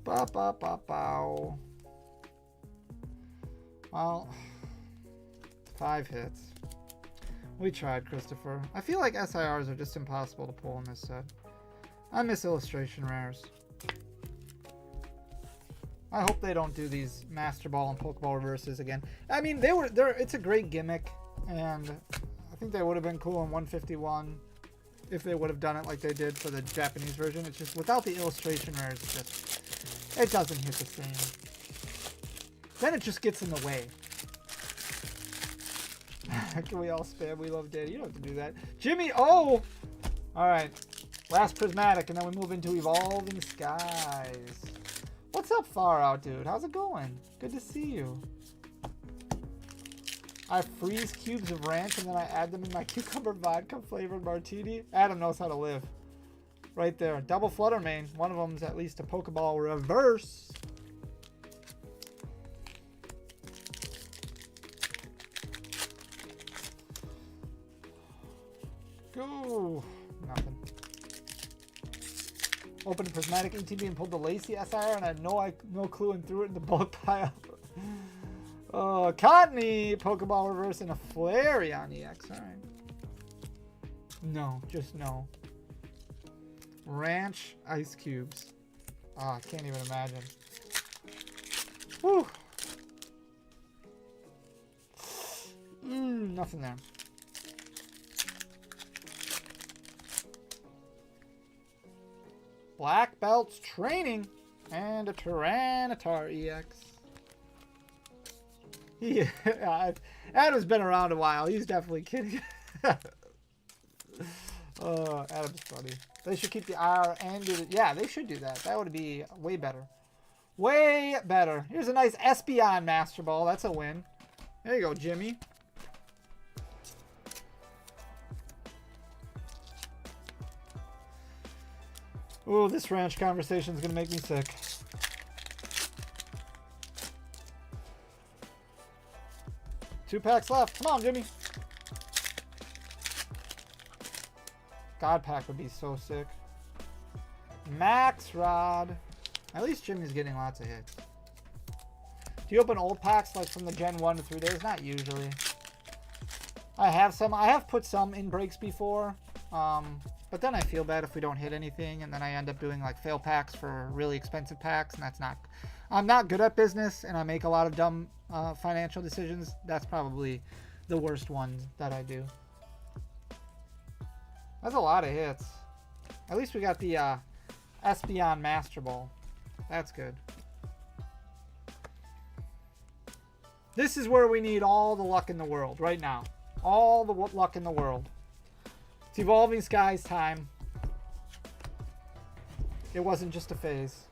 Ba ba ba bow. Well, 5 hits. We tried, Christopher. I feel like SIRs are just impossible to pull in this set. I miss illustration rares. I hope they don't do these Master Ball and Pokeball reverses again. I mean, it's a great gimmick, and I think they would have been cool in 151 if they would have done it like they did for the Japanese version. It's just without the illustration rares, it doesn't hit the same. Then it just gets in the way. Can we all spam? We love Daddy. You don't have to do that. Jimmy, oh! Alright. Last Prismatic, and then we move into Evolving Skies. What's up, Far Out, dude? How's it going? Good to see you. I freeze cubes of ranch, and then I add them in my cucumber vodka flavored martini. Adam knows how to live. Right there. Double Flutter Mane. One of them is at least a Pokeball reverse. Go. Nothing. Opened a Prismatic ETB and pulled the Lacey SIR, and I had no clue and threw it in the bulk pile. Cottony, Pokeball reverse, and a Flareon EX. Alright. No, just no. Ranch ice cubes. Oh, I can't even imagine. Whew. Nothing there. Black Belts Training and a Tyranitar EX. Yeah, Adam's been around a while. He's definitely kidding. Oh, Adam's funny. They should keep the IR and do the... Yeah, they should do that. That would be way better. Way better. Here's a nice Espeon Master Ball. That's a win. There you go, Jimmy. Ooh, this ranch conversation is going to make me sick. Two packs left. Come on, Jimmy. God Pack would be so sick. Max Rod. At least Jimmy's getting lots of hits. Do you open old packs like from the Gen 1 to 3 days? Not usually. I have some. I have put some in breaks before. But then I feel bad if we don't hit anything, and then I end up doing like fail packs for really expensive packs, and that's not... I'm not good at business, and I make a lot of dumb financial decisions. That's probably the worst one that I do. That's a lot of hits. At least we got the Espeon Master Ball. That's good. This is where we need all the luck in the world right now. All the luck in the world. It's Evolving Skies time. It wasn't just a phase.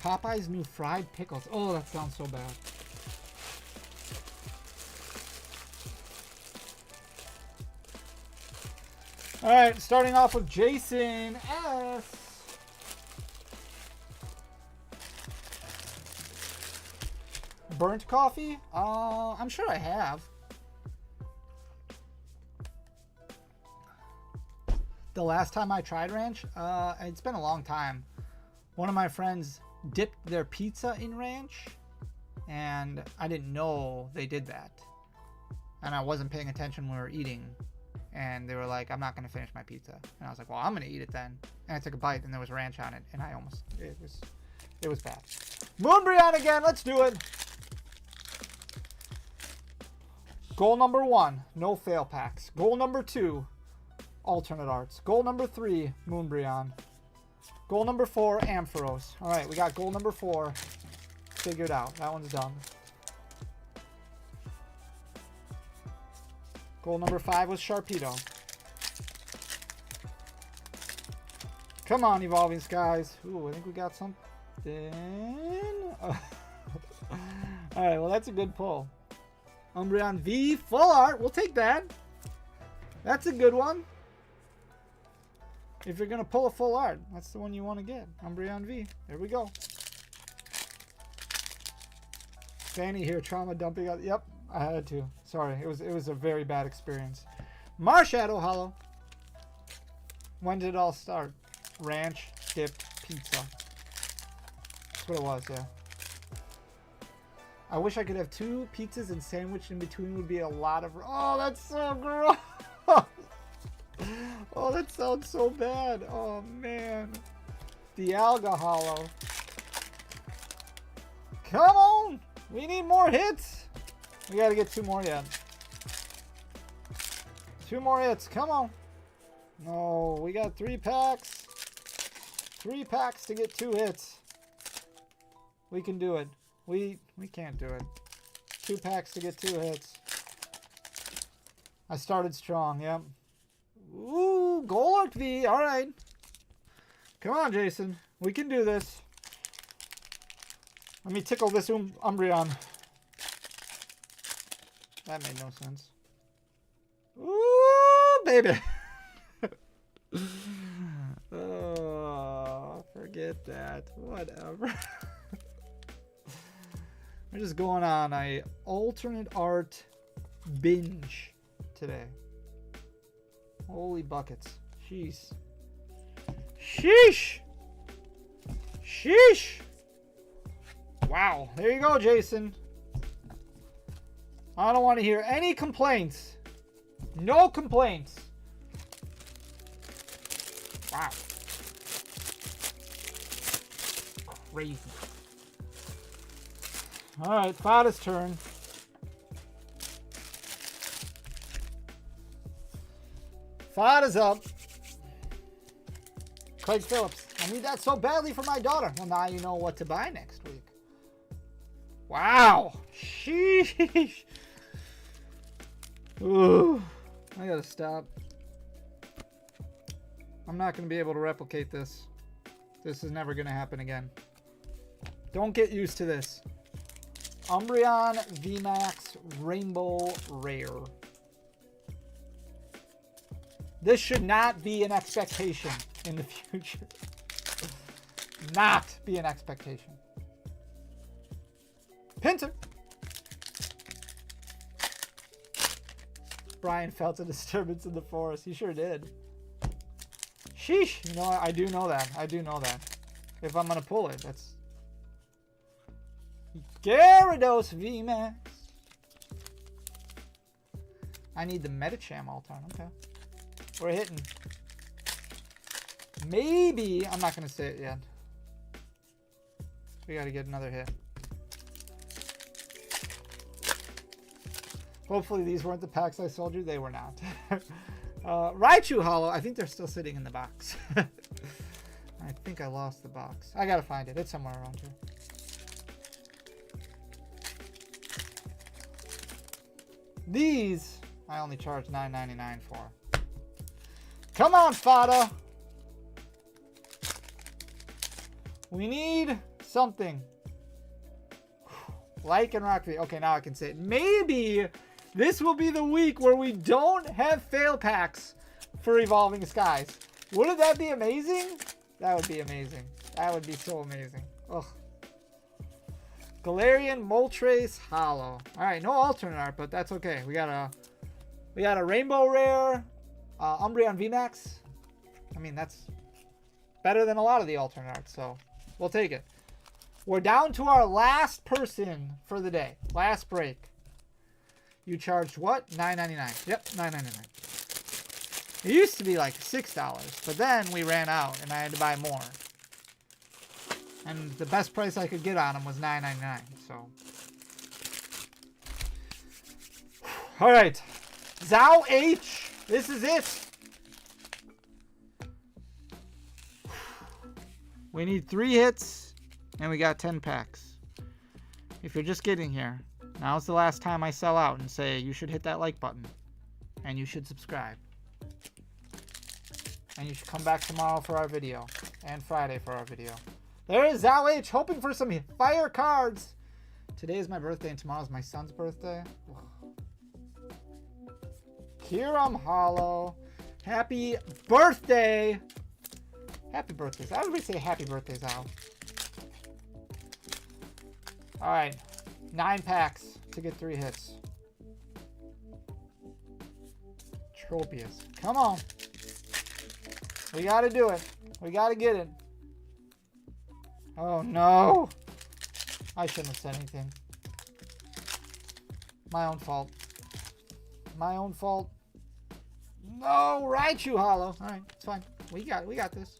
Popeye's new fried pickles. Oh, that sounds so bad. All right, starting off with Jason S. Burnt coffee? I'm sure I have. The last time I tried ranch, it's been a long time. One of my friends dipped their pizza in ranch, and I didn't know they did that. And I wasn't paying attention when we were eating. And they were like, I'm not going to finish my pizza. And I was like, well, I'm going to eat it then. And I took a bite, and there was ranch on it. And I almost, it was bad. Moonbreon again. Let's do it. Goal number 1, no fail packs. Goal number 2, alternate arts. Goal number 3, Moonbreon. Goal number 4, Ampharos. All right, we got goal number 4 figured out. That one's done. Goal number 5 was Sharpedo. Come on, Evolving Skies. Ooh, I think we got something. All right, well, that's a good pull. Umbreon V, full art. We'll take that. That's a good one. If you're going to pull a full art, that's the one you want to get. Umbreon V. There we go. Fanny here, trauma dumping out. Yep, I had to. Sorry, it was a very bad experience. Marshadow Hollow. When did it all start? Ranch dipped pizza. That's what it was, yeah. I wish I could have 2 pizzas and sandwich in between would be a lot of... Oh, that's so gross. Oh, that sounds so bad. Oh, man. Dialga Hollow. Come on. We need more hits. We got to get 2 more yet. 2 more hits. Come on. No, we got 3 packs. 3 packs to get 2 hits. We can do it. We can't do it. 2 packs to get 2 hits. I started strong, yep. Ooh, Golurk V. All right. Come on, Jason. We can do this. Let me tickle this Umbreon. That made no sense. Ooh, baby. Oh, forget that. Whatever. We're just going on a alternate art binge today. Holy buckets. Jeez. Sheesh. Sheesh. Wow. There you go, Jason. I don't want to hear any complaints. No complaints. Wow. Crazy. Alright, Fada's turn. Fada's up. Craig Phillips. I need that so badly for my daughter. Well, now you know what to buy next week. Wow. Sheesh. Ooh. I gotta stop. I'm not gonna be able to replicate this. This is never gonna happen again. Don't get used to this. Umbreon VMAX Rainbow Rare. This should not be an expectation in the future. Not be an expectation. Pincer. Brian felt a disturbance in the forest. He sure did. Sheesh. You know what? I do know that. I do know that. If I'm going to pull it, that's... Gyarados VMAX. I need the Medicham all time. Okay. We're hitting. Maybe. I'm not going to say it yet. We got to get another hit. Hopefully these weren't the packs I sold you. They were not. Raichu Hollow. I think they're still sitting in the box. I think I lost the box. I got to find it. It's somewhere around here. These, I only charge $9.99 for. Come on, Fada. We need something. Like and Rock V. Okay, now I can say it. Maybe this will be the week where we don't have fail packs for Evolving Skies. Wouldn't that be amazing? That would be amazing. That would be so amazing. Ugh. Galarian Moltres Hollow. All right, no alternate art, but that's okay. We got a Rainbow Rare, Umbreon VMAX. I mean, that's better than a lot of the alternate art, so we'll take it. We're down to our last person for the day. Last break. You charged what? $9.99. Yep, $9.99. It used to be like $6, but then we ran out and I had to buy more. And the best price I could get on them was $9.99. So, all right, Zhao H. This is it. We need 3 hits, and we got 10 packs. If you're just getting here, now's the last time I sell out and say you should hit that like button, and you should subscribe, and you should come back tomorrow for our video, and Friday for our video. There is Zhao H, hoping for some fire cards. Today is my birthday and tomorrow's my son's birthday. Kiram Hollow. Happy birthday, Happy birthday. Everybody say happy birthday, Zal. Alright. 9 packs to get 3 hits. Tropius. Come on. We gotta do it. We gotta get it. Oh no. I shouldn't have said anything. My own fault. My own fault. No, Raichu hollow. Alright, it's fine. We got this.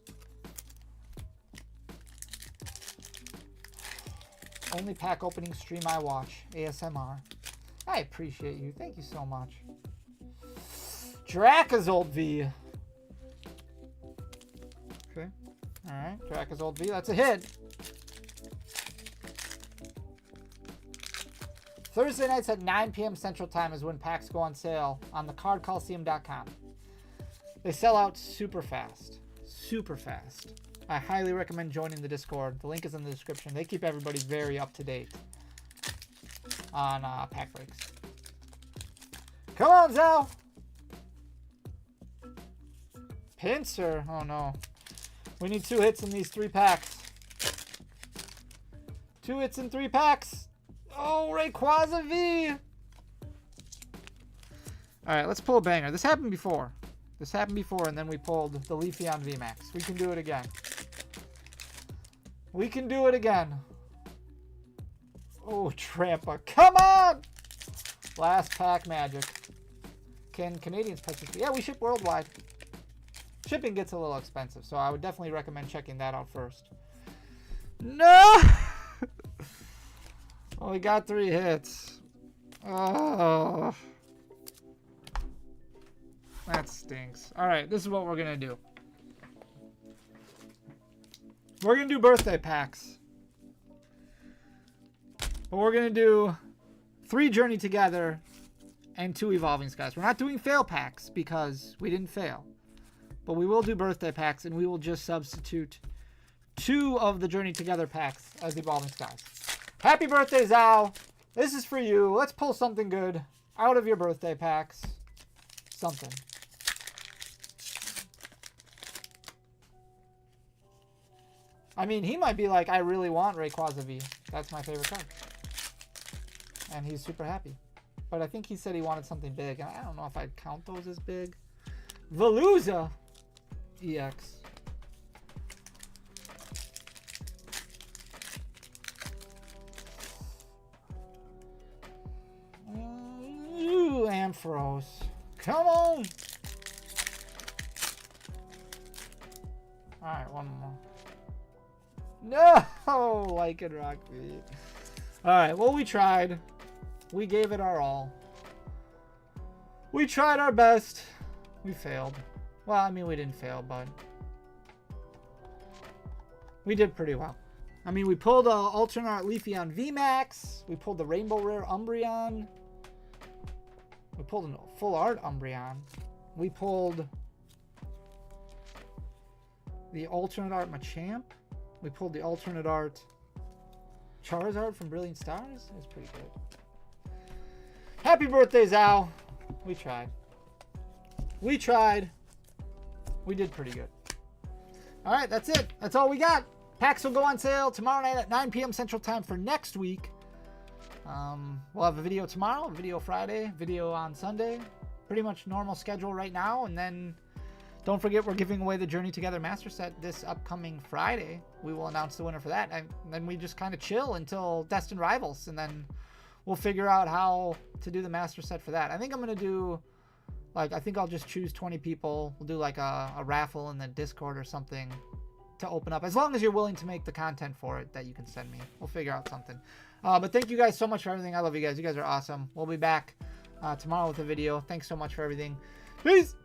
Only pack opening stream I watch. ASMR. I appreciate you. Thank you so much. Dracozold V. Okay. Alright. Dracozold V. That's a hit. Thursday nights at 9 p.m. Central Time is when packs go on sale on thecardcoliseum.com. They sell out super fast. Super fast. I highly recommend joining the Discord. The link is in the description. They keep everybody very up to date on pack breaks. Come on, Zal! Pinsir. Oh no. We need 2 hits in these 3 packs. 2 hits in 3 packs. Oh, Rayquaza V. Alright, let's pull a banger. This happened before. This happened before, and then we pulled the Leafeon VMAX. We can do it again. We can do it again. Oh, Trampa. Come on! Last pack magic. Can Canadians purchase? Yeah, we ship worldwide. Shipping gets a little expensive, so I would definitely recommend checking that out first. No! Only got 3 hits. Oh. That stinks. Alright, this is what we're going to do. We're going to do birthday packs. But we're going to do 3 Journey Together and 2 Evolving Skies. We're not doing fail packs because we didn't fail. But we will do birthday packs, and we will just substitute 2 of the Journey Together packs as Evolving Skies. Happy birthday, Zal! This is for you. Let's pull something good out of your birthday packs. Something. I mean, he might be like, I really want Rayquaza V. That's my favorite card. And he's super happy. But I think he said he wanted something big, and I don't know if I'd count those as big. Veluza EX. Ooh, Ampharos. Come on! Alright, one more. No! Like it, Rockbeat. Alright, well, we tried. We gave it our all. We tried our best. We failed. Well, I mean, we didn't fail, but we did pretty well. I mean, we pulled an alternate art Leafeon VMAX. We pulled the Rainbow Rare Umbreon. We pulled a full art Umbreon. We pulled the alternate art Machamp. We pulled the alternate art Charizard from Brilliant Stars. It was pretty good. Happy birthday, Zal. We tried. We tried. We did pretty good. All right, that's it. That's all we got. Packs will go on sale tomorrow night at 9 p.m. Central Time for next week. We'll have a video tomorrow, a video Friday, video on Sunday. Pretty much normal schedule right now. And then don't forget, we're giving away the Journey Together Master Set this upcoming Friday. We will announce the winner for that. And then we just kind of chill until Destined Rivals. And then we'll figure out how to do the Master Set for that. I think I'm going to do, like, I think I'll just choose 20 people. We'll do like a raffle in the Discord or something to open up. As long as you're willing to make the content for it that you can send me. We'll figure out something. But thank you guys so much for everything. I love you guys. You guys are awesome. We'll be back tomorrow with a video. Thanks so much for everything. Peace!